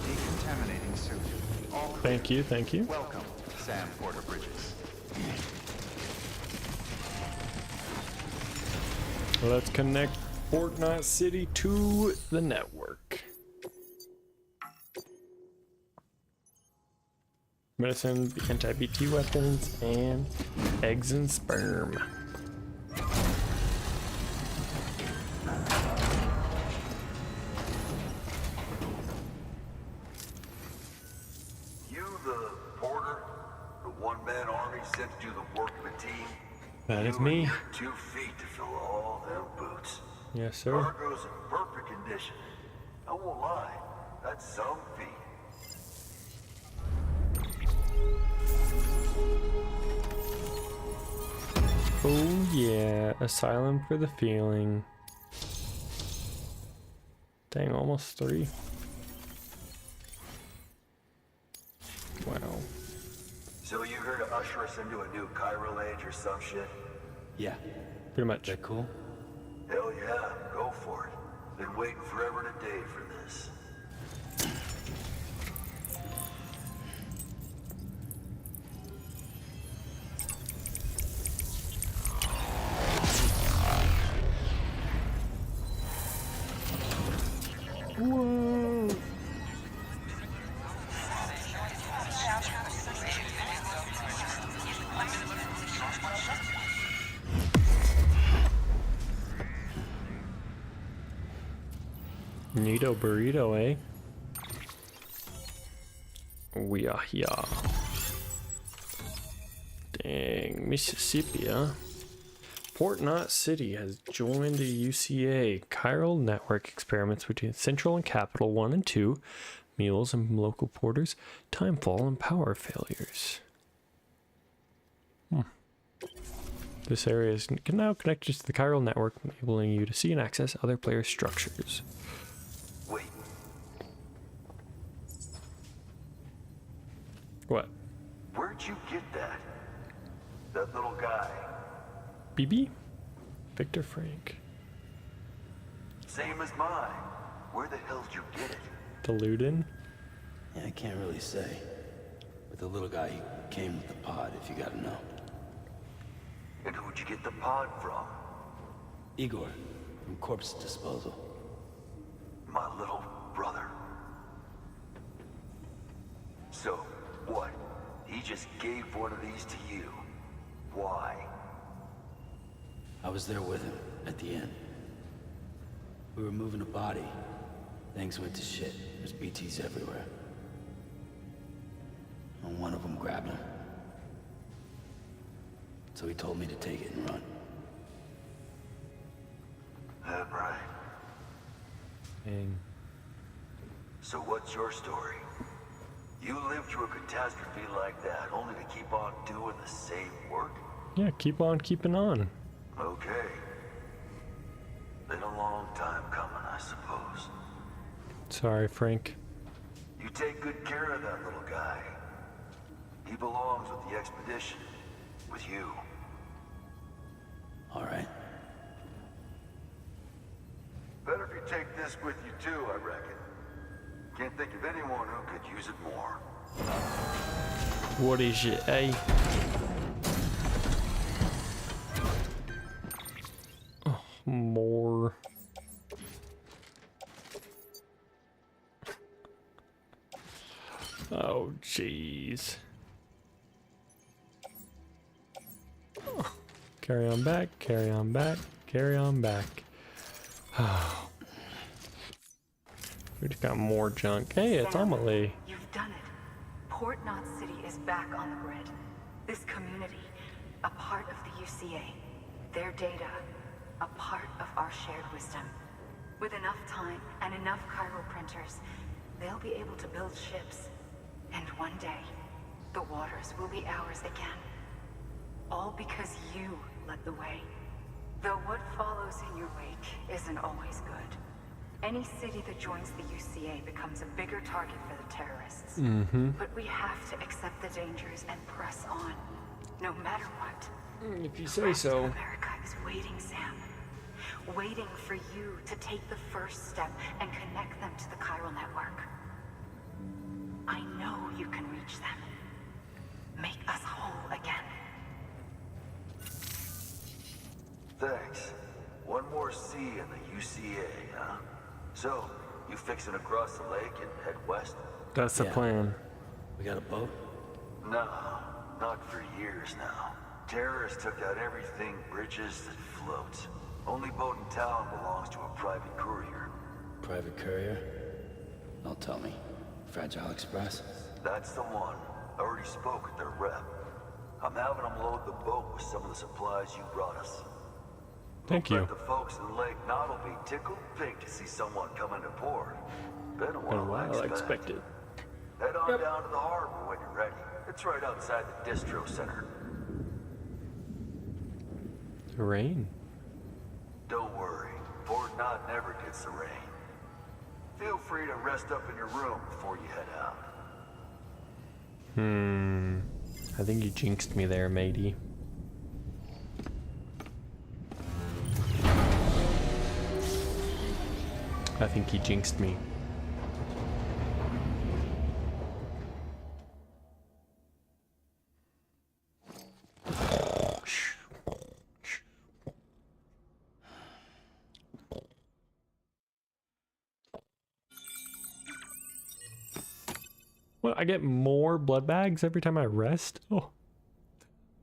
Decontaminating suit. All clear. Thank you, thank you. Welcome, Sam Porter Bridges. Let's connect Port, not city to the network. Medicine, anti-BT weapons, and eggs and sperm. You the porter? The one-man army sent to do the work of a team? That is You me. and your 2 feet to fill all them boots. Yes, sir. Cargo's in perfect condition. I won't lie, that's some feat. Oh yeah, asylum for the feeling. Dang, almost 3. Wow. So you here to usher us into a new chiral age or some shit? Yeah. Pretty much. That cool? Hell yeah, go for it. Been waiting forever and a day for this. Whoa. Neato burrito, eh? We are here. Dang, Mississippi, huh? Port Knot City has joined the UCA chiral network experiments between Central and Capital 1 and 2, mules and local porters, timefall and power failures. This area is now connected to the chiral network, enabling you to see and access other players' structures. Wait, What? where'd you get that? That little guy? BB? Victor Frank. Same as mine. Where the hell did you get it? Deludin? Yeah, I can't really say. But the little guy, he came with the pod, if you gotta know. And who'd you get the pod from? Igor, from Corpse Disposal. My little brother. So, what? He just gave one of these to you. Why? I was there with him, at the end. We were moving a body. Things went to shit. There's BTs everywhere. And one of them grabbed him. So he told me to take it and run. That right. Dang. So what's your story? You lived through a catastrophe like that, only to keep on doing the same work? Yeah, keep on keeping on. Okay. Been a long time coming, I suppose. Sorry, Frank. You take good care of that little guy. He belongs with the expedition. With you. All right. Better if you take this with you too, I reckon. Can't think of anyone who could use it more. What is it, eh? Oh, more. Oh, jeez. Carry on back, carry on back, carry on back. We just got more junk. Hey, it's Amelie. You've done it. Port Knot City is back on the grid. This community, a part of the UCA. Their data, a part of our shared wisdom. With enough time and enough chiral printers, they'll be able to build ships. And one day, the waters will be ours again. All because you led the way. Though what follows in your wake isn't always good. Any city that joins the UCA becomes a bigger target for the terrorists. But we have to accept the dangers and press on, no matter what. If you say so. America is waiting, Sam. Waiting for you to take the first step and connect them to the chiral network. I know you can reach them. Make us whole again. Thanks. One more C in the UCA, huh? So, you fixing to cross the lake and head west? That's the plan. We got a boat? No, not for years now. Terrorists took out everything bridges that floats. Only boat in town belongs to a private courier. Private courier? Don't tell me. Fragile Express? That's the one. I already spoke with their rep. I'm having them load the boat with some of the supplies you brought us. Thank you. The folks in Lake Knot will be tickled pink to see someone come into port. Been a while, I expected. Head on down to the harbor when you're ready. It's right outside the distro center. The rain. Don't worry. Port Knot never gets the rain. Feel free to rest up in your room before you head out. I think you jinxed me there, matey. I think he jinxed me. What, I get more blood bags every time I rest? Oh,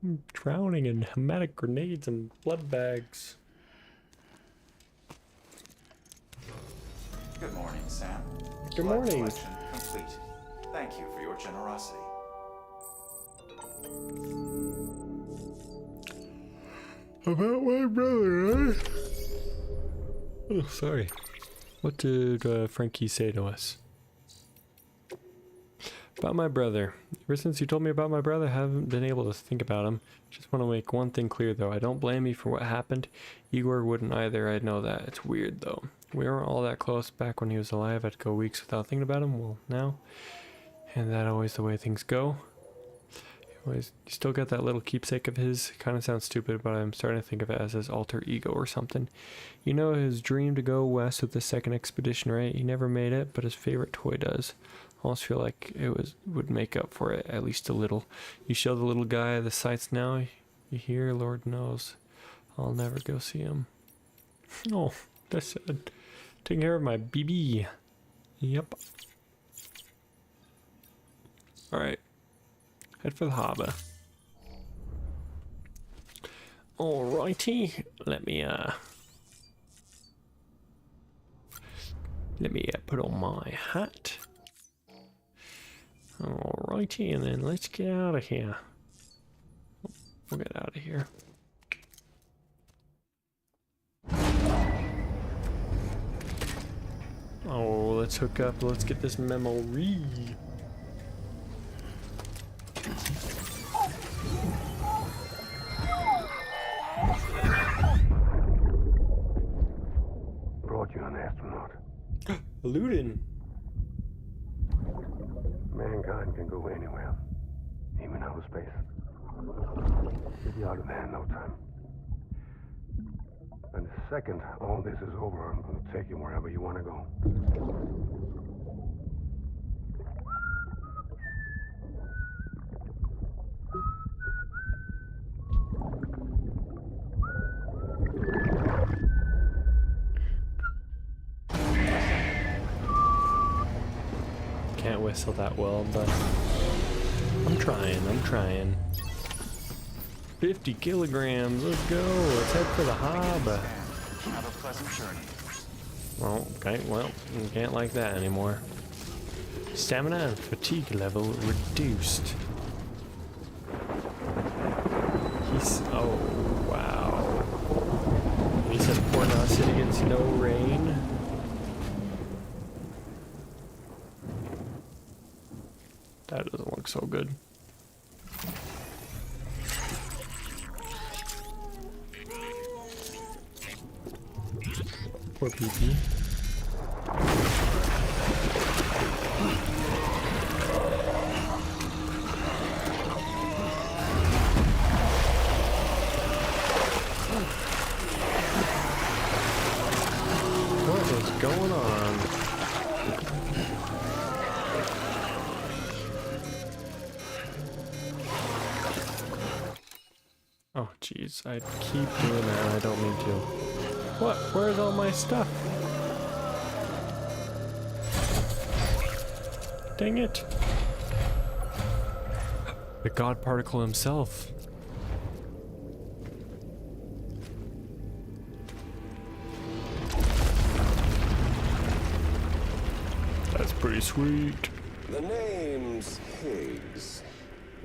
I'm drowning in hematic grenades and blood bags. Good morning, Sam. Good Blood morning. collection complete. Thank you for your generosity. About my brother, eh? Oh, sorry. What did Frankie say to us? About my brother. Ever since you told me about my brother, I haven't been able to think about him. Just want to make one thing clear, though. I don't blame you for what happened. Igor wouldn't either, I know that. It's weird, though. We weren't all that close back when he was alive. I'd go weeks without thinking about him. Well, now. And that's always the way things go. You still got that little keepsake of his. Kind of sounds stupid, but I'm starting to think of it as his alter ego or something. You know his dream to go west with the second expedition, right? He never made it, but his favorite toy does. I almost feel like it would make up for it, at least a little. You show the little guy the sights now, you hear, Lord knows. I'll never go see him. Oh, that's sad. Taking care of my BB. Yep. Alright. Head for the harbor. Alrighty. Let me put on my hat. Alrighty, and then let's get out of here. We'll get out of here. Oh, let's hook up. Let's get this memory. Brought you an astronaut. Ludin. Mankind can go anywhere, even outer space. We'll be out of there in no time. And the second all this is over, I'm going to take you wherever you want to go. Can't whistle that well, but I'm trying. 50 kilograms, let's go. Let's head for the harbor. pleasant journey. Oh, okay, well, you can't like that anymore. Stamina and fatigue level reduced. Oh, wow. He said Portnot City gets no rain. That doesn't look so good. Poor PP. What is going on? Oh jeez, I keep doing that and I don't mean to. What? Where's all my stuff? Dang it. The God Particle himself. That's pretty sweet. The name's Higgs,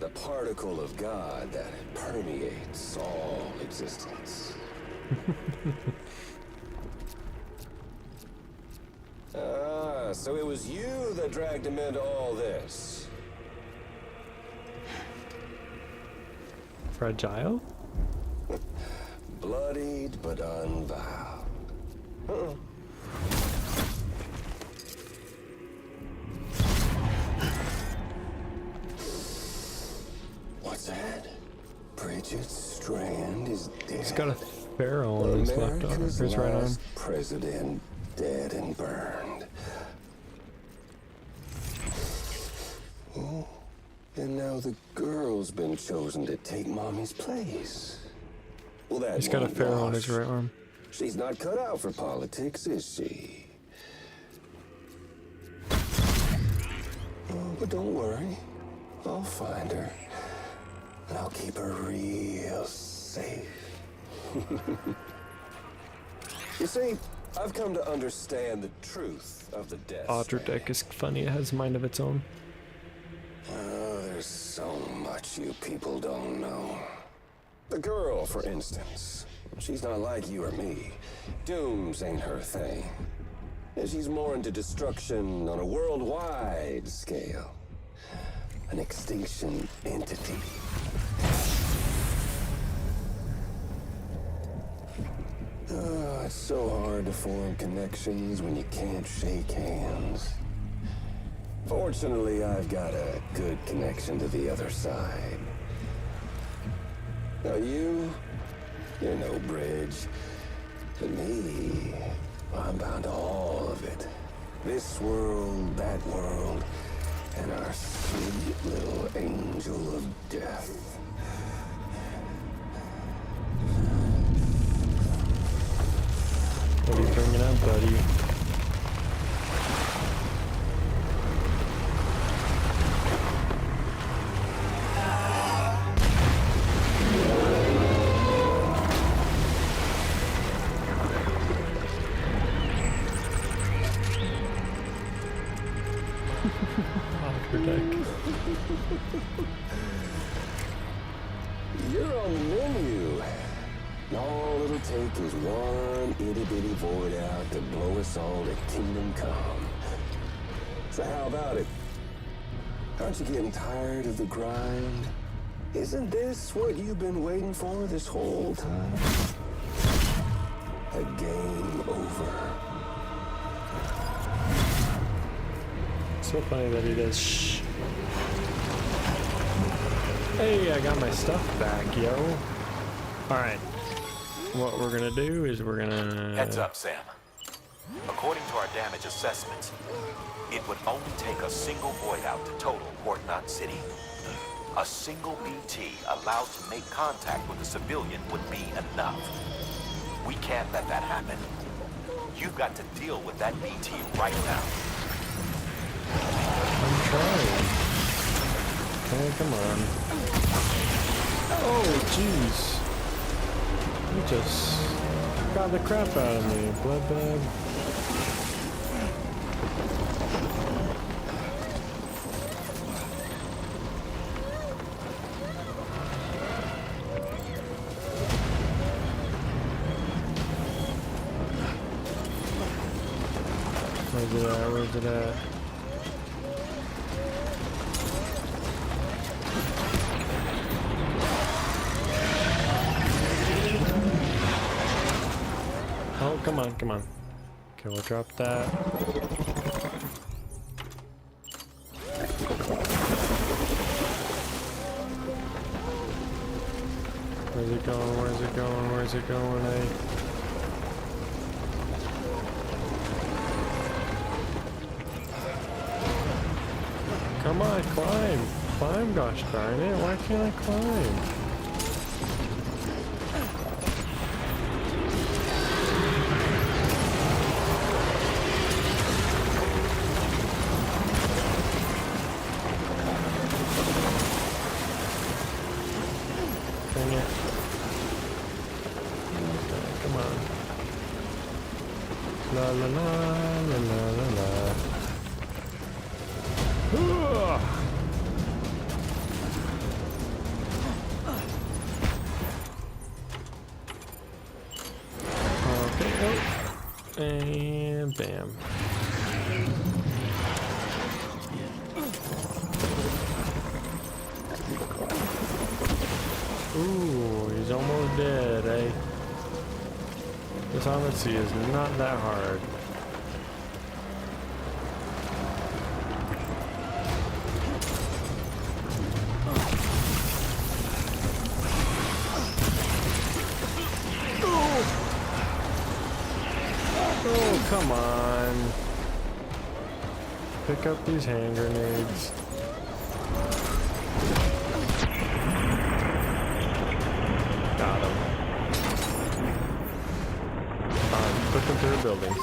the particle of God that permeates all existence. So it was you that dragged him into all this. Fragile? Bloodied but unvowed. What's that? Bridget Strand is dead. He's got a pharaoh on his left arm, his right arm. President dead and burned. Oh, and now the girl's been chosen to take Mommy's place. Well, that He's got a pharaoh on his right arm. She's not cut out for politics, is she? Oh, but don't worry. I'll find her. And I'll keep her real safe. You see, I've come to understand the truth of the Death Audra deck is funny, it has a mind of its own. Oh, there's so much you people don't know. The girl, for instance. She's not like you or me. Dooms ain't her thing. And she's more into destruction on a worldwide scale. An extinction entity. Oh, it's so hard to form connections when you can't shake hands. Fortunately, I've got a good connection to the other side. Now you're no bridge. To me, I'm bound to all of it. This world, that world, and our sweet little angel of death. What are you bringing up, buddy? You're on the menu. All it'll take is one itty-bitty void out to blow us all to kingdom come. So how about it? Aren't you getting tired of the grind? Isn't this what you've been waiting for this whole time? A game over. So funny that he does shh. Hey, I got my stuff back, yo. Alright. What we're gonna do is we're gonna... Heads up, Sam. According to our damage assessments, it would only take a single void out to total Port Knot City. A single BT allowed to make contact with a civilian would be enough. We can't let that happen. You've got to deal with that BT right now. I'm trying. Oh, come on. Oh, jeez. You just... got the crap out of me, blood bag. Where's it at? Where's it at? Oh, come on, come on. Okay, we'll drop that. Where's it going? Where's it going? Where's it going? Come on, climb! Climb, gosh darn it. Why can't I climb? Dang it. Okay, come on. La la la la la la la. Okay, oh. And bam. Ooh, he's almost dead, eh? This honestly is not that hard. Oh, come on. Pick up these hand grenades. Got him. Put them through a building.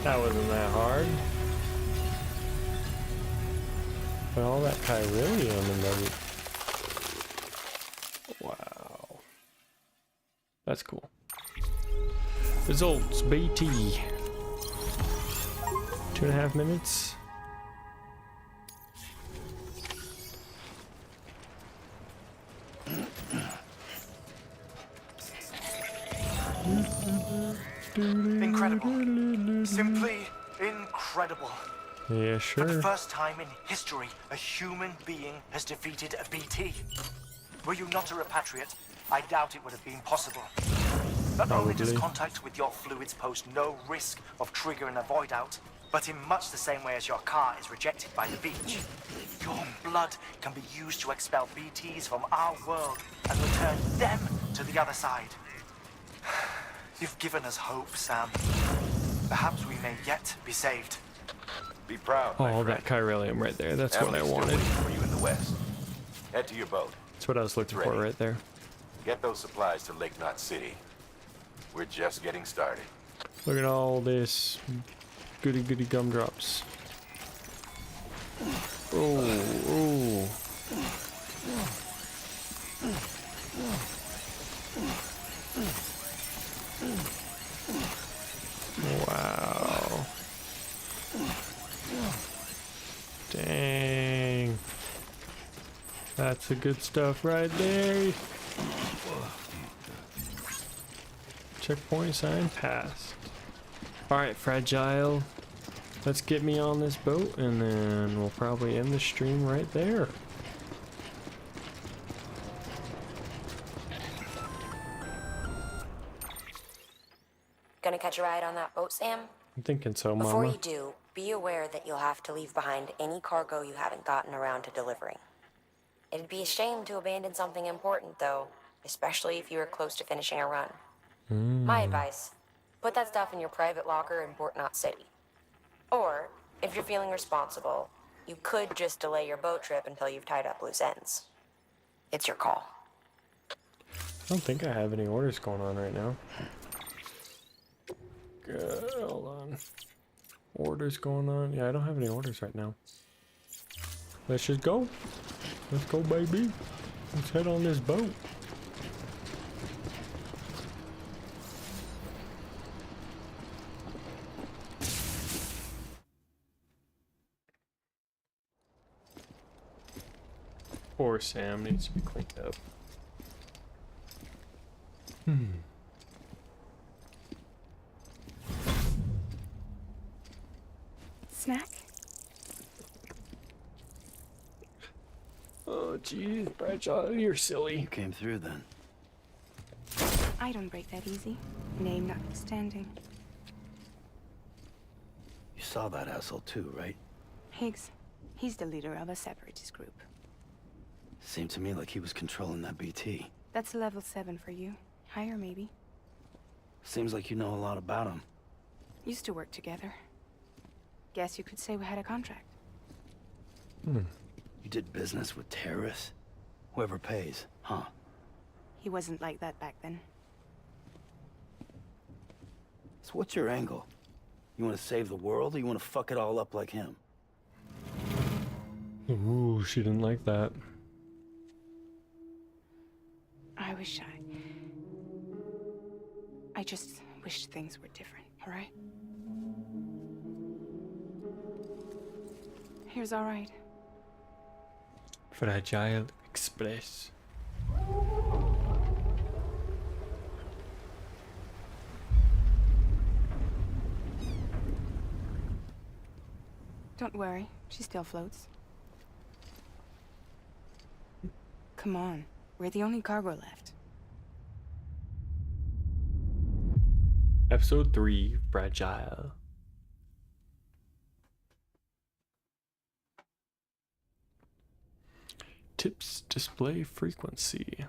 That wasn't that hard. But all that chiralium and the... Wow. That's cool. Results, BT. 2.5 minutes. Incredible. Simply incredible. Yeah, sure. For the first time in history, a human being has defeated a BT. Were you not a repatriate, I doubt it would have been possible. Not only does contact with your fluids pose no risk of triggering a void out, but in much the same way as your car is rejected by the beach. Your blood can be used to expel BTs from our world and return them to the other side. You've given us hope, Sam. Perhaps we may yet be saved. Be proud. Oh, that chiralium right there. That's what I wanted. For you in the west. Head to your boat. That's what I was looking for right there. Get those supplies to Lake Knot City. We're just getting started. Look at all this goody goody gumdrops. Oh, oh. Wow. Dang. That's the good stuff right there. Checkpoint sign passed. Alright, Fragile. Let's get me on this boat and then we'll probably end the stream right there. Gonna catch a ride on that boat, Sam? I'm thinking so, Mama. Before you do, be aware that you'll have to leave behind any cargo you haven't gotten around to delivering. It'd be a shame to abandon something important, though, especially if you were close to finishing a run. My advice, put that stuff in your private locker in Port Knot City. Or, if you're feeling responsible, you could just delay your boat trip until you've tied up loose ends. It's your call. I don't think I have any orders going on right now. Good, hold on. Orders going on? Yeah, I don't have any orders right now. Let's just go. Let's go, baby. Let's head on this boat. Poor Sam needs to be cleaned up. Snack? Oh, geez, Bradshaw, you're silly. You came through then. I don't break that easy. Name notwithstanding. You saw that asshole too, right? Higgs. He's the leader of a separatist group. Seemed to me like he was controlling that BT. That's level 7 for you. Higher, maybe. Seems like you know a lot about him. Used to work together. Guess you could say we had a contract. You did business with terrorists? Whoever pays, huh? He wasn't like that back then. So what's your angle? You want to save the world, or you want to fuck it all up like him? Ooh, she didn't like that. I just wished things were different, all right? Here's all right. Fragile Express. Don't worry, she still floats. Come on, we're the only cargo left. Episode 3, Fragile. Tips display frequency.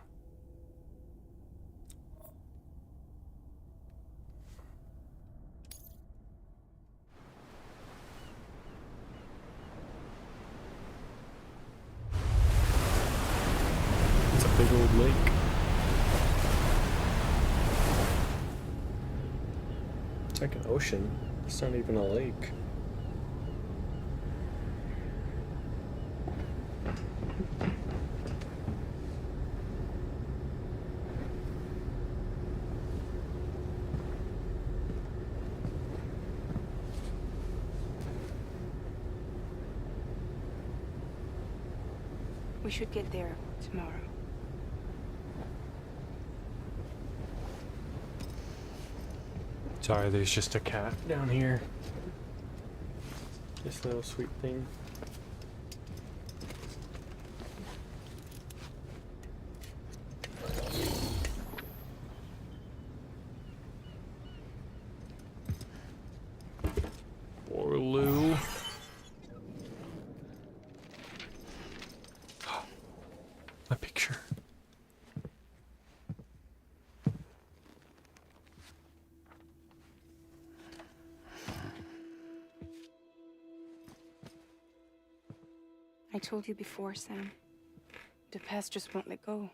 It's a big old lake. It's like an ocean. It's not even a lake. We should get there tomorrow. Sorry, there's just a cat down here. This little sweet thing. Poor Lou. My picture. I told you before, Sam. The past just won't let go.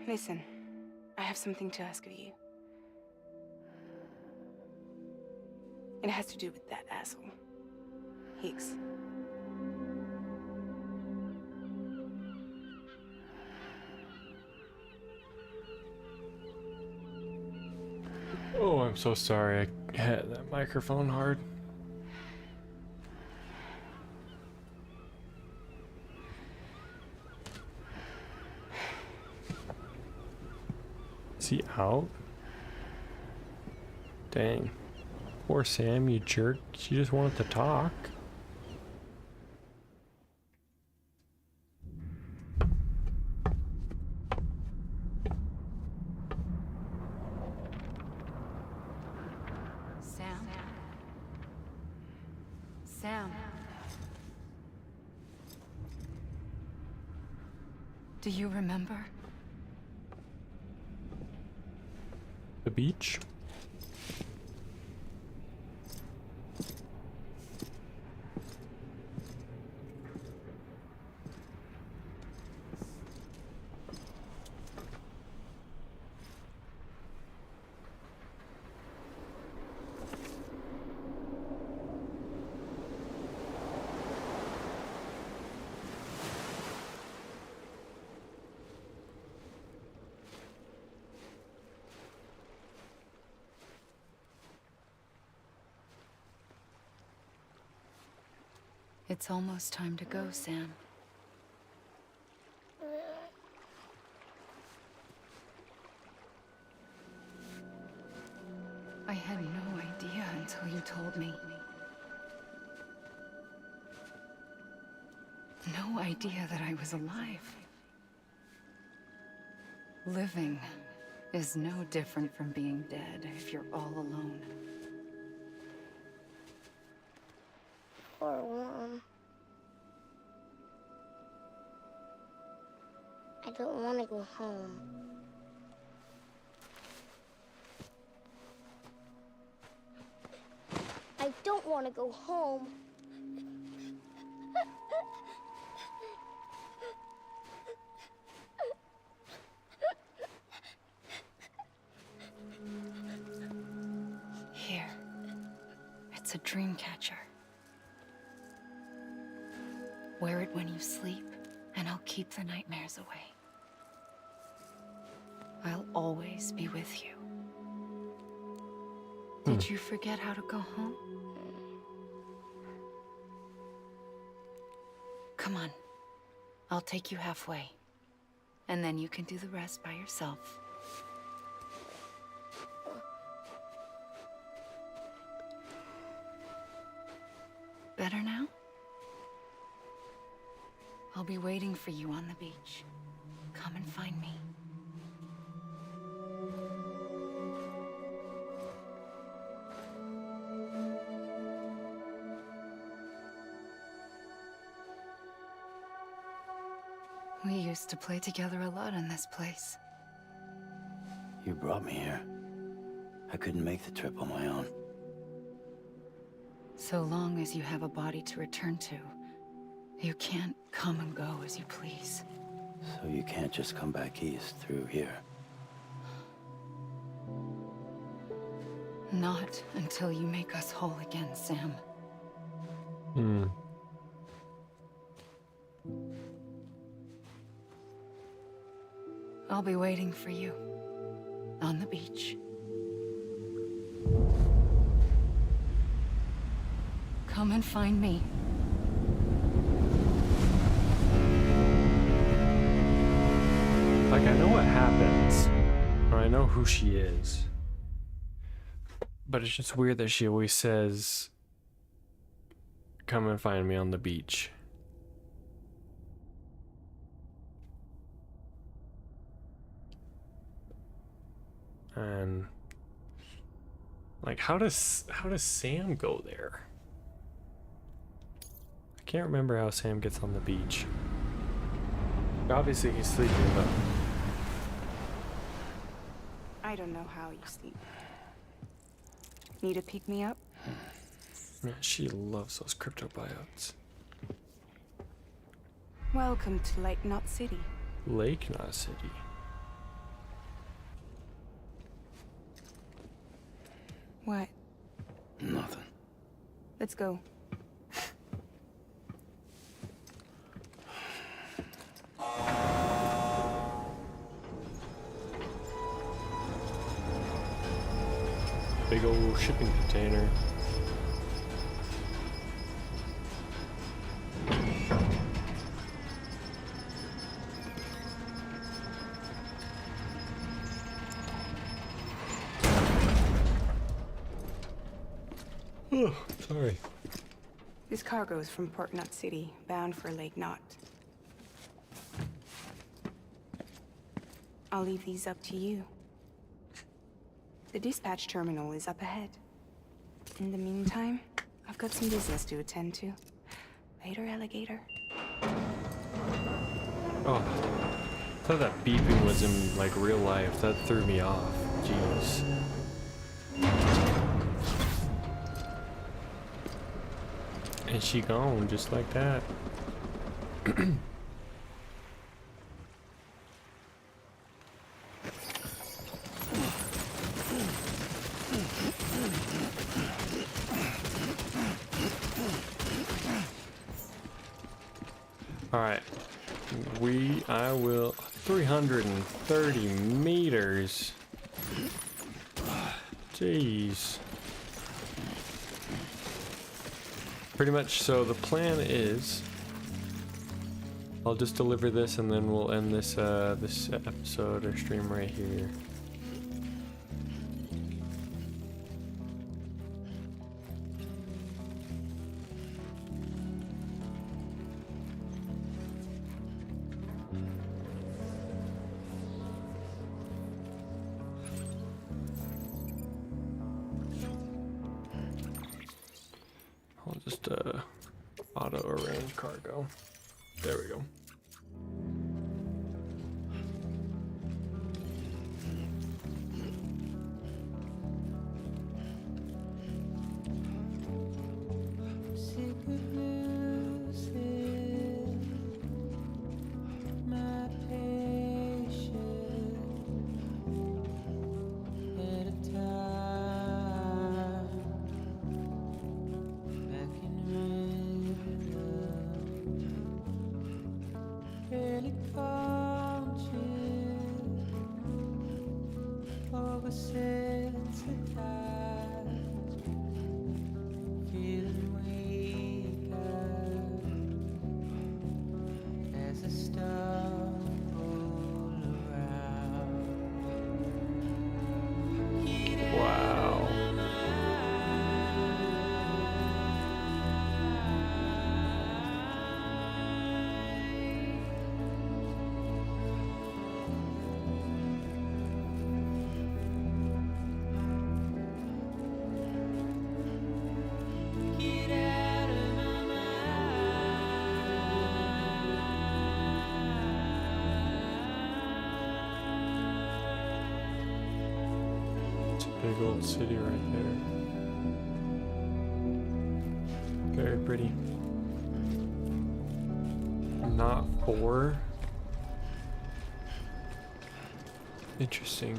Listen, I have something to ask of you. It has to do with that asshole, Higgs. Oh, I'm so sorry. I had that microphone hard. Is he out? Dang. Poor Sam, you jerk. She just wanted to talk. Sam? Sam? Do you remember? The beach? It's almost time to go, Sam. I had no idea until you told me. No idea that I was alive. Living is no different from being dead if you're all alone. Or Mom. I don't want to go home. I don't want to go home. Here. It's a dream catcher. Wear it when you sleep, and I'll keep the nightmares away. I'll always be with you. Did you forget how to go home? Come on. I'll take you halfway. And then you can do the rest by yourself. Better now? I'll be waiting for you on the beach. Come and find me. We used to play together a lot in this place. You brought me here. I couldn't make the trip on my own. So long as you have a body to return to, you can't come and go as you please. So you can't just come back east through here? Not until you make us whole again, Sam. I'll be waiting for you on the beach. Come and find me. Like, I know what happens, or I know who she is, but it's just weird that she always says, come and find me on the beach. And like, how does Sam go there? I can't remember how Sam gets on the beach. Obviously he's sleeping, but I don't know how you sleep. Need to pick me up? man, she loves those crypto buyouts. Welcome to Lake Knot City. Lake Knot City. What? Nothing. Let's go. Big old shipping container. Oh, sorry. This cargo is from Port Knot City, bound for Lake Knot. I'll leave these up to you. The dispatch terminal is up ahead. In the meantime, I've got some business to attend to. Later, alligator. Oh, I thought that beeping was in like real life. That threw me off. Jeez. And she gone just like that. Alright. I will 330 meters. Jeez. pretty much. So the plan is, I'll just deliver this and then we'll end this this episode or stream right here. I'll just auto arrange cargo. There we go. Big old city right there. Very pretty. Not 4. Interesting.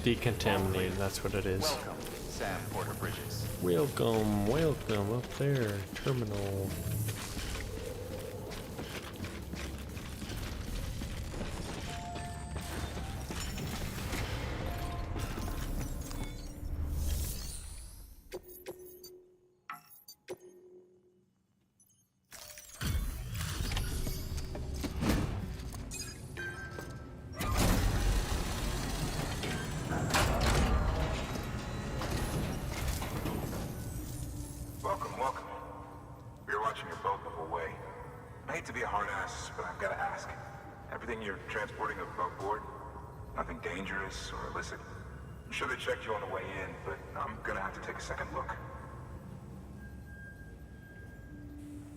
Decontaminated, that's what it is. Welcome, Sam Porter Bridges. Welcome, welcome up there, terminal.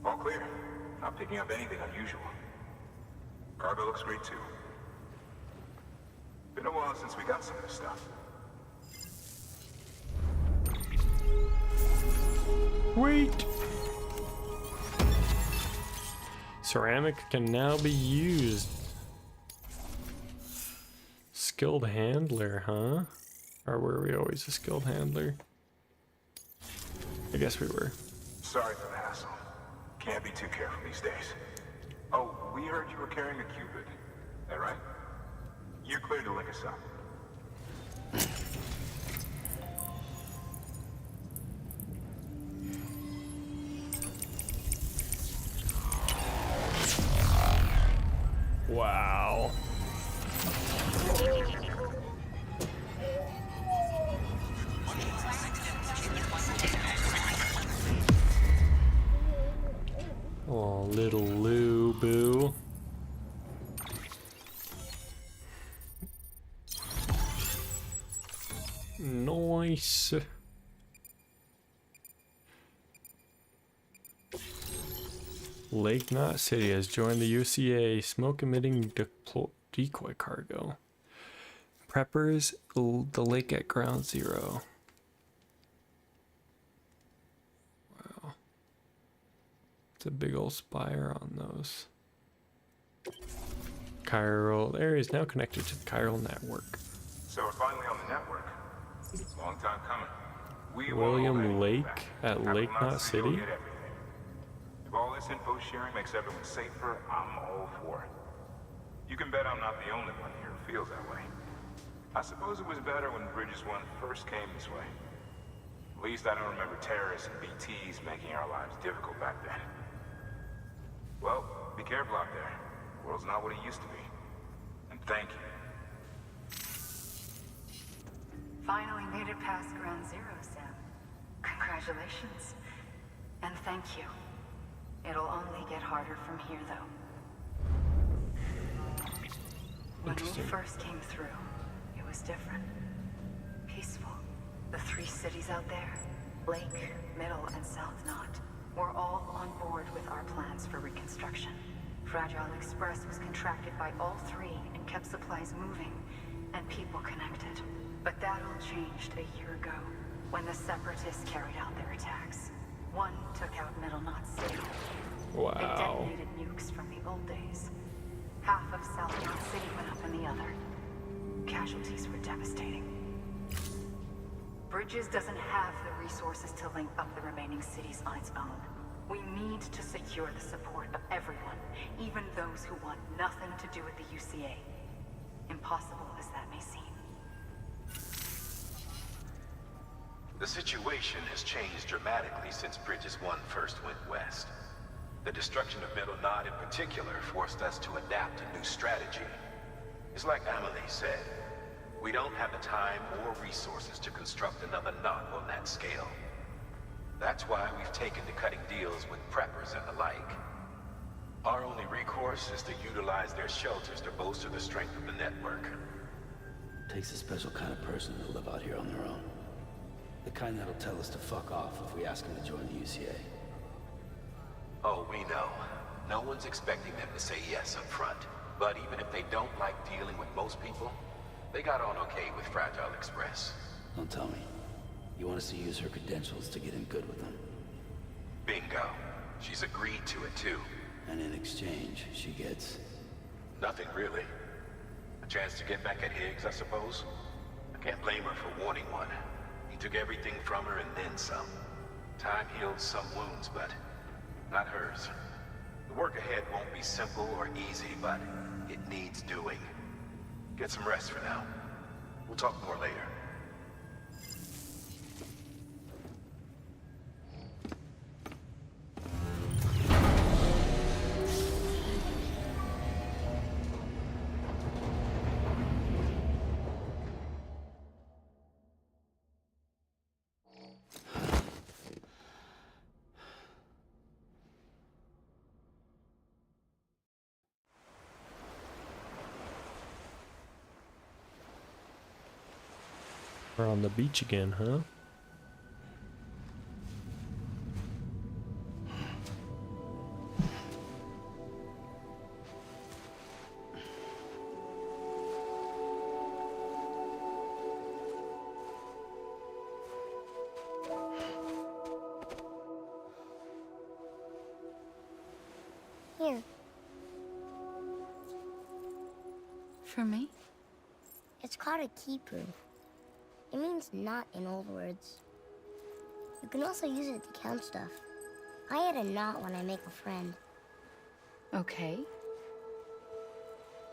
All clear. Not picking up anything unusual. Cargo looks great too. Been a while since we got some of this stuff. Wait! Ceramic can now be used. Skilled handler, huh? Or were we always a skilled handler? I guess we were. Sorry for the hassle. Can't be too careful these days. Oh, we heard you were carrying a Cupid. That right? You're clear to link us up. Wow. Oh, little Lou Boo. Nice. Lake Knot City has joined the UCA smoke-emitting decoy cargo. Preppers the lake at ground zero. Wow. It's a big old spire on those. Chiral area is now connected to the chiral network. So we're finally on the network. Long time coming. William Lake at Lake Knot City? If all this this info sharing makes everyone safer, I'm all for it. You can bet I'm not the only one here who feels that way. I suppose it was better when Bridges 1 first came this way. At least I don't remember terrorists and BTs making our lives difficult back then. Well, be careful out there. The world's not what it used to be. And thank you. Finally made it past ground zero, Sam. Congratulations. And thank you. It'll only get harder from here, though. When we first came through, it was different. Peaceful. The 3 cities out there, Lake, Middle, and South Knot, were all on board with our plans for reconstruction. Fragile Express was contracted by all 3 and kept supplies moving and people connected. But that all changed a year ago, when the Separatists carried out their attacks. One took out Middle Knot City. Wow. They detonated nukes from the old days. Half of South Knot City went up in the other. Casualties were devastating. Bridges doesn't have the resources to link up the remaining cities on its own. We need to secure the support of everyone, even those who want nothing to do with the UCA. Impossible as that may seem. The situation has changed dramatically since Bridges 1 first went west. The destruction of Middle Knot in particular forced us to adapt a new strategy. It's like Amelie said, we don't have the time or resources to construct another knot on that scale. That's why we've taken to cutting deals with preppers and the like. Our only recourse is to utilize their shelters to bolster the strength of the network. Takes a special kind of person to live out here on their own. The kind that'll tell us to fuck off if we ask them to join the UCA. Oh, we know. No one's expecting them to say yes up front. But even if they don't like dealing with most people, they got on okay with Fragile Express. Don't tell me. You want us to use her credentials to get in good with them? Bingo. She's agreed to it too. And in exchange, she gets... Nothing really. A chance to get back at Higgs, I suppose? I can't blame her for wanting one. He took everything from her and then some. Time heals some wounds, but not hers. The work ahead won't be simple or easy, but it needs doing. Get some rest for now. We'll talk more later. We're on the beach again, huh? Here. For me? It's called a keeper. It means knot in old words. You can also use it to count stuff. I add a knot when I make a friend. Okay.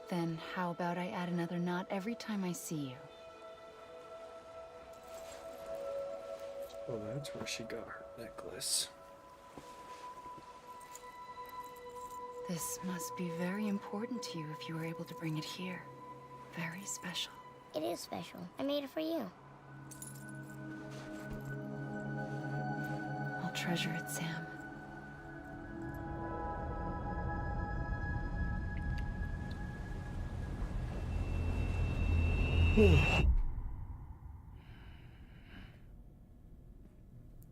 Then how about I add another knot every time I see you? Oh, that's where she got her necklace. This must be very important to you if you were able to bring it here. Very special. It is special. I made it for you. I'll treasure it, Sam.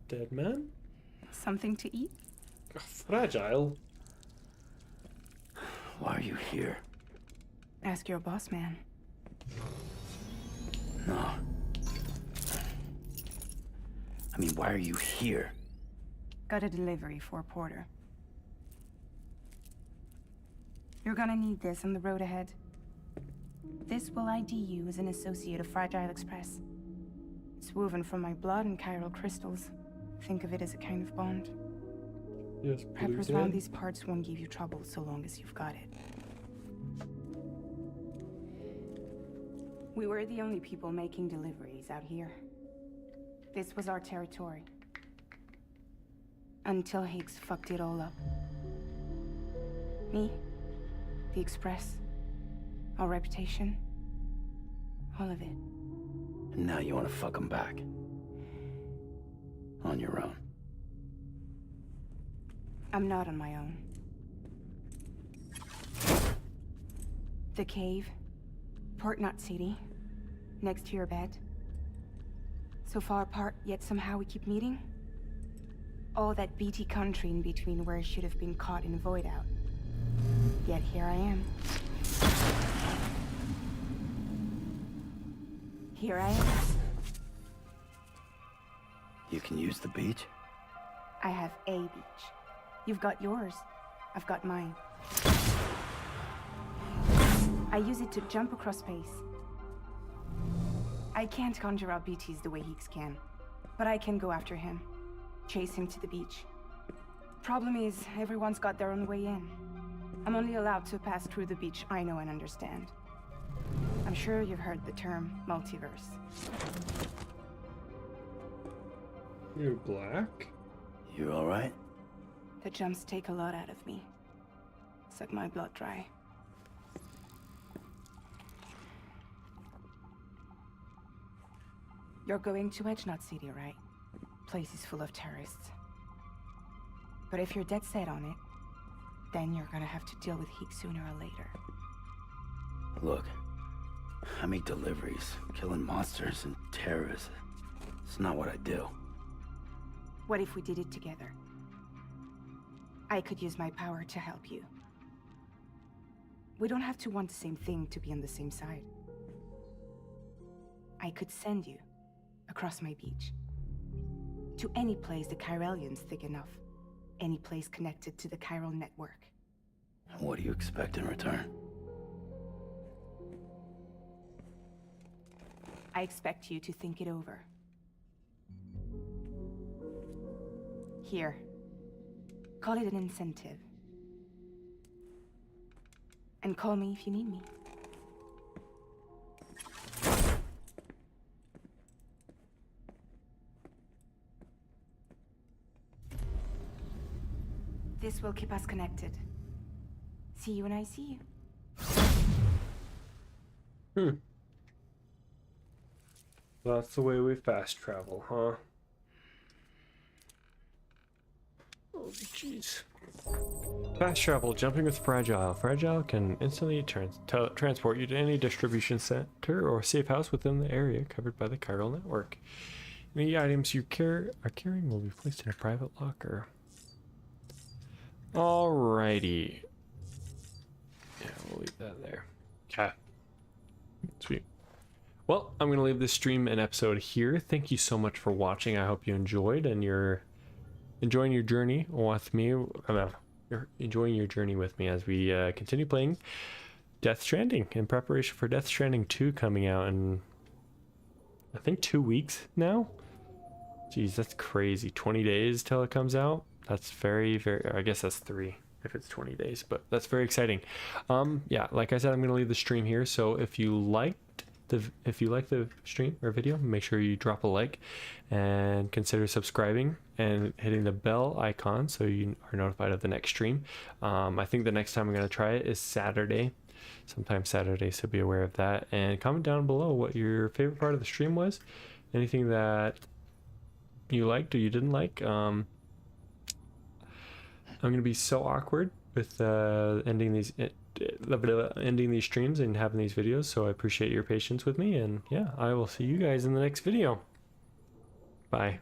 Dead man? Something to eat? Fragile. Why are you here? Ask your boss man. No. I mean, why are you here? Got a delivery for Porter. You're gonna need this on the road ahead. This will ID you as an associate of Fragile Express. It's woven from my blood and chiral crystals. Think of it as a kind of bond. Yes, Preppers around these parts won't give you trouble so long as you've got it. We were the only people making deliveries out here. This was our territory. Until Higgs fucked it all up. Me, the Express, our reputation, all of it. And now you want to fuck them back. On your own. I'm not on my own. The cave, Port Knot City, next to your bed. So far apart, yet somehow we keep meeting. All that BT country in between where I should have been caught in a void out. Yet here I am. Here I am. You can use the beach? I have a beach. You've got yours. I've got mine. I use it to jump across space. I can't conjure up BTs the way Higgs can, but I can go after him. Chase him to the beach. Problem is, everyone's got their own way in. I'm only allowed to pass through the beach I know and understand. I'm sure you've heard the term multiverse. You're black? You alright? The jumps take a lot out of me. Suck my blood dry. You're going to Edge Knot City, right? Place is full of terrorists. But if you're dead set on it, then you're gonna have to deal with Higgs sooner or later. Look, I make deliveries, killing monsters and terrorists. It's not what I do. What if we did it together? I could use my power to help you. We don't have to want the same thing to be on the same side. I could send you across my beach. To any place the Chiralian's thick enough. Any place connected to the chiral network. What do you expect in return? I expect you to think it over. Here. Call it an incentive. And call me if you need me. This will keep us connected. See you when I see you. That's the way we fast travel, huh? Oh, jeez. Fast travel, jumping with Fragile. Fragile can instantly transport you to any distribution center or safe house within the area covered by the chiral network. Any items you are carrying will be placed in a private locker. Alrighty. Yeah, we'll leave that there. Okay. Sweet. Well, I'm going to leave this stream and episode here. Thank you so much for watching. I hope you enjoyed and you're enjoying your journey with me. You're enjoying your journey with me as we continue playing Death Stranding in preparation for Death Stranding 2 coming out in, I think, 2 weeks now. Jeez, that's crazy. 20 days till it comes out. That's very, I guess that's 3 if it's 20 days, but that's very exciting. Yeah, like I said, I'm going to leave the stream here. So if you like the stream or video, make sure you drop a like and consider subscribing and hitting the bell icon so you are notified of the next stream. I think the next time I'm going to try it is Saturday, sometime Saturday, so be aware of that. And comment down below what your favorite part of the stream was, anything that you liked or you didn't like. I'm going to be so awkward with ending these streams and having these videos, so I appreciate your patience with me, and yeah, I will see you guys in the next video. Bye.